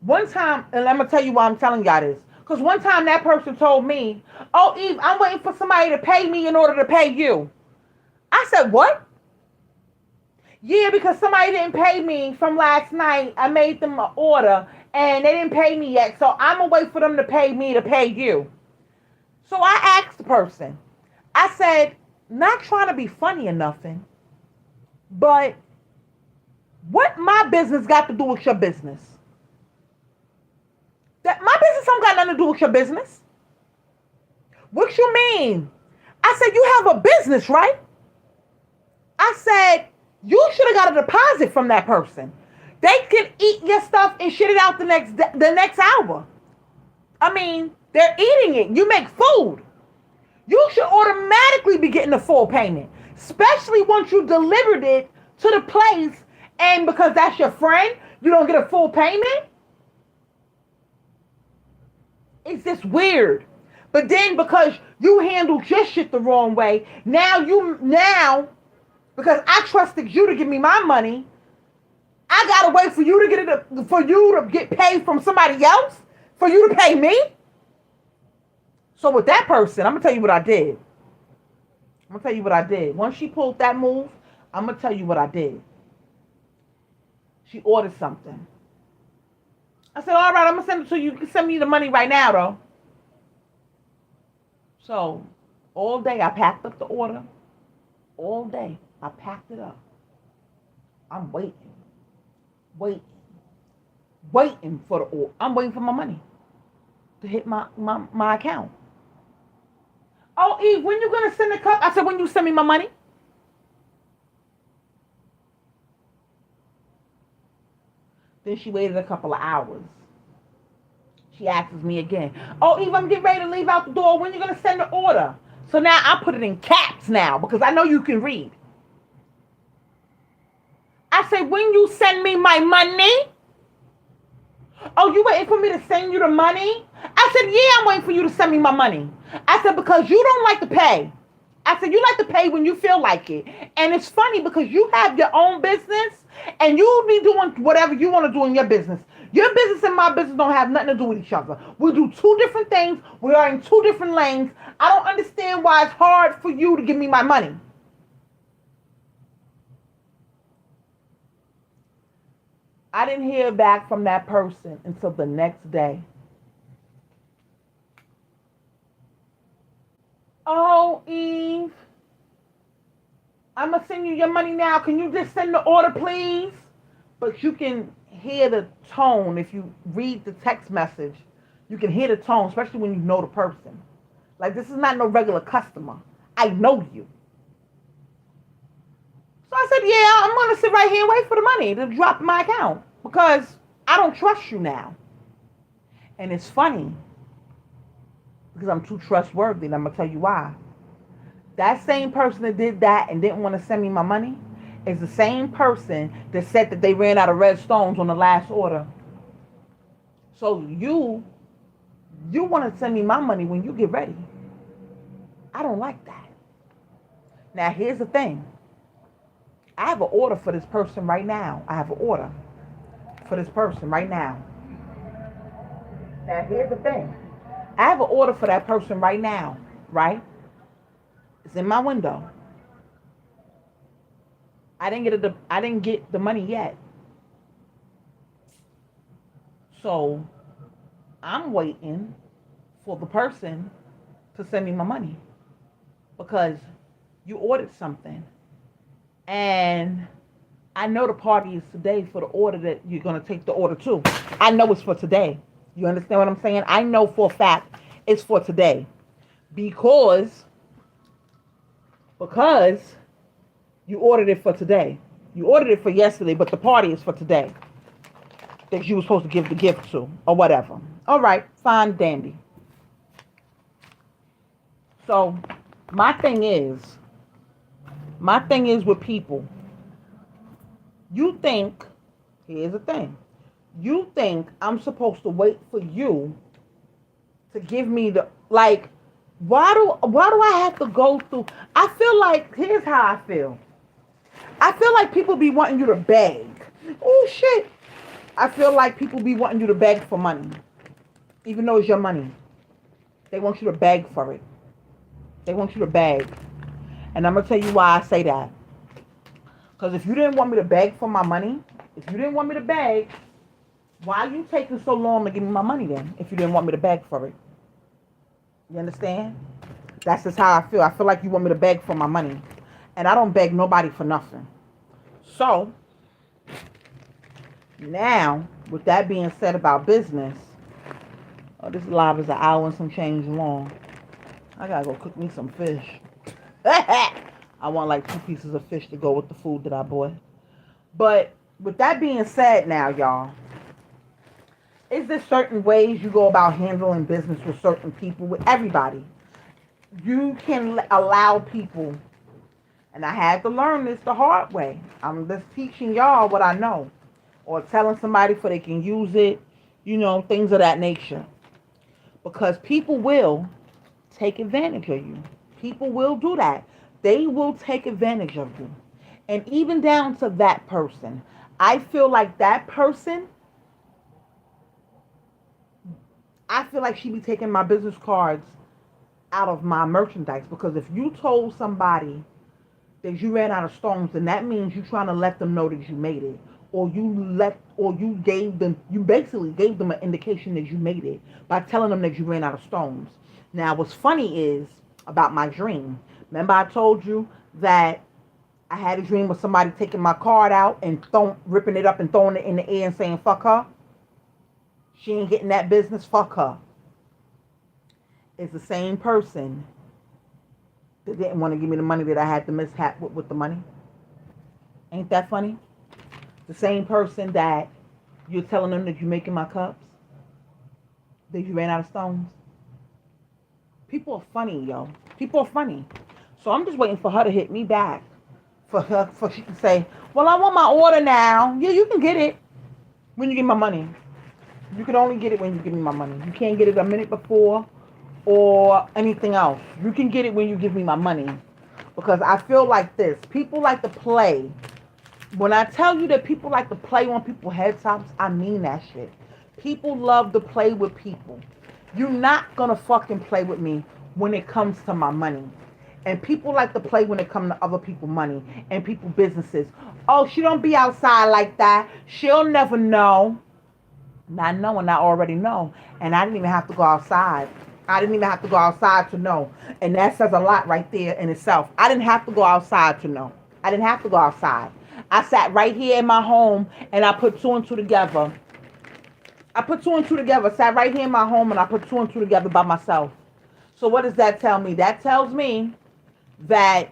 one time, and I'm gonna tell you why I'm telling y'all this. Because one time that person told me, "Oh, Eve, I'm waiting for somebody to pay me in order to pay you." I said, "What?" "Yeah, because somebody didn't pay me from last night. I made them an order and they didn't pay me yet. So I'm gonna wait for them to pay me to pay you." So I asked the person, I said, not trying to be funny or nothing, but what my business got to do with your business? That my business don't got nothing to do with your business. What you mean? I said, you have a business, right? I said, you should have got a deposit from that person. They can eat your stuff and shit it out the next hour. I mean, they're eating it. You make food. You should automatically be getting a full payment, especially once you delivered it to the place, and because that's your friend, you don't get a full payment. It's just weird. But then because you handled your shit the wrong way, now because I trusted you to give me my money, I gotta wait for you to get paid from somebody else for you to pay me. So with that person, I'm gonna tell you what I did. Once she pulled that move, I'm gonna tell you what I did. She ordered something. I said, all right, I'm gonna send it to you. You can send me the money right now, though. So all day I packed up the order. All day I packed it up. I'm waiting for the order. I'm waiting for my money to hit my account. "Oh, Eve, when you gonna send the cup?" I said, "When you send me my money." Then she waited a couple of hours. She asks me again, "Oh, Eve, I'm getting ready to leave out the door. When you gonna send the order?" So now I put it in caps now, because I know you can read. I said, "When you send me my money?" "Oh, you waiting for me to send you the money?" I said, "Yeah, I'm waiting for you to send me my money." I said, "Because you don't like to pay." I said, "You like to pay when you feel like it." And it's funny because you have your own business and you be doing whatever you want to do in your business. Your business and my business don't have nothing to do with each other. We do two different things. We are in two different lanes. I don't understand why it's hard for you to give me my money. I didn't hear back from that person until the next day. "Oh, Eve, I'm going to send you your money now. Can you just send the order, please?" But you can hear the tone if you read the text message. You can hear the tone, especially when you know the person. Like, this is not no regular customer. I know you. So I said, "Yeah, I'm going to sit right here and wait for the money to drop in my account, because I don't trust you now." And it's funny, because I'm too trustworthy, and I'm going to tell you why. That same person that did that and didn't want to send me my money is the same person that said that they ran out of red stones on the last order. So you want to send me my money when you get ready. I don't like that. Now here's the thing. I have an order for this person right now. I have an order for this person right now. Now here's the thing. I have an order for that person right now, right? It's in my window. I didn't get the money yet. So I'm waiting for the person to send me my money because you ordered something. And I know the party is today for the order that you're going to take the order to. I know it's for today. You understand what I'm saying? I know for a fact it's for today because because you ordered it for today. You ordered it for yesterday, but the party is for today that you were supposed to give the gift to or whatever. All right, fine, dandy. So my thing is with people, you think, here's the thing, you think I'm supposed to wait for you to give me the, like, why do I have to go through, I feel like, here's how I feel. I feel like people be wanting you to beg. Oh, shit. I feel like people be wanting you to beg for money, even though it's your money. They want you to beg for it. They want you to beg. And I'm going to tell you why I say that. Because if you didn't want me to beg for my money, if you didn't want me to beg, why are you taking so long to give me my money then, if you didn't want me to beg for it? You understand? That's just how I feel. I feel like you want me to beg for my money. And I don't beg nobody for nothing. So, now, with that being said about business, oh, this live is an hour and some change long. I gotta go cook me some fish. I want like 2 pieces of fish to go with the food that I bought. But with that being said now, y'all, is there certain ways you go about handling business with certain people, with everybody? You can allow people, and I had to learn this the hard way. I'm just teaching y'all what I know, or telling somebody so they can use it, things of that nature. Because people will take advantage of you. People will do that. They will take advantage of you. And even down to that person. I feel like that person, I feel like she be taking my business cards out of my merchandise. Because if you told somebody that you ran out of stones, then that means you're trying to let them know that you made it. Or you basically gave them an indication that you made it by telling them that you ran out of stones. Now, what's funny is about my dream. Remember I told you that I had a dream of somebody taking my card out and ripping it up and throwing it in the air and saying, fuck her. She ain't getting that business, fuck her. It's the same person that didn't want to give me the money that I had the mishap with the money. Ain't that funny? The same person that you're telling them that you're making my cups, that you ran out of stones. People are funny, yo. People are funny. So I'm just waiting for her to hit me back. For she to say, well, I want my order now. Yeah, you can get it when you get my money. You can only get it when you give me my money. You can't get it a minute before or anything else. You can get it when you give me my money. Because I feel like this. People like to play. When I tell you that people like to play on people's head tops, I mean that shit. People love to play with people. You're not going to fucking play with me when it comes to my money. And people like to play when it comes to other people's money and people's businesses. Oh, she don't be outside like that. She'll never know. Not knowing, I already know. And I didn't even have to go outside. I didn't even have to go outside to know. And that says a lot right there in itself. I didn't have to go outside to know. I didn't have to go outside. I sat right here in my home and I put 2 and 2 together. I put 2 and 2 together. Sat right here in my home and I put 2 and 2 together by myself. So what does that tell me? That tells me that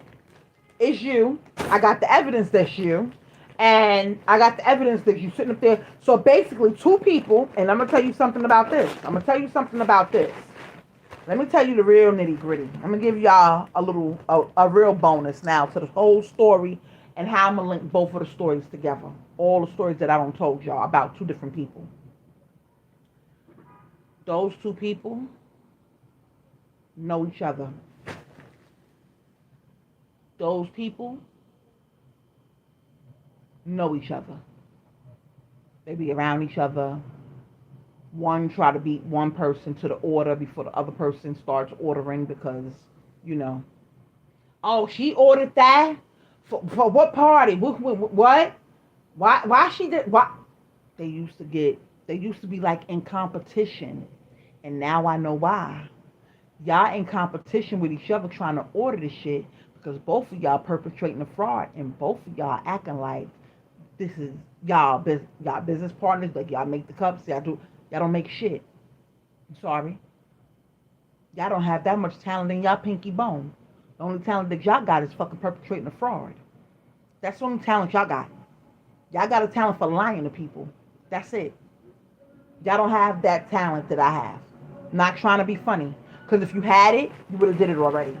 it's you. I got the evidence that's you. And I got the evidence that you sitting up there. So basically 2 people, and I'm going to tell you something about this. Let me tell you the real nitty gritty. I'm going to give y'all a real bonus now to the whole story and how I'm going to link both of the stories together. All the stories that I don't told y'all about 2 different people. Those two people know each other. Those people know each other. They be around each other. One try to beat one person to the order before the other person starts ordering because, you know, oh, she ordered that for what party? What? Why she did? Why? They used to get. They used to be like in competition, and now I know why. Y'all in competition with each other trying to order this shit because both of y'all perpetrating a fraud and both of y'all acting like this is y'all business partners. Like y'all make the cups. Y'all don't make shit. I'm sorry. Y'all don't have that much talent in y'all pinky bone. The only talent that y'all got is fucking perpetrating a fraud. That's the only talent y'all got. Y'all got a talent for lying to people. That's it. Y'all don't have that talent that I have. Not trying to be funny. Because if you had it, you would have did it already.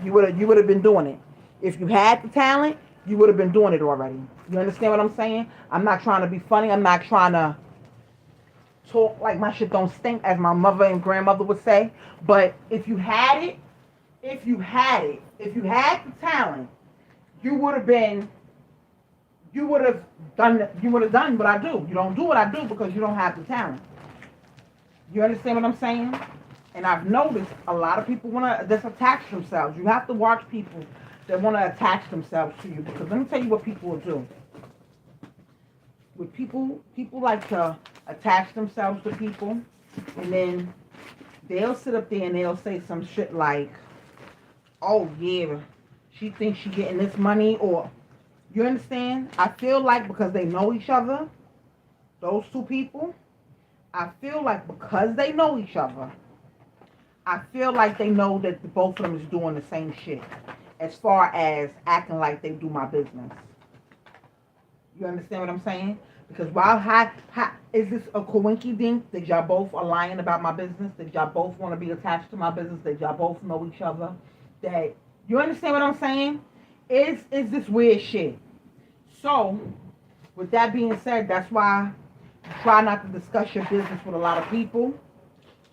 You would have been doing it. If you had the talent, you would have been doing it already. You understand what I'm saying? I'm not trying to be funny. I'm not trying to talk like my shit don't stink, as my mother and grandmother would say. But if you had it, if you had the talent, you would have been, you would have done what I do. You don't do what I do because you don't have the talent. You understand what I'm saying? And I've noticed a lot of people want to just attach themselves. You have to watch people that want to attach themselves to you because let me tell you what people will do. With people like to attach themselves to people, and then they'll sit up there and they'll say some shit like, "Oh yeah, she thinks she getting this money," or you understand? I feel like because they know each other, those two people, I feel like because they know each other, I feel like they know that both of them is doing the same shit as far as acting like they do my business. You understand what I'm saying? Because is this a coinky that y'all both are lying about my business? That y'all both want to be attached to my business? That y'all both know each other? That you understand what I'm saying? Is this weird shit? So, with that being said, that's why you try not to discuss your business with a lot of people.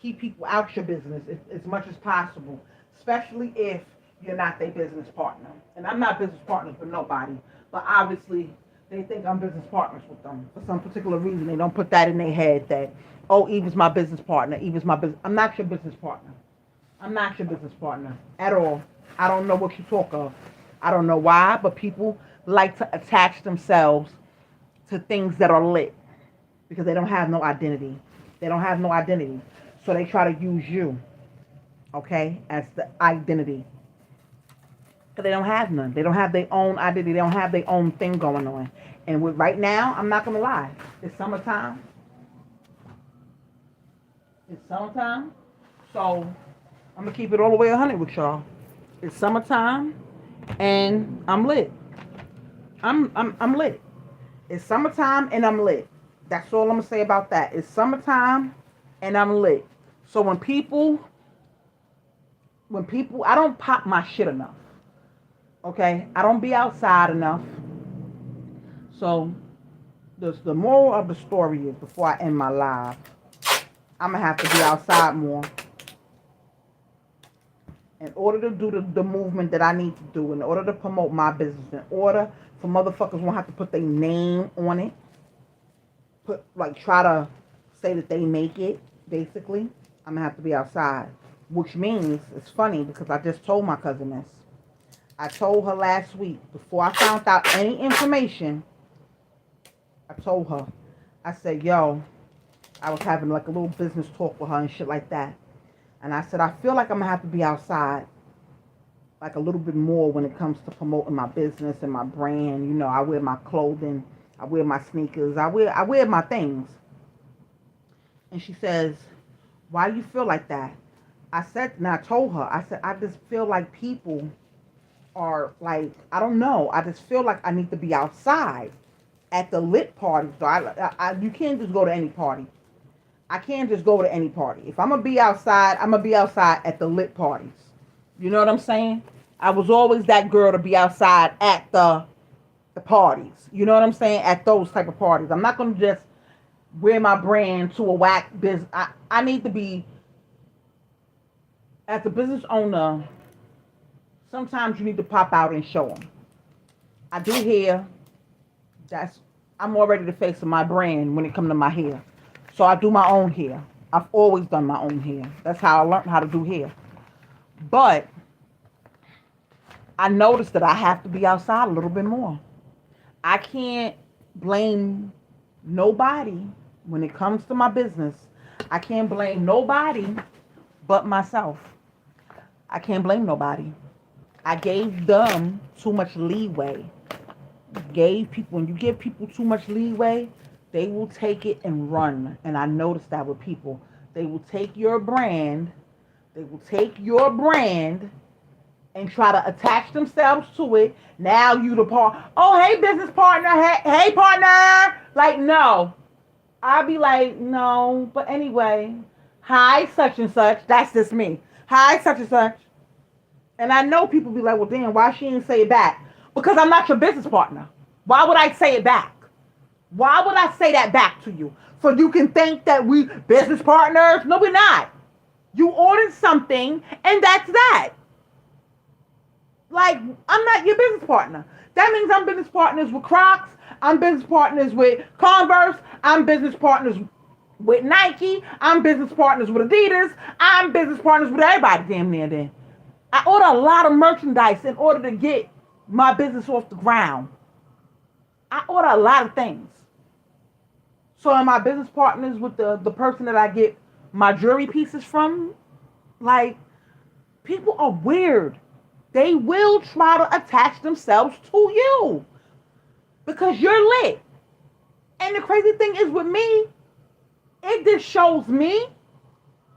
Keep people out your business as much as possible, especially if you're not their business partner. And I'm not business partners with nobody, but obviously they think I'm business partners with them for some particular reason. They don't put that in their head that, oh, Eva's my business partner. Eva's my business. I'm not your business partner. I'm not your business partner at all. I don't know what you talk of. I don't know why, but people like to attach themselves to things that are lit because they don't have no identity. They don't have no identity. So they try to use you, okay, as the identity. Because they don't have none. They don't have their own identity. They don't have their own thing going on. And with right now, I'm not going to lie. It's summertime. It's summertime. So I'm going to keep it all the way 100 with y'all. It's summertime and I'm lit. I'm lit. It's summertime and I'm lit. That's all I'm going to say about that. It's summertime and I'm lit. So when people, I don't pop my shit enough. Okay? I don't be outside enough. So the moral of the story is before I end my live, I'm going to have to be outside more in order to do the movement that I need to do, in order to promote my business, in order for motherfuckers won't have to put their name on it, try to say that they make it, basically. I'm going to have to be outside, which means, it's funny because I just told my cousin this. I told her last week, before I found out any information, I told her, I said, yo, I was having like a little business talk with her and shit like that. And I said, I feel like I'm going to have to be outside like a little bit more when it comes to promoting my business and my brand. You know, I wear my clothing, I wear my sneakers, I wear my things. And she says, why do you feel like that? I said, and I told her, I said, I just feel like people are like, I don't know. I just feel like I need to be outside at the lit parties. So you can't just go to any party. I can't just go to any party. If I'm going to be outside, I'm going to be outside at the lit parties. You know what I'm saying? I was always that girl to be outside at the parties. You know what I'm saying? At those type of parties. I'm not going to just wear my brand to a whack business. I need to be, as a business owner, sometimes you need to pop out and show them. I do hair. That's I'm already the face of my brand when it comes to my hair. So I do my own hair. I've always done my own hair. That's how I learned how to do hair. But I noticed that I have to be outside a little bit more. I can't blame nobody when it comes to my business. I can't blame nobody but myself. I can't blame nobody. I gave them too much leeway. Gave people When you give people too much leeway, they will take it and run. And I noticed that with people. They will take your brand, they will take your brand and try to attach themselves to it. Now you the part. Oh, hey, business partner. Hey, partner. Like, no. I'll be like, no. But anyway, hi, such and such. That's just me. Hi, such and such. And I know people be like, well, damn, why she didn't say it back? Because I'm not your business partner. Why would I say it back? Why would I say that back to you? So you can think that we business partners? No, we're not. You ordered something, and that's that. Like, I'm not your business partner. That means I'm business partners with Crocs. I'm business partners with Converse. I'm business partners with Nike. I'm business partners with Adidas. I'm business partners with everybody damn near then. I order a lot of merchandise in order to get my business off the ground. I order a lot of things. So am I business partners with the person that I get my jewelry pieces from? Like, people are weird. They will try to attach themselves to you because you're lit. And the crazy thing is with me, it just shows me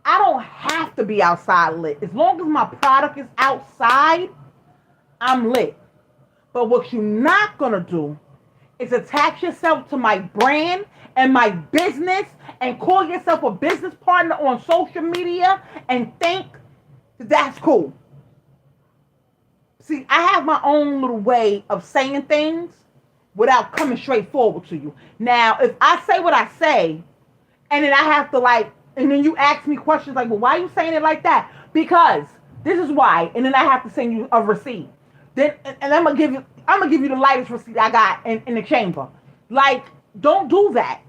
I don't have to be outside lit. As long as my product is outside, I'm lit. But what you're not going to do is attach yourself to my brand and my business and call yourself a business partner on social media and think that's cool. See, I have my own little way of saying things without coming straight forward to you. Now, if I say what I say, and then I have to and then you ask me questions like, well, why are you saying it like that? Because this is why, and then I have to send you a receipt. Then, and I'm gonna give you the lightest receipt I got in the chamber. Like, don't do that.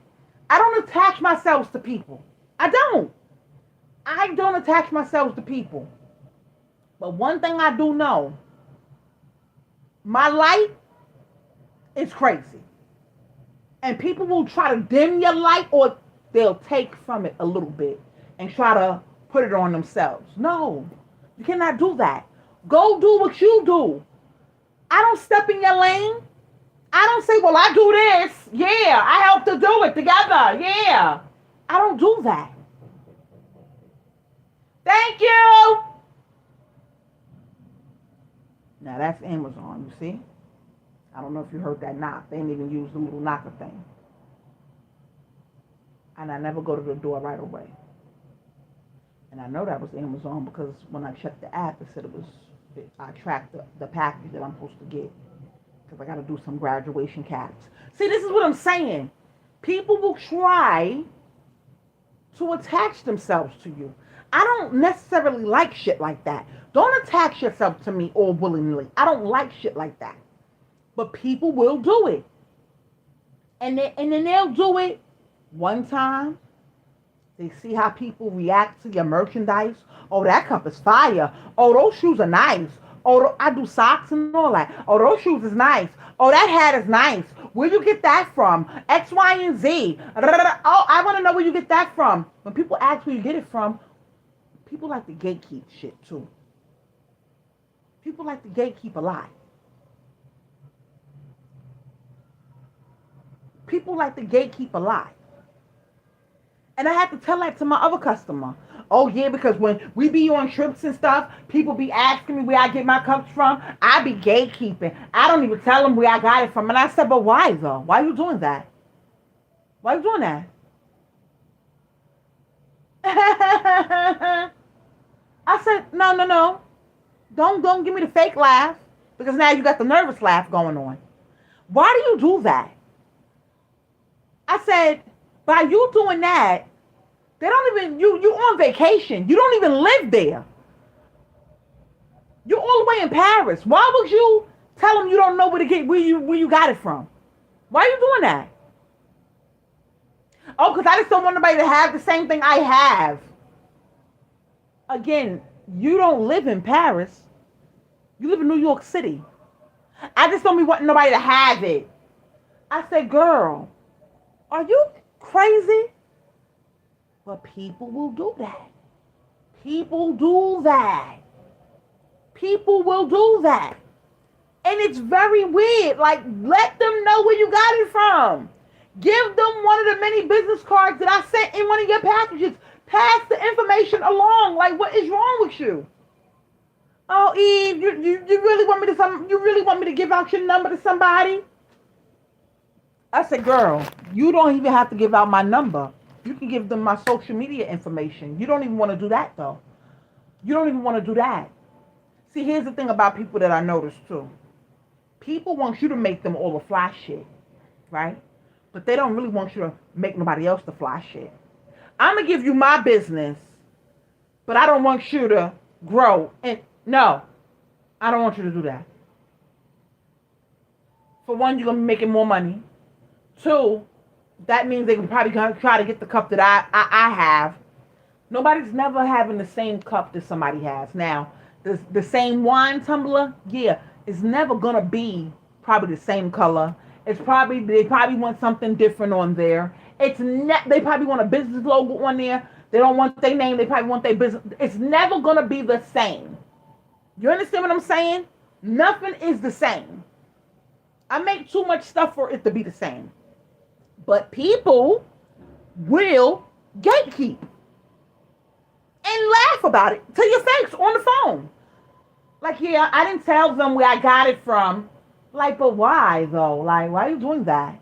I don't attach myself to people. I don't attach myself to people. But one thing I do know, my light is crazy. And people will try to dim your light or they'll take from it a little bit and try to put it on themselves. No, you cannot do that. Go do what you do. I don't step in your lane. I don't say, well, I do this. Yeah, I help to do it together. Yeah. I don't do that. Thank you. Now that's Amazon, you see? I don't know if you heard that knock. They didn't even use the little knocker thing. And I never go to the door right away. And I know that was Amazon because when I checked the app, it said I tracked the package that I'm supposed to get. Because I got to do some graduation caps. See, this is what I'm saying. People will try to attach themselves to you. I don't necessarily like shit like that. Don't attach yourself to me all willingly. I don't like shit like that. But people will do it. And then they'll do it one time. They see how people react to your merchandise. Oh, that cup is fire. Oh, those shoes are nice. Oh, I do socks and all that. Oh, those shoes is nice. Oh, that hat is nice. Where you get that from? X, Y, and Z. Oh, I want to know where you get that from. When people ask where you get it from, people like to gatekeep shit too. People like to gatekeep a lot. People like to gatekeep a lot. And I had to tell that to my other customer. Oh, yeah, because when we be on trips and stuff, people be asking me where I get my cups from. I be gatekeeping. I don't even tell them where I got it from. And I said, but why, though? Why are you doing that? Why are you doing that? I said, no. Don't give me the fake laugh. Because now you got the nervous laugh going on. Why do you do that? I said, By you doing that, they don't even you on vacation. You don't even live there. You're all the way in Paris. Why would you tell them you don't know where you got it from? Why are you doing that? Oh, because I just don't want nobody to have the same thing I have. Again, you don't live in Paris. You live in New York City. I just don't be wanting nobody to have it. I said, girl, are you crazy? But people will do that. People do that. People will do that. And it's very weird. Like, let them know where you got it from. Give them one of the many business cards that I sent in one of your packages. Pass the information along. Like, what is wrong with you? Oh, Eve, you really want me to give out your number to somebody? I said, girl, you don't even have to give out my number. You can give them my social media information. You don't even want to do that, though. You don't even want to do that. See, here's the thing about people that I noticed, too. People want you to make them all the fly shit, right? But they don't really want you to make nobody else the fly shit. I'm going to give you my business, but I don't want you to grow. And no, I don't want you to do that. For one, you're going to be making more money. Two, that means they can probably try to get the cup that I have. Nobody's never having the same cup that somebody has. Now, the same wine tumbler, yeah, it's never going to be probably the same color. They probably want something different on there. They probably want a business logo on there. They don't want their name. They probably want their business. It's never going to be the same. You understand what I'm saying? Nothing is the same. I make too much stuff for it to be the same. But people will gatekeep and laugh about it to your face on the phone. Like, yeah, I didn't tell them where I got it from. Like, but why, though? Like, why are you doing that?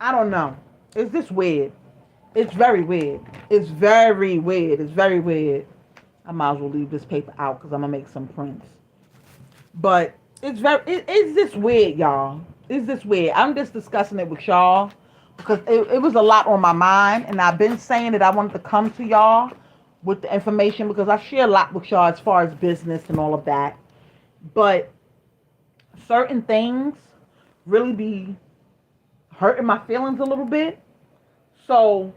I don't know. It's just weird. It's very weird. It's very weird. It's very weird. I might as well leave this paper out because I'm going to make some prints. But it's just weird, y'all. It's just weird. I'm just discussing it with y'all because it was a lot on my mind. And I've been saying that I wanted to come to y'all with the information because I share a lot with y'all as far as business and all of that. But certain things really be hurting my feelings a little bit. So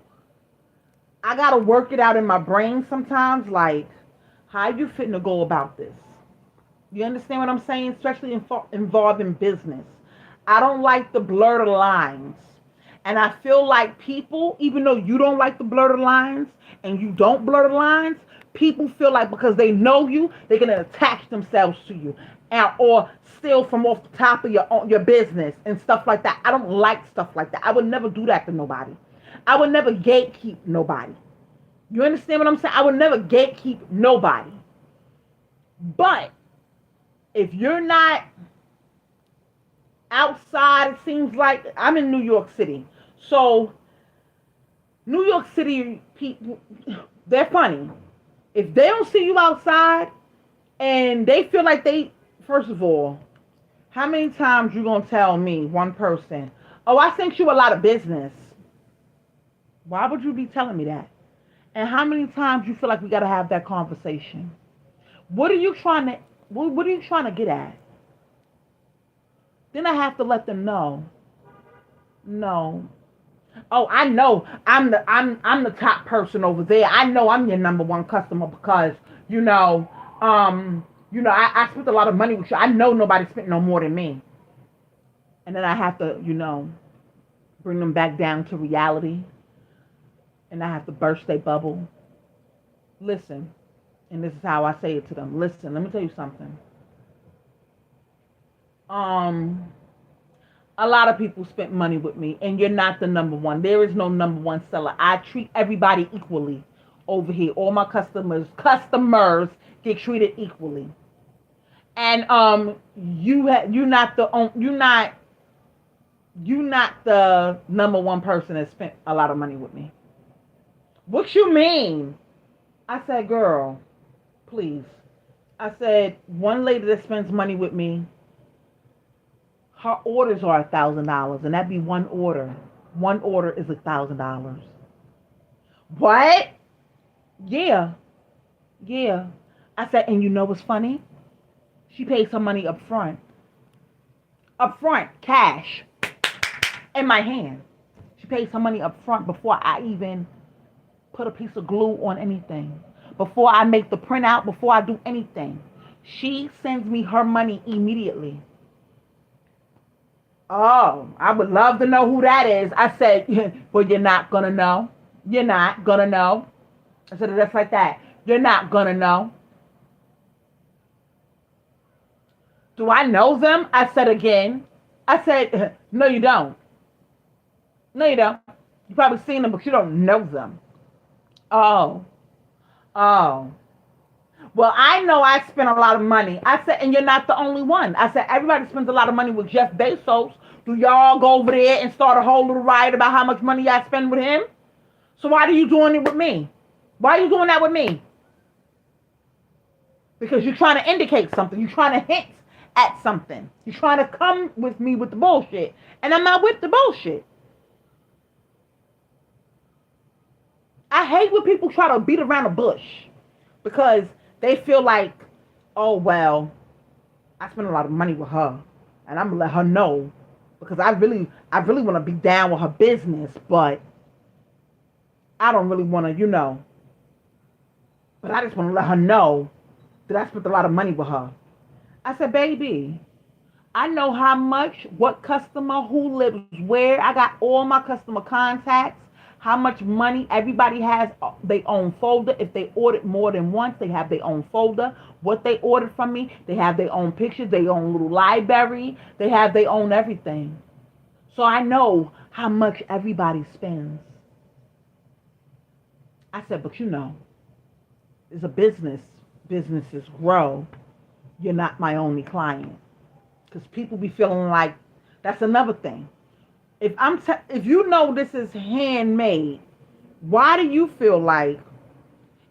I got to work it out in my brain sometimes. Like, how you fitting to go about this? You understand what I'm saying? Especially involving business. I don't like the blurred lines. And I feel like people, even though you don't like the blurred lines and you don't blur the lines, people feel like because they know you, they're going to attach themselves to you or steal from off the top of your business and stuff like that. I don't like stuff like that. I would never do that to nobody. I would never gatekeep nobody. You understand what I'm saying? I would never gatekeep nobody. But if you're not outside, it seems like I'm in New York City. So New York City people, they're funny. If they don't see you outside and they feel like first of all, how many times you gonna tell me, one person, oh, I sent you a lot of business? Why would you be telling me that? And how many times you feel like we gotta have that conversation? What are you trying to get at? Then I have to let them know. No. Oh, I know I'm the top person over there. I know I'm your number one customer because I spent a lot of money with you. I know nobody spent no more than me. And then I have to, bring them back down to reality. And I have to burst their bubble. Listen, and this is how I say it to them. Listen, let me tell you something. A lot of people spent money with me, and you're not the number one. There is no number one seller. I treat everybody equally over here. All my customers get treated equally. And you're not the number one person that spent a lot of money with me. What you mean? I said, girl, please. I said, one lady that spends money with me, her orders are $1,000, and that'd be one order. One order is $1,000. What? Yeah, yeah. I said, and you know what's funny? She pays her money up front. Up front, cash in my hand. She pays her money up front before I even put a piece of glue on anything. Before I make the printout, before I do anything. She sends me her money immediately. Oh, I would love to know who that is. I said, well, you're not going to know. You're not going to know. I said it just like that. You're not going to know. Do I know them? I said again. I said, no, you don't. No, you don't. You probably seen them, but you don't know them. Oh, oh. Well, I know I spent a lot of money. I said, and you're not the only one. I said, everybody spends a lot of money with Jeff Bezos. Do y'all go over there and start a whole little riot about how much money I spend with him? So why are you doing it with me? Why are you doing that with me? Because you're trying to indicate something. You're trying to hint at something. You're trying to come with me with the bullshit. And I'm not with the bullshit. I hate when people try to beat around the bush because they feel like, oh, well, I spend a lot of money with her and I'm going to let her know because I really want to be down with her business, but I don't really want to, but I just want to let her know that I spent a lot of money with her. I said, baby, I know how much, what customer, who lives where. I got all my customer contacts, how much money everybody has their own folder. If they ordered more than once, they have their own folder. What they ordered from me, they have their own pictures, their own little library. They have their own everything. So I know how much everybody spends. I said, but it's a business. Businesses grow. You're not my only client. Because people be feeling like, that's another thing. If you know this is handmade, why do you feel like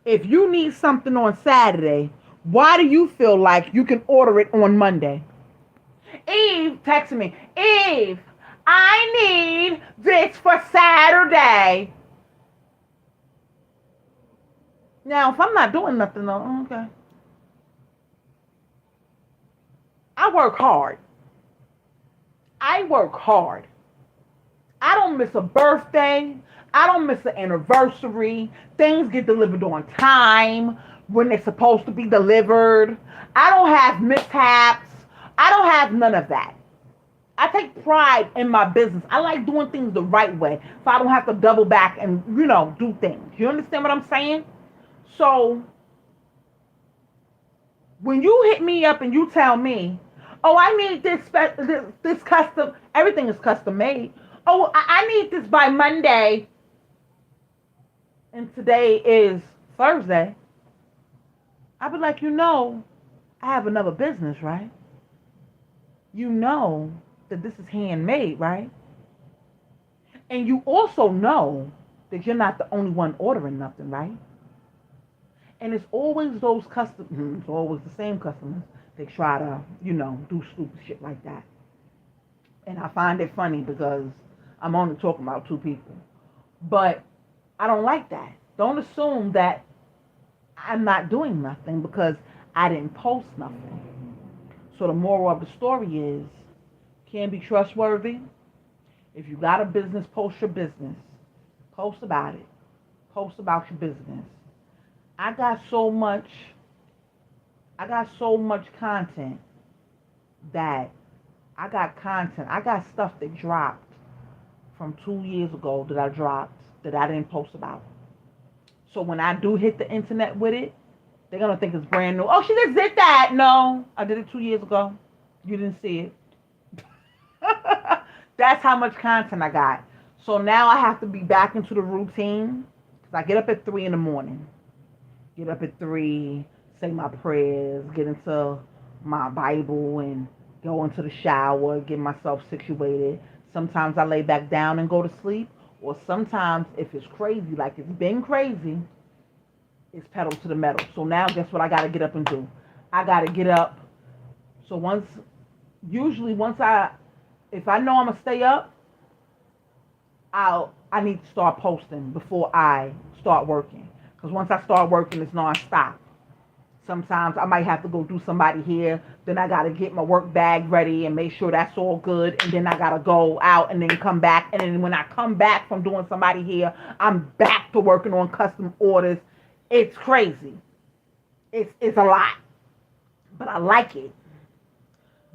if you need something on Saturday, why do you feel like you can order it on Monday? Eve texted me, Eve, I need this for Saturday. Now, if I'm not doing nothing, though, okay. I work hard. I work hard. I don't miss a birthday. I don't miss an anniversary. Things get delivered on time when they're supposed to be delivered. I don't have mishaps. I don't have none of that. I take pride in my business. I like doing things the right way so I don't have to double back and, do things. You understand what I'm saying? So when you hit me up and you tell me, oh, I need this custom, everything is custom made. Oh, I need this by Monday. And today is Thursday. I'd be like, I have another business, right? You know that this is handmade, right? And you also know that you're not the only one ordering nothing, right? And it's always those customers, it's always the same customers that try to, do stupid shit like that. And I find it funny because I'm only talking about two people. But I don't like that. Don't assume that I'm not doing nothing because I didn't post nothing. So the moral of the story is, can be trustworthy. If you got a business, post your business. Post about it. Post about your business. I got so much content that I got stuff that dropped from 2 years ago that I dropped that I didn't post about. So when I do hit the internet with it, they're going to think it's brand new. Oh, she just did that. No, I did it 2 years ago. You didn't see it. That's how much content I got. So now I have to be back into the routine because I get up at 3 in the morning. Get up at 3, say my prayers, get into my Bible and go into the shower, get myself situated. Sometimes I lay back down and go to sleep. Or sometimes if it's crazy, like it's been crazy, it's pedal to the metal. So now guess what I got to get up and do? I got to get up. So if I know I'm going to stay up, I need to start posting before I start working. Because once I start working, it's nonstop. Sometimes I might have to go do somebody here. Then I got to get my work bag ready and make sure that's all good. And then I got to go out and then come back. And then when I come back from doing somebody here, I'm back to working on custom orders. It's crazy. It's a lot. But I like it.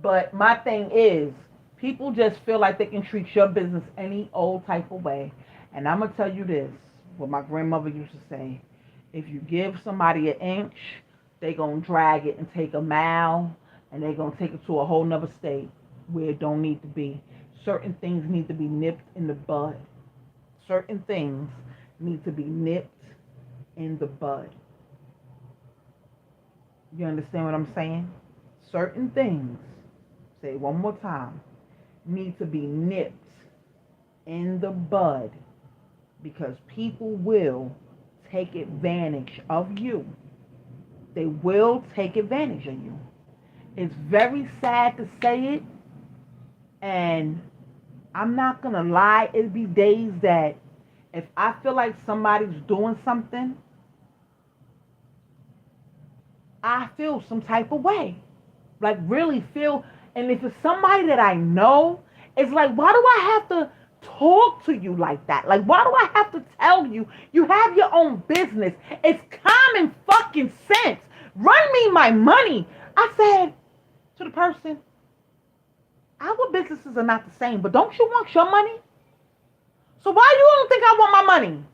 But my thing is, people just feel like they can treat your business any old type of way. And I'm going to tell you this, what my grandmother used to say. If you give somebody an inch, they going to drag it and take a mile, and they going to take it to a whole nother state where it don't need to be. Certain things need to be nipped in the bud. Certain things need to be nipped in the bud. You understand what I'm saying? Certain things, say it one more time, need to be nipped in the bud, because people will take advantage of you. They will take advantage of you. It's very sad to say it, and I'm not going to lie. It'd be days that if I feel like somebody's doing something, I feel some type of way. Like, really feel. And if it's somebody that I know, it's like, why do I have to talk to you like that? Like, why do I have to tell you? You have your own business. It's common fucking sense. Run me my money. I said to the person, our businesses are not the same, but don't you want your money? So why you don't think I want my money?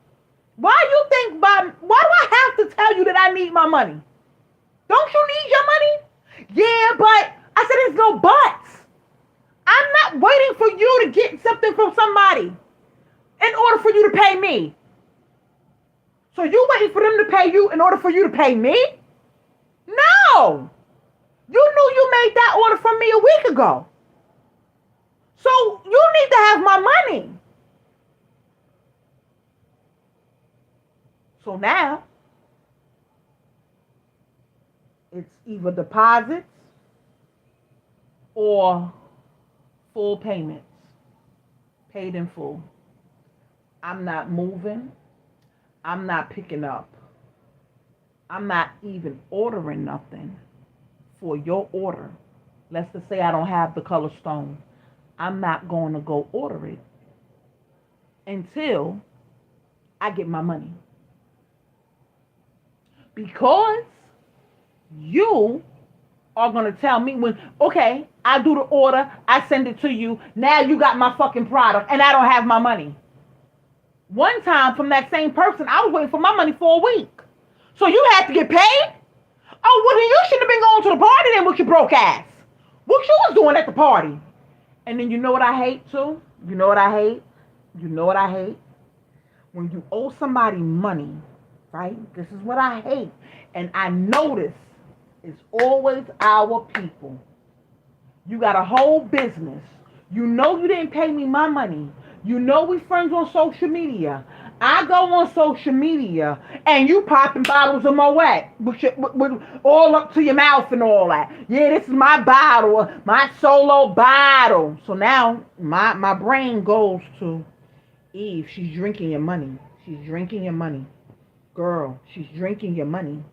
Why do I have to tell you that I need my money? Don't you need your money? Yeah, but I said there's no buts. I'm not waiting for you to get something from somebody in order for you to pay me. So you waiting for them to pay you in order for you to pay me? No. You knew you made that order from me a week ago. So you need to have my money. So now, it's either deposits or full payments. Paid in full. I'm not moving. I'm not picking up. I'm not even ordering nothing for your order. Let's just say I don't have the color stone. I'm not going to go order it until I get my money. Because you are going to tell me when, okay, I do the order, I send it to you, now you got my fucking product and I don't have my money. One time from that same person, I was waiting for my money for a week. So you had to get paid? Oh, well then you should have been going to the party then with your broke ass. What you was doing at the party? And then you know what I hate too? You know what I hate? You know what I hate? When you owe somebody money, right? This is what I hate. And I notice it's always our people. You got a whole business. You know you didn't pay me my money. You know we friends on social media. I go on social media and you popping bottles of Moet with all up to your mouth and all that. Yeah, this is my bottle, my solo bottle. So now my brain goes to Eve. She's drinking your money. She's drinking your money. Girl, she's drinking your money.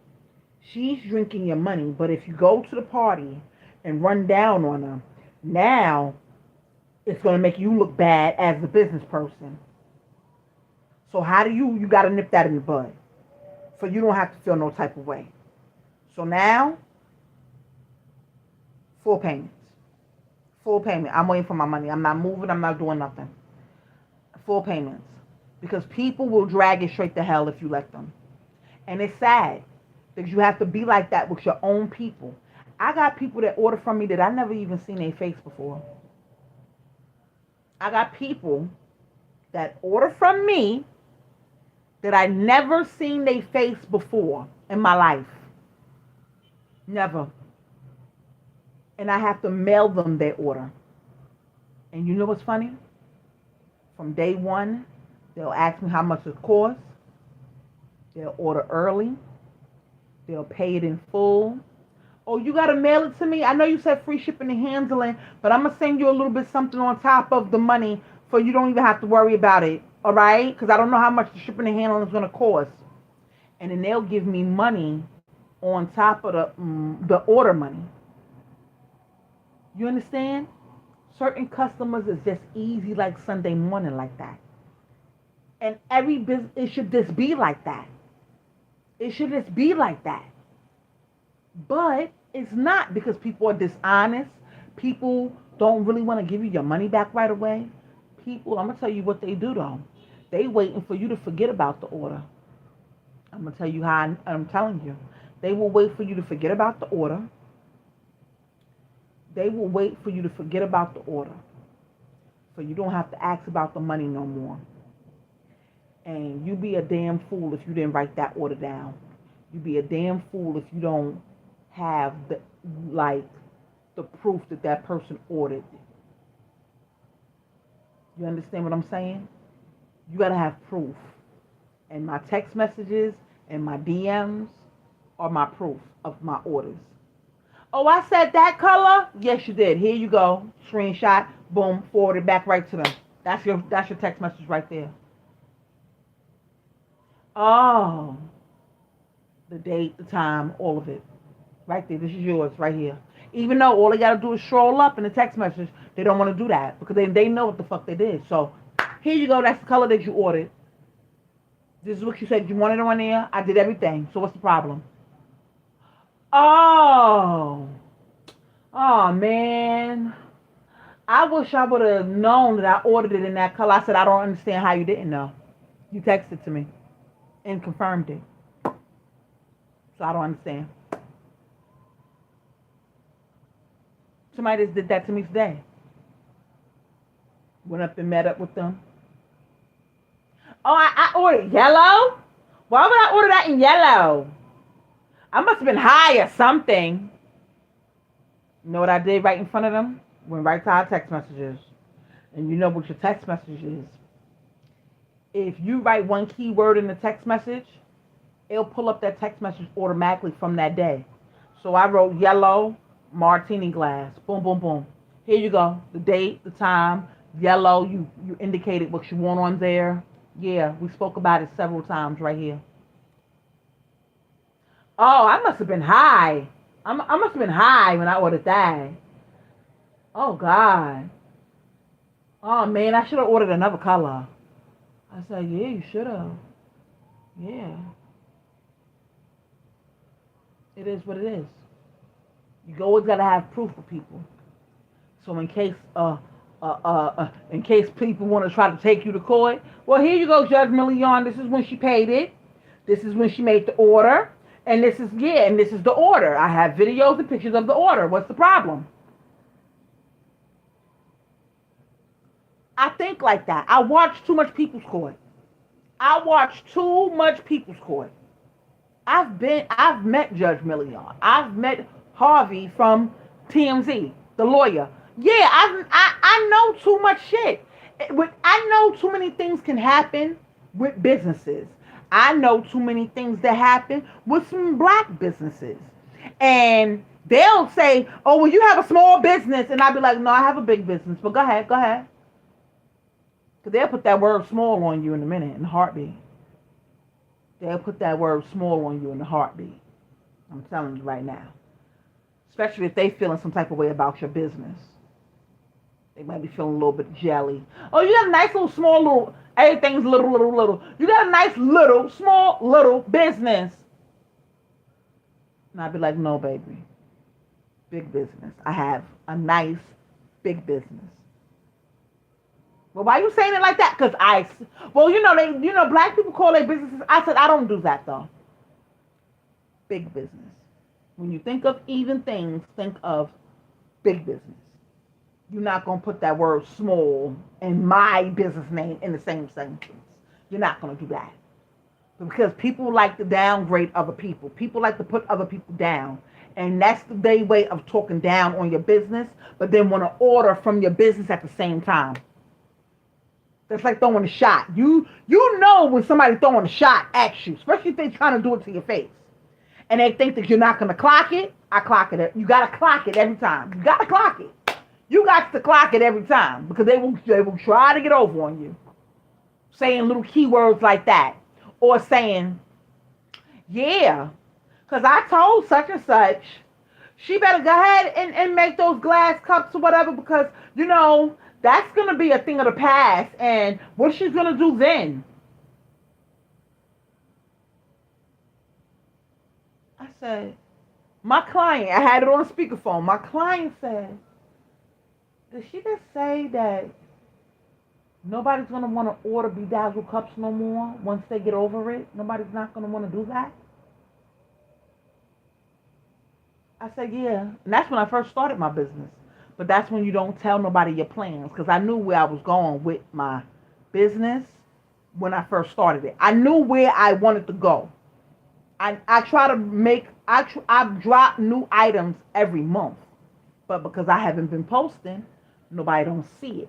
She's drinking your money. But if you go to the party and run down on her, now it's going to make you look bad as a business person. So how do you got to nip that in the bud so you don't have to feel no type of way. So now, full payments. Full payment. I'm waiting for my money. I'm not moving. I'm not doing nothing. Full payments. Because people will drag it straight to hell if you let them. And it's sad because you have to be like that with your own people. I got people that order from me that I never even seen their face before. I got people that order from me that I never seen their face before in my life. Never. And I have to mail them their order. And you know what's funny? From day one, they'll ask me how much it costs. They'll order early. They'll pay it in full. Oh, you got to mail it to me? I know you said free shipping and handling, but I'm going to send you a little bit something on top of the money for you don't even have to worry about it. All right? Because I don't know how much the shipping and handling is going to cost. And then they'll give me money on top of the order money. You understand? Certain customers is just easy like Sunday morning like that. And every business, it should just be like that. It should just be like that. But it's not, because people are dishonest. People don't really want to give you your money back right away. People, I'm going to tell you what they do though. They waiting for you to forget about the order. I'm going to tell you how I'm telling you. They will wait for you to forget about the order. They will wait for you to forget about the order. So you don't have to ask about the money no more. And you be a damn fool if you didn't write that order down. You be a damn fool if you don't have the proof that that person ordered. You understand what I'm saying? You got to have proof. And my text messages and my DMs are my proof of my orders. Oh, I said that color? Yes, you did. Here you go. Screenshot. Boom. Forward it back right to them. That's your text message right there. Oh. The date, the time, all of it. Right there. This is yours right here. Even though all they got to do is scroll up in the text message, they don't want to do that because they know what the fuck they did. So, here you go. That's the color that you ordered. This is what you said you wanted on there. I did everything. So, what's the problem? Oh, man. I wish I would have known that I ordered it in that color. I said, I don't understand how you didn't know. You texted to me and confirmed it. So I don't understand. Somebody just did that to me today. Went up and met up with them. Oh, I ordered yellow? Why would I order that in yellow? I must have been high or something. You know what I did right in front of them? Went right to our text messages. And you know what your text message is. If you write one keyword in the text message, it'll pull up that text message automatically from that day. So I wrote yellow martini glass. Boom, boom, boom. Here you go. The date, the time, yellow. You indicated what you want on there. Yeah, we spoke about it several times right here. Oh, I must have been high. I must have been high when I ordered that. Oh, God. Oh, man, I should have ordered another color. I said, yeah, you should have. Yeah. It is what it is. You always got to have proof for people. So in case people want to try to take you to court, well, here you go, Judge Million. This is when she paid it. This is when she made the order. And this is the order. I have videos and pictures of the order. What's the problem? I think like that. I watch too much People's Court. I've met Judge Million. I've met Harvey from TMZ, the lawyer. Yeah, I know too much shit. I know too many things can happen with businesses. I know too many things that happen with some black businesses. And they'll say, oh, well, you have a small business. And I'll be like, no, I have a big business. But go ahead. Because they'll put that word small on you in a minute, in a heartbeat. They'll put that word small on you in a heartbeat. I'm telling you right now. Especially if they feeling some type of way about your business. They might be feeling a little bit jelly. Oh, you got a nice little, small little, everything's little. You got a nice little, small little business. And I'd be like, no, baby. Big business. I have a nice, big business. Well, why are you saying it like that? Because black people call their businesses. I said, I don't do that, though. Big business. When you think of even things, think of big business. You're not going to put that word small and my business name in the same sentence. You're not going to do that. Because people like to downgrade other people. People like to put other people down. And that's their way of talking down on your business, but then want to order from your business at the same time. That's like throwing a shot. You know when somebody's throwing a shot at you, especially if they're trying to do it to your face. And they think that you're not going to clock it. I clock it. You got to clock it every time. You got to clock it. You got to clock it every time because they will try to get over on you, saying little keywords like that, or saying, yeah, because I told such and such, she better go ahead and make those glass cups or whatever because, that's going to be a thing of the past. And what she's going to do then? I said, my client, I had it on a speakerphone. My client said, did she just say that nobody's going to want to order bedazzled cups no more once they get over it? Nobody's not going to want to do that? I said, yeah. And that's when I first started my business. But that's when you don't tell nobody your plans. Because I knew where I was going with my business when I first started it. I knew where I wanted to go. I try to make, I drop new items every month. But because I haven't been posting, nobody don't see it.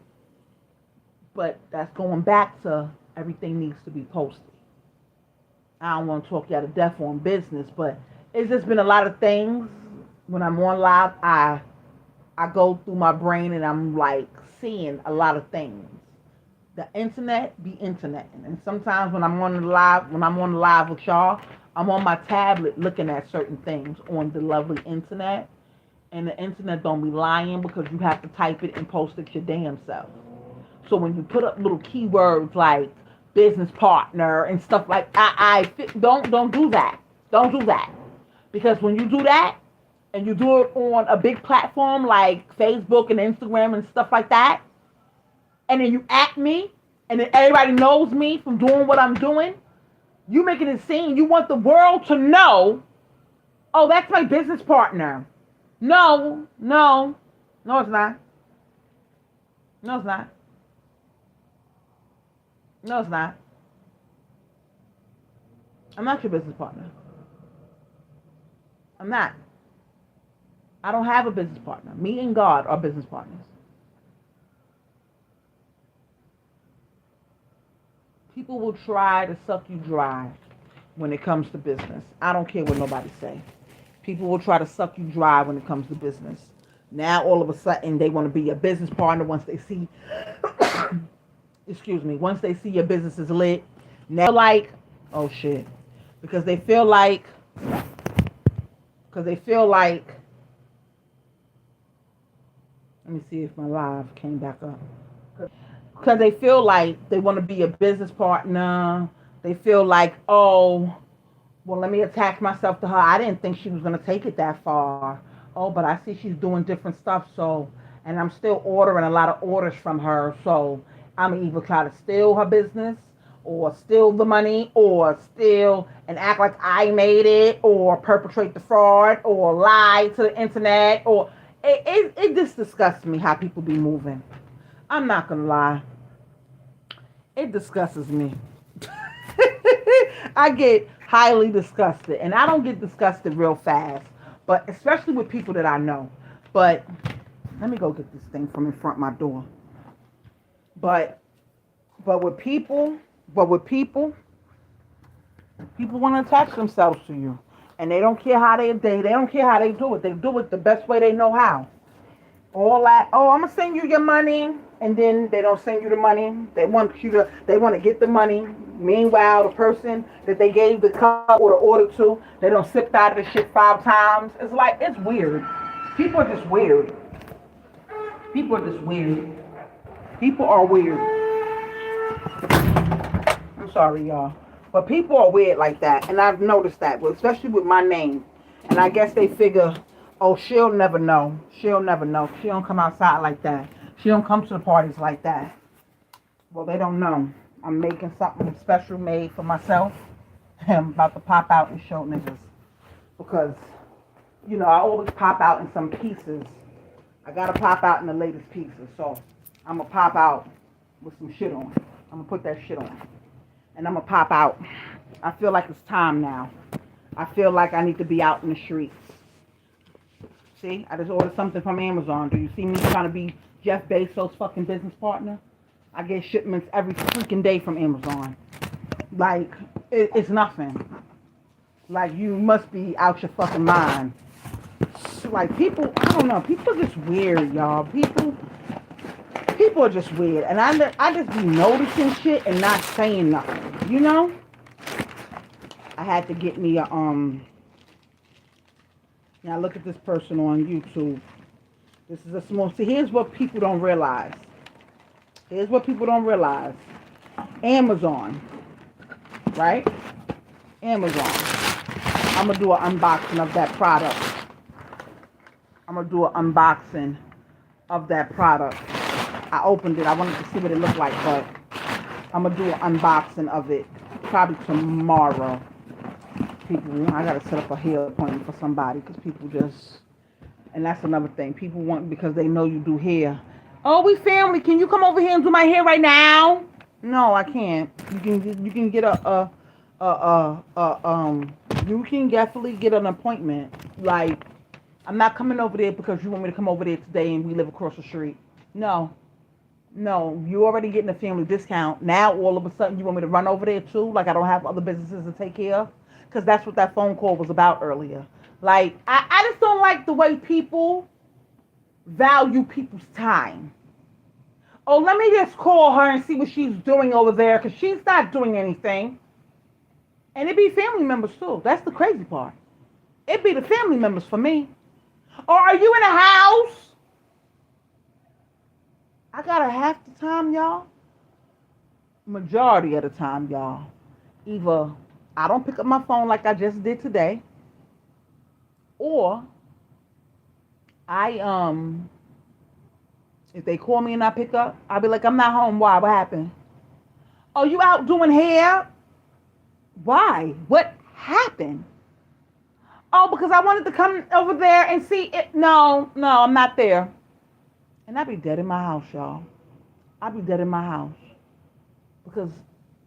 But that's going back to everything needs to be posted. I don't want to talk you out of death on business, but it's just been a lot of things. When I'm on live, I go through my brain and I'm like seeing a lot of things. The internet be internet, and sometimes when I'm on the live with y'all, I'm on my tablet looking at certain things on the lovely internet, and the internet don't be lying because you have to type it and post it your damn self. So when you put up little keywords like business partner and stuff like don't do that. Don't do that. Because when you do that and you do it on a big platform like Facebook and Instagram and stuff like that, and then you at me and then everybody knows me from doing what I'm doing, you making it seem you want the world to know, oh, that's my business partner. No, it's not. No, it's not. No, it's not. I'm not your business partner. I'm not. I don't have a business partner. Me and God are business partners. People will try to suck you dry when it comes to business. I don't care what nobody say. People will try to suck you dry when it comes to business. Now all of a sudden they want to be a business partner once they see once they see your business is lit. Now like, oh shit. Because they feel like let me see if my live came back up. Because they feel like they want to be a business partner. They feel like, oh, well, let me attach myself to her. I didn't think she was going to take it that far. Oh, but I see she's doing different stuff. So, and I'm still ordering a lot of orders from her. So I'm either try to steal her business or steal the money or steal and act like I made it or perpetrate the fraud or lie to the internet or it just disgusts me how people be moving. I'm not gonna lie. It disgusts me. I get highly disgusted, and I don't get disgusted real fast, but especially with people that I know. But let me go get this thing from in front of my door. But with people want to attach themselves to you, and they don't care how they don't care how they do it. They do it the best way they know how. All that. Oh, I'm gonna send you your money, and then they don't send you the money. They want to get the money. Meanwhile, the person that they gave the cup or the order to, they don't sip out of the shit 5 times. It's like it's weird. People are just weird. People are just weird. People are weird. I'm sorry, y'all. But people are weird like that. And I've noticed that, especially with my name. And I guess they figure, oh, she'll never know. She'll never know. She don't come outside like that. She don't come to the parties like that. Well, they don't know. I'm making something special made for myself. I'm about to pop out and show niggas. Because, I always pop out in some pieces. I got to pop out in the latest pieces. So I'm going to pop out with some shit on. I'm going to put that shit on. And I'm going to pop out. I feel like it's time now. I feel like I need to be out in the streets. See, I just ordered something from Amazon. Do you see me trying to be Jeff Bezos' fucking business partner? I get shipments every freaking day from Amazon. Like, it's nothing. Like, you must be out your fucking mind. like people. I don't know. People are just weird, y'all. People are just weird, and I just be noticing shit and not saying nothing. You know. I had to get me a Now look at this person on YouTube. This is a small. See, here's what people don't realize. Here's what people don't realize. Amazon, right? Amazon. I'm gonna do an unboxing of that product. I'm gonna do an unboxing of that product. I opened it. I wanted to see what it looked like, but I'm gonna do an unboxing of it probably tomorrow. People, I gotta set up a hair appointment for somebody because people just, and that's another thing. People want because they know you do hair. Oh, we family. Can you come over here and do my hair right now? No, I can't. You can get you can definitely get an appointment. Like, I'm not coming over there because you want me to come over there today and we live across the street. No, you already getting a family discount. Now all of a sudden you want me to run over there too? Like I don't have other businesses to take care of? Because that's what that phone call was about earlier. Like, I just don't like the way people value people's time. Oh, let me just call her and see what she's doing over there because she's not doing anything. And it be family members too. That's the crazy part. It be the family members for me. Or are you in a house? I got a half the time, y'all. Majority of the time, y'all. Either I don't pick up my phone like I just did today, or if they call me and I pick up, I'll be like, I'm not home. Why? What happened? Oh, you out doing hair? Why? What happened? Oh, because I wanted to come over there and see it. No, I'm not there. And I be dead in my house, y'all. I be dead in my house. Because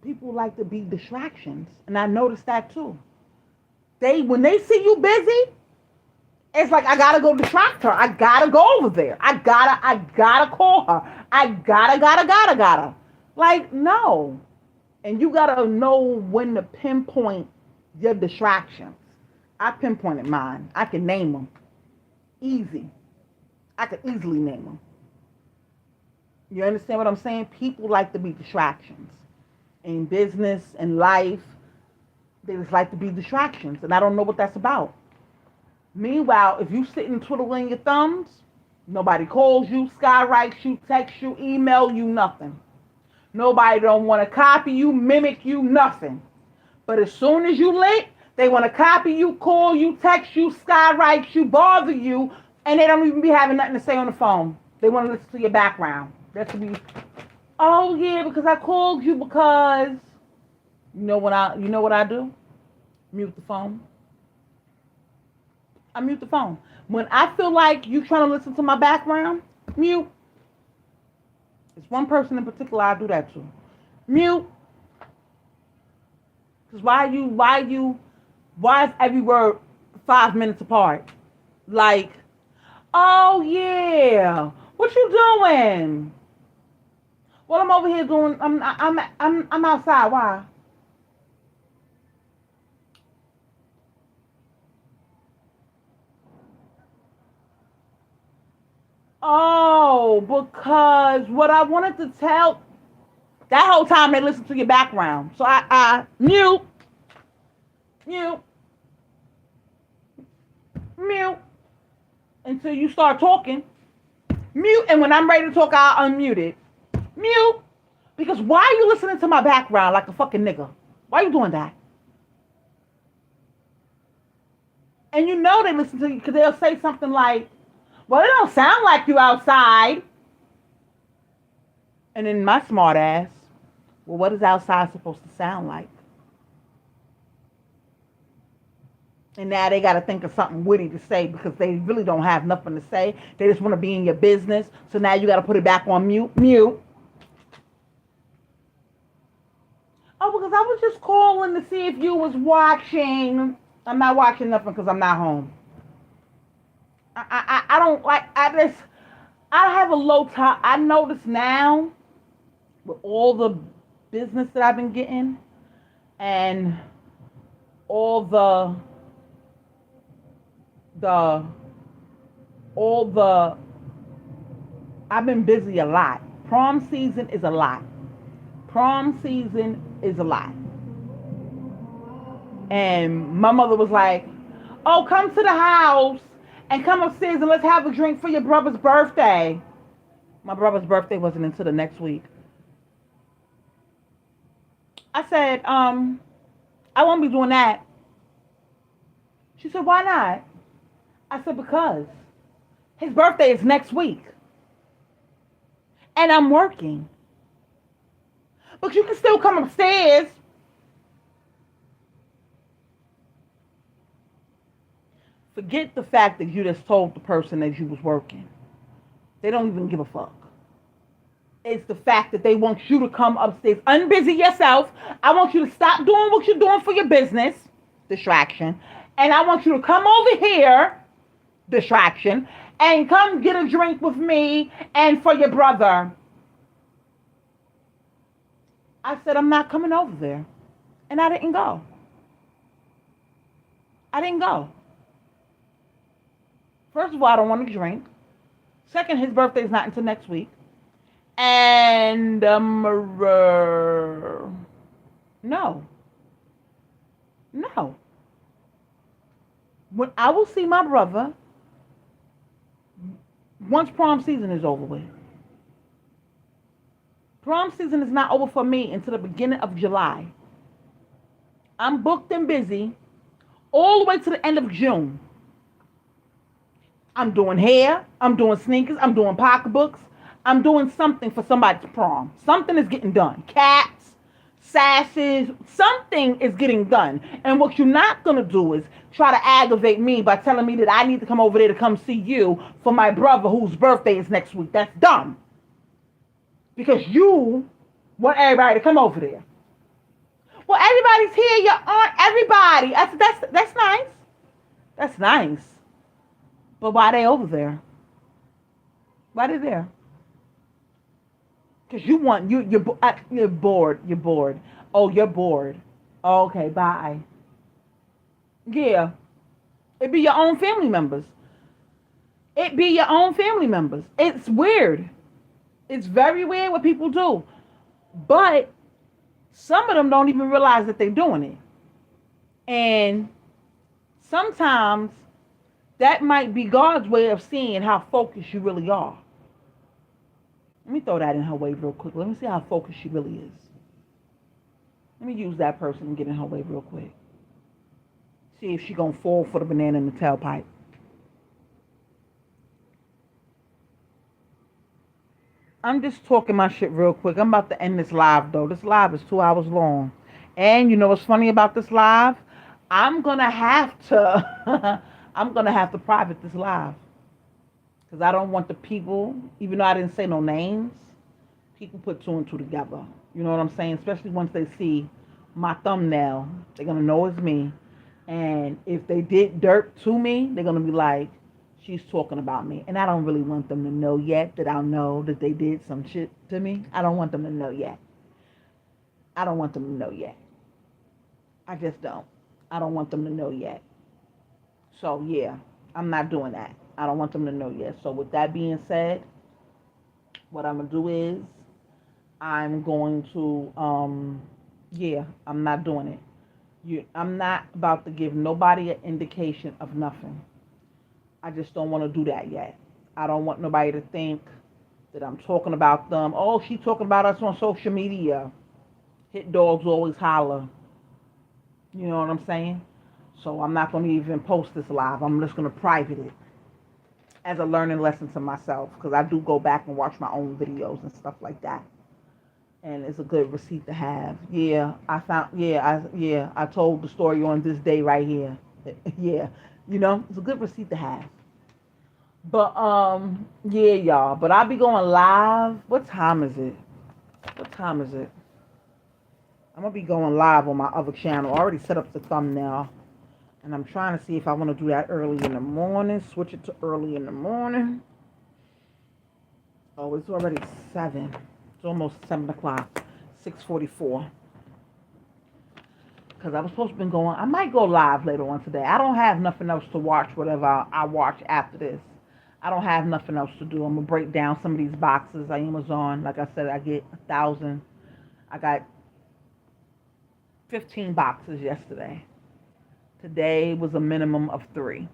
people like to be distractions. And I noticed that too. When they see you busy, it's like I gotta go distract her. I gotta go over there. I gotta call her. I gotta. Like, no. And you gotta know when to pinpoint your distractions. I pinpointed mine. I can name them. Easy. I could easily name them. You understand what I'm saying? People like to be distractions. In business and life, they just like to be distractions. And I don't know what that's about. Meanwhile, if you sitting twiddling your thumbs, nobody calls you, skywrites you, texts you, email you, nothing. Nobody don't want to copy you, mimic you, nothing. But as soon as you lit, they want to copy you, call you, text you, skywrite you, bother you, and they don't even be having nothing to say on the phone. They want to listen to your background. That's to be, oh yeah, because I called you because, you know what I do? Mute the phone. I mute the phone. When I feel like you trying to listen to my background, mute. It's one person in particular I do that to. Mute. Because why is every word 5 minutes apart? Like, oh yeah, what you doing? Well, I'm over here doing. I'm outside. Why? Oh, because what I wanted to tell that whole time they listen to your background. So I mute, mute, mute until you start talking. Mute, and when I'm ready to talk, I'll unmute it. Mute. Because why are you listening to my background like a fucking nigga? Why are you doing that? And you know they listen to you because they'll say something like, well, it don't sound like you outside. And then my smart ass, well, what is outside supposed to sound like? And now they got to think of something witty to say because they really don't have nothing to say. They just want to be in your business. So now you got to put it back on mute. Mute. Oh, because I was just calling to see if you was watching. I'm not watching nothing because I'm not home. I don't like, I have a low top. I notice now with all the business that I've been getting and all the all the, I've been busy a lot. Prom season is a lot. Prom season is a lot. And my mother was like, oh, come to the house and come upstairs and let's have a drink for your brother's birthday. My brother's birthday wasn't until the next week. I said, I won't be doing that. She said, why not? I said, because his birthday is next week. And I'm working. But you can still come upstairs. Forget the fact that you just told the person that you was working. They don't even give a fuck. It's the fact that they want you to come upstairs, unbusy yourself. I want you to stop doing what you're doing for your business, distraction. And I want you to come over here, distraction, and come get a drink with me and for your brother. I said, I'm not coming over there. And I didn't go. I didn't go. First of all, I don't want to drink. Second, his birthday is not until next week. And no. When I will see my brother once prom season is over with. Prom season is not over for me until the beginning of July. I'm booked and busy all the way to the end of June. I'm doing hair, I'm doing sneakers, I'm doing pocketbooks, I'm doing something for somebody's prom. Something is getting done. Cats, sashes, something is getting done. And what you're not going to do is try to aggravate me by telling me that I need to come over there to come see you for my brother whose birthday is next week. That's dumb. Because you want everybody to come over there. Well, everybody's here. Your aunt, everybody. That's nice. That's nice. But why are they over there? Why are they there? Because you're bored. You're bored. Oh, you're bored. Oh, okay, bye. Yeah. It be your own family members. It be your own family members. It's weird. It's very weird what people do. But some of them don't even realize that they're doing it. And sometimes that might be God's way of seeing how focused you really are. Let me throw that in her way real quick. Let me see how focused she really is. Let me use that person and get in her way real quick. See if she's going to fall for the banana in the tailpipe. I'm just talking my shit real quick. I'm about to end this live, though. This live is 2 hours long. And you know what's funny about this live? I'm going to have to... I'm going to have to private this live. Because I don't want the people, even though I didn't say no names, people put two and two together. You know what I'm saying? Especially once they see my thumbnail, they're going to know it's me. And if they did dirt to me, they're going to be like, she's talking about me. And I don't really want them to know yet that I know that they did some shit to me. I don't want them to know yet. I don't want them to know yet. I just don't. I don't want them to know yet. So, yeah, I'm not doing that. I don't want them to know yet. So, with that being said, what I'm going to do is I'm going to, I'm not doing it. I'm not about to give nobody an indication of nothing. I just don't want to do that yet. I don't want nobody to think that I'm talking about them. Oh, she's talking about us on social media. Hit dogs always holler. You know what I'm saying? So I'm not going to even post this live. I'm just going to private it as a learning lesson to myself, because I do go back and watch my own videos and stuff like that. And it's a good receipt to have. I told the story on this day right here. Yeah, you know, it's a good receipt to have. But, y'all. But I'll be going live. What time is it? I'm going to be going live on my other channel. I already set up the thumbnail. And I'm trying to see if I want to do that early in the morning. Switch it to early in the morning. Oh, it's already 7. It's almost 7 o'clock. 6:44. Because I was supposed to be going. I might go live later on today. I don't have nothing else to watch, whatever I watch after this. I don't have nothing else to do. I'm gonna break down some of these boxes on Amazon. Like I said, I get 1,000. I got 15 boxes yesterday. Today was a minimum of 3.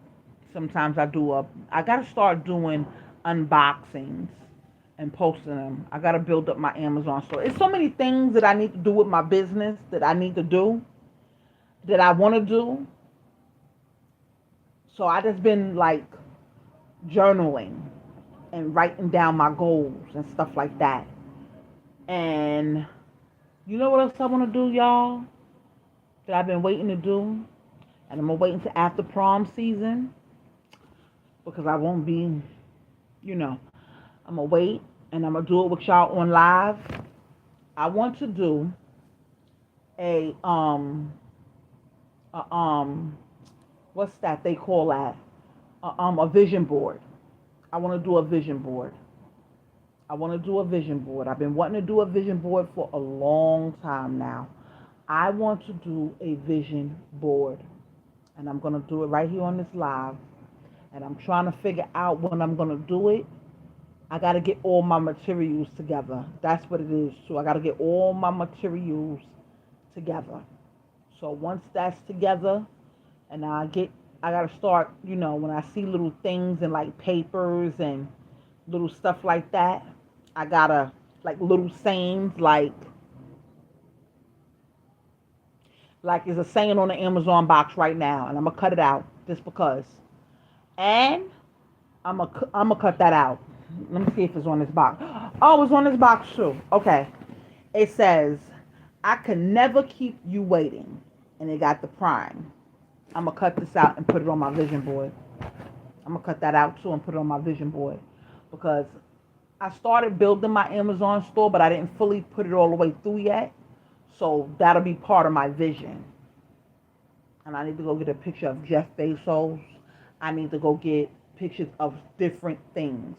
Sometimes I gotta start doing unboxings and posting them. I gotta build up my Amazon store. It's so many things that I need to do with my business that I need to do, that I want to do. So I just been like journaling and writing down my goals and stuff like that. And you know what else I want to do, y'all? That I've been waiting to do? And I'm going to wait until after prom season because I won't be, you know, I'm going to wait and I'm going to do it with y'all on live. I want to do a, a what's that they call that? A vision board. I want to do a vision board. I want to do a vision board. I've been wanting to do a vision board for a long time now. I want to do a vision board. And I'm going to do it right here on this live. And I'm trying to figure out when I'm going to do it. I got to get all my materials together. That's what it is, too. I got to get all my materials together. So once that's together, and I got to start, when I see little things and like papers and little stuff like that, I got to, like little sayings, like there's a saying on the Amazon box right now, and I'm gonna cut it out just because. And I'm gonna cut that out. Let me see if it's on this box. Oh, it's on this box too. Okay. It says, "I can never keep you waiting," and it got the prime. I'm gonna cut this out and put it on my vision board. I'm gonna cut that out too and put it on my vision board because I started building my Amazon store, but I didn't fully put it all the way through yet. So that'll be part of my vision. And I need to go get a picture of Jeff Bezos. I need to go get pictures of different things.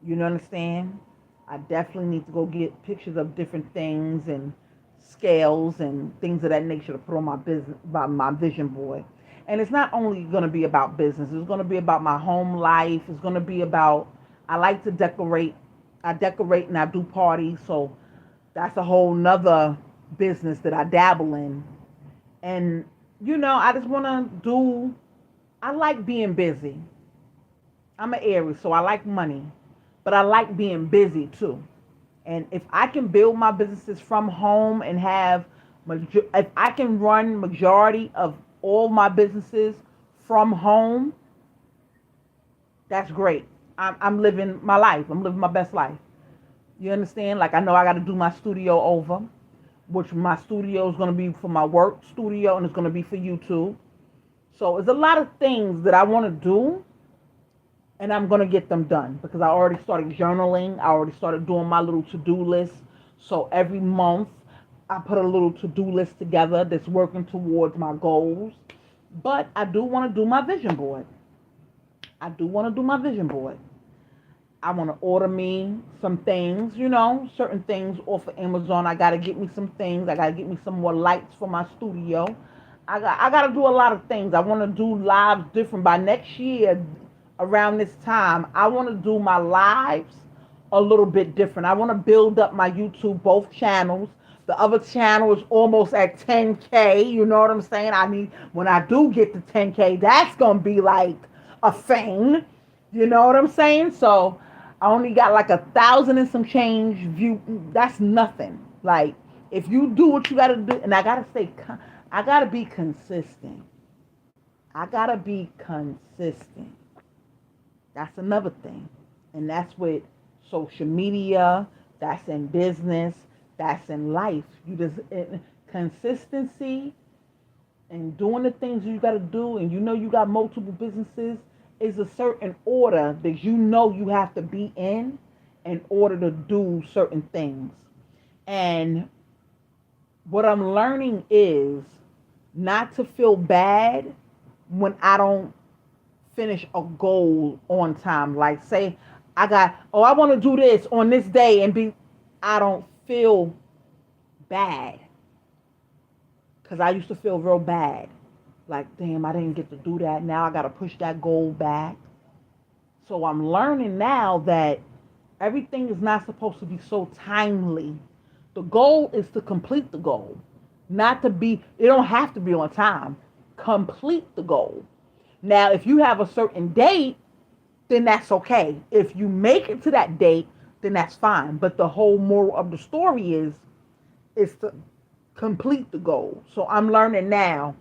You know what I'm saying? I definitely need to go get pictures of different things and scales and things of that nature to put on my vision board. And it's not only going to be about business. It's going to be about my home life. It's going to be about, I like to decorate. I decorate and I do parties. So that's a whole nother business that I dabble in. And, I just want I like being busy. I'm an Aries, so I like money, but I like being busy too. And if I can build my businesses from home and if I can run majority of all my businesses from home, that's great. I'm living my life. I'm living my best life. You understand? Like I know I got to do my studio over, which my studio is going to be for my work studio and it's going to be for YouTube. So there's a lot of things that I want to do and I'm going to get them done because I already started journaling. I already started doing my little to-do list. So every month I put a little to-do list together that's working towards my goals. But I do want to do my vision board. I do want to do my vision board. I want to order me some things, certain things off of Amazon. I got to get me some things. I got to get me some more lights for my studio. I got to do a lot of things. I want to do lives different. By next year, around this time, I want to do my lives a little bit different. I want to build up my YouTube, both channels. The other channel is almost at 10K. You know what I'm saying? I mean, when I do get to 10K, that's going to be like a thing. You know what I'm saying? So I only got like 1,000 and some change view. That's nothing. Like if you do what you got to do, and I gotta be consistent. I gotta be consistent. That's another thing, and that's with social media. That's in business. That's in life. Consistency and doing the things you got to do, and you got multiple businesses, is a certain order that you have to be in order to do certain things. And what I'm learning is not to feel bad when I don't finish a goal on time. Like say I want to do this on this day I don't feel bad. Because I used to feel real bad. Like, damn, I didn't get to do that. Now I got to push that goal back. So I'm learning now that everything is not supposed to be so timely. The goal is to complete the goal, not to be, it don't have to be on time. Complete the goal. Now, if you have a certain date, then that's okay. If you make it to that date, then that's fine. But the whole moral of the story is to complete the goal. So I'm learning now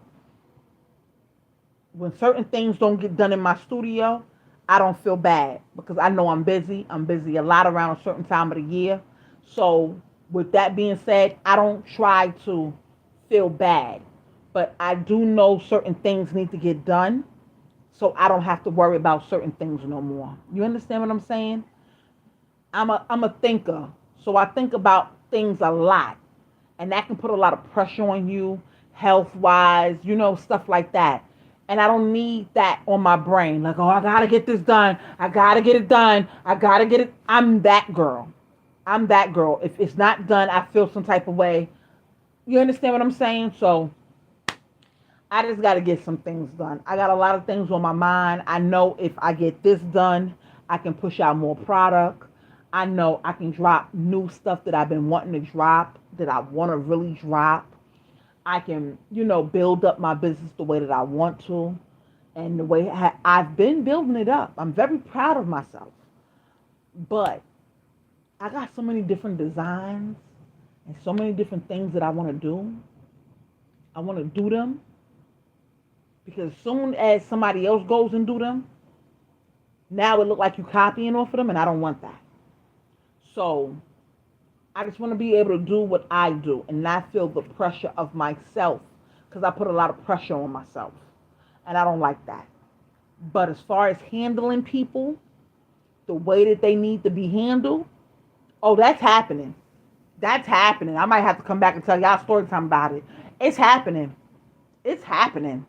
when certain things don't get done in my studio, I don't feel bad because I know I'm busy. I'm busy a lot around a certain time of the year. So, with that being said, I don't try to feel bad, but I do know certain things need to get done. So I don't have to worry about certain things no more. You understand what I'm saying? I'm a thinker. So I think about things a lot. And that can put a lot of pressure on you, health wise, stuff like that. And I don't need that on my brain. Like, oh, I gotta get this done. I gotta get it done. I gotta get it. I'm that girl. I'm that girl. If it's not done, I feel some type of way. You understand what I'm saying? So I just got to get some things done. I got a lot of things on my mind. I know if I get this done, I can push out more product. I know I can drop new stuff that I've been wanting to drop, that I want to really drop. I can, build up my business the way that I want to and the way I've been building it up. I'm very proud of myself. But I got so many different designs and so many different things that I want to do. I want to do them because as soon as somebody else goes and do them, now it look like you copying off of them, and I don't want that. So I just want to be able to do what I do and not feel the pressure of myself because I put a lot of pressure on myself, and I don't like that. But as far as handling people the way that they need to be handled, oh, that's happening. That's happening. I might have to come back and tell y'all story time about it. It's happening. It's happening.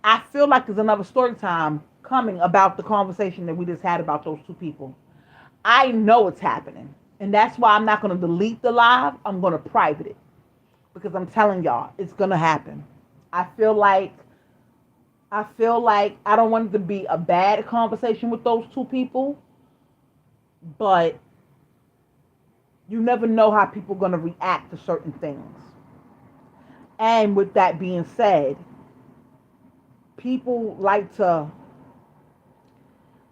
I feel like there's another story time coming about the conversation that we just had about those two people. I know it's happening. And that's why I'm not going to delete the live. I'm going to private it. Because I'm telling y'all, it's going to happen. I feel like I don't want it to be a bad conversation with those two people. But you never know how people are going to react to certain things. And with that being said, people like to,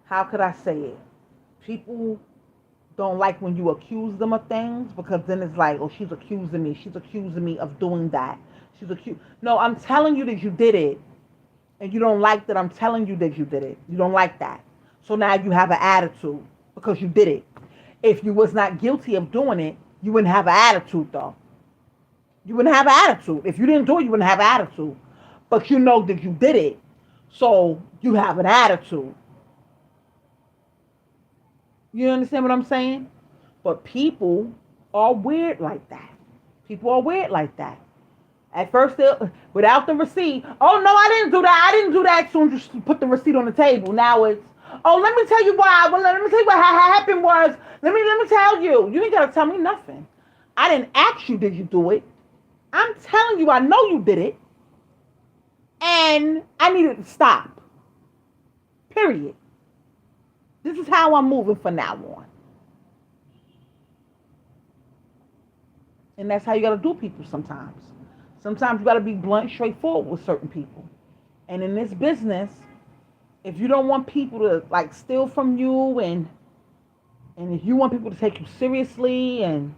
how could I say it? People don't like when you accuse them of things because then it's like, oh, she's accusing me. She's accusing me of doing that. She's accused. No, I'm telling you that you did it. And you don't like that I'm telling you that you did it. You don't like that. So now you have an attitude because you did it. If you was not guilty of doing it, you wouldn't have an attitude though. You wouldn't have an attitude. If you didn't do it, you wouldn't have an attitude. But you know that you did it. So you have an attitude. You understand what I'm saying? But people are weird like that. People are weird like that. At first, without the receipt, oh no, I didn't do that. I didn't do that. Soon as you put the receipt on the table. Now it's, oh, let me tell you why. Well, let me tell you what happened was. Let me tell you. You ain't gotta tell me nothing. I didn't ask you, did you do it? I'm telling you, I know you did it, and I needed to stop. Period. This is how I'm moving from now on. And that's how you got to do people sometimes. Sometimes you got to be blunt, straightforward with certain people. And in this business, if you don't want people to like steal from you and if you want people to take you seriously and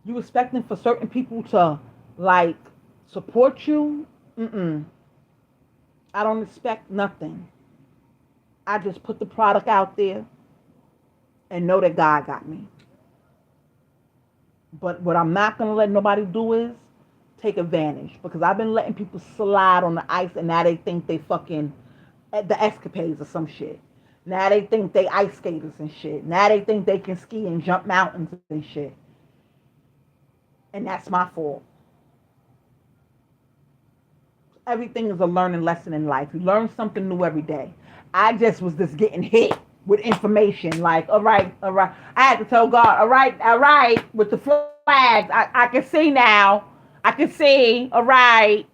you expecting for certain people to like support you, I don't expect nothing. I just put the product out there and know that God got me. But what I'm not going to let nobody do is take advantage. Because I've been letting people slide on the ice and now they think they fucking at the escapades or some shit. Now they think they ice skaters and shit. Now they think they can ski and jump mountains and shit. And that's my fault. Everything is a learning lesson in life. You learn something new every day. I just was just getting hit with information. Like, all right. I had to tell God, all right, with the flags. I can see now. I can see, all right.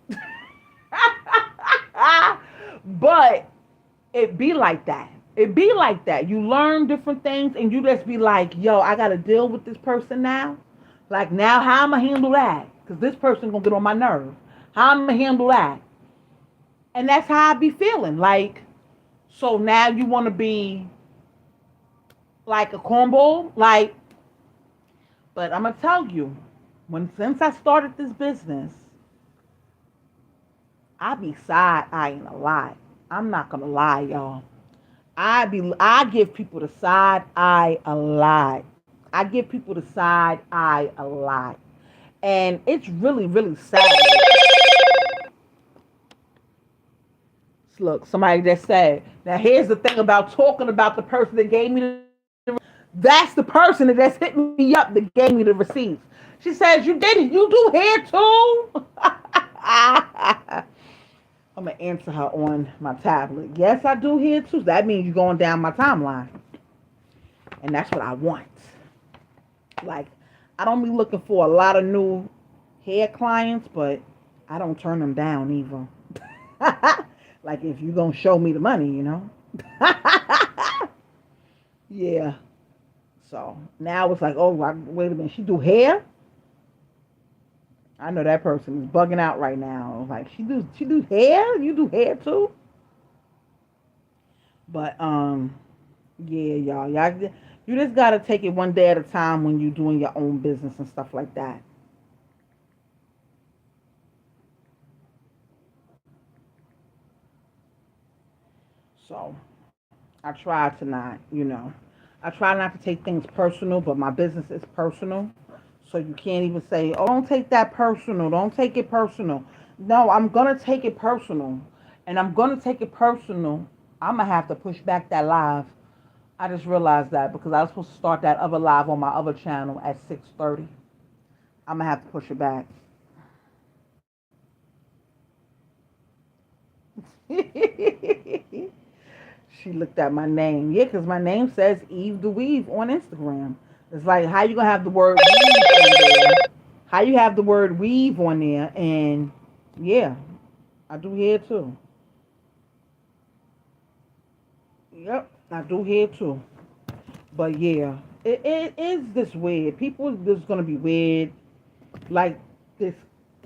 But it be like that. It be like that. You learn different things and you just be like, yo, I gotta deal with this person now. Like now, how am I handle that? Because this person gonna get on my nerve. How am I handle that? And that's how I be feeling. Like, so now you wanna be like a cornball? Like, but I'm gonna tell you, since I started this business, I be side eyeing a lot. I'm not gonna lie, y'all. I give people the side eye a lot. I give people the side eye a lot. And it's really, really sad. Look, somebody just said, now here's the thing about talking about the person that gave me that's the person that just hit me up that gave me the receipts. She says, you did it. You do hair too? I'm going to answer her on my tablet. Yes, I do hair too. That means you're going down my timeline. And that's what I want. Like, I don't be looking for a lot of new hair clients, but I don't turn them down either. Like, if you're going to show me the money, you know? Yeah. So now it's like, oh, wait a minute, she do hair? I know that person is bugging out right now. Like, she do hair? You do hair too? But yeah, y'all, you just gotta take it one day at a time when you're doing your own business and stuff like that. So I try to not, I try not to take things personal, but my business is personal. So you can't even say, oh, don't take that personal. Don't take it personal. No, I'm going to take it personal. And I'm going to take it personal. I'm going to have to push back that live. I just realized that because I was supposed to start that other live on my other channel at 6:30. I'm going to have to push it back. She looked at my name. Yeah, because my name says Eve the Weave on Instagram. It's like, how you going to have the word weave on there? How you have the word weave on there? And yeah, I do hair too. Yep, I do hair too. But yeah, it is this weird. People is just going to be weird. Like this,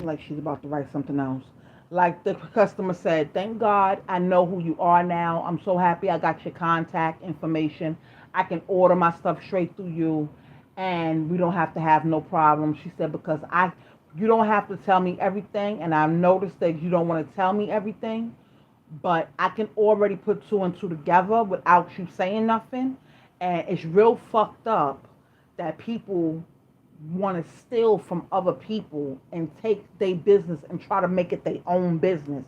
like she's about to write something else. Like the customer said, thank God I know who you are now. I'm so happy I got your contact information. I can order my stuff straight through you and we don't have to have no problem. She said, because you don't have to tell me everything. And I've noticed that you don't want to tell me everything, but I can already put two and two together without you saying nothing. And it's real fucked up that people want to steal from other people and take their business and try to make it their own business.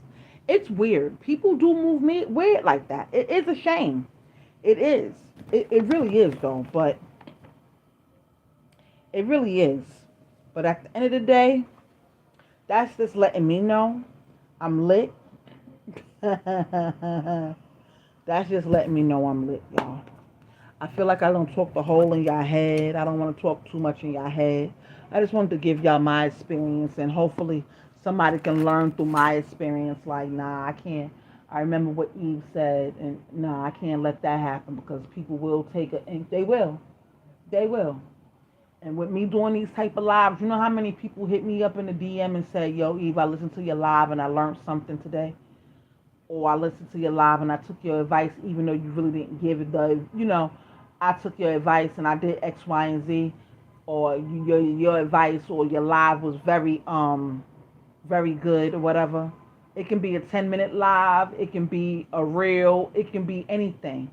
It's weird. People do move me weird like that. It is a shame. It is. It really is though. But it really is. But at the end of the day, that's just letting me know I'm lit. That's just letting me know I'm lit, y'all. I feel like I don't talk the whole in your head. I don't want to talk too much in your head. I just wanted to give y'all my experience and hopefully somebody can learn through my experience. Like, nah, I can't. I remember what Eve said, and nah, I can't let that happen because people will take it, and they will. They will. And with me doing these type of lives, you know how many people hit me up in the DM and say, yo, Eve, I listened to your live and I learned something today? Or I listened to your live and I took your advice even though you really didn't give it I took your advice and I did X, Y, and Z, or your advice or your live was very good or whatever. It can be a 10-minute live, it can be a reel, it can be anything.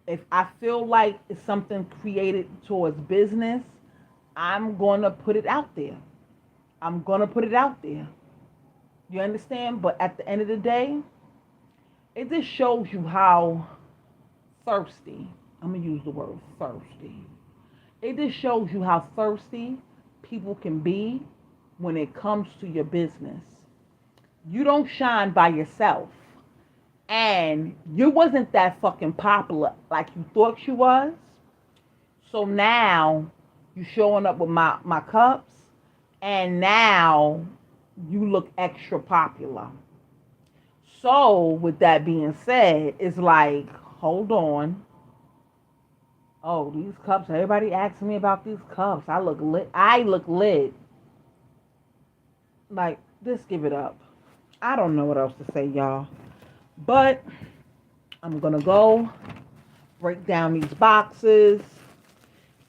If I feel like it's something created towards business, I'm gonna put it out there. I'm gonna put it out there. You understand? But at the end of the day, it just shows you how thirsty, I'm going to use the word thirsty. It just shows you how thirsty people can be when it comes to your business. You don't shine by yourself. And you wasn't that fucking popular like you thought you was. So now you showing up with my cups and now you look extra popular. So, with that being said, it's like, hold on. Oh, these cups. Everybody asking me about these cups. I look lit. I look lit. Like, just give it up. I don't know what else to say, y'all. But I'm gonna go break down these boxes,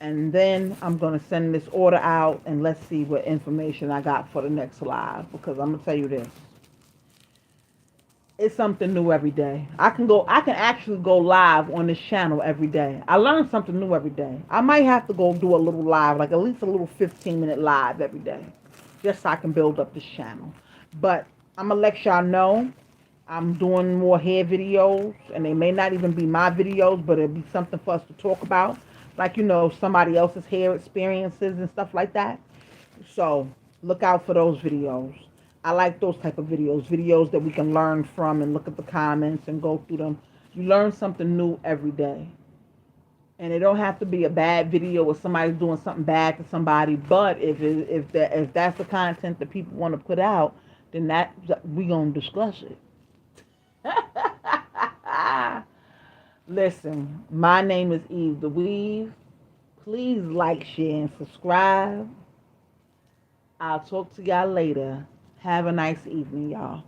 and then I'm gonna send this order out, and let's see what information I got for the next live. Because I'm gonna tell you this, it's something new every day. I can actually go live on this channel every day. I learn something new every day. I might have to go do a little live, like at least a little 15-minute live every day, just so I can build up this channel. But I'm gonna let y'all know I'm doing more hair videos, and they may not even be my videos, but it'll be something for us to talk about, like, somebody else's hair experiences and stuff like that. So look out for those videos. I like those type of videos that we can learn from and look at the comments and go through them. You learn something new every day. And it don't have to be a bad video or somebody doing something bad to somebody. But if that's the content that people want to put out, then we gonna discuss it. Listen, my name is Eve the Weave. Please like, share, and subscribe. I'll talk to y'all later. Have a nice evening, y'all.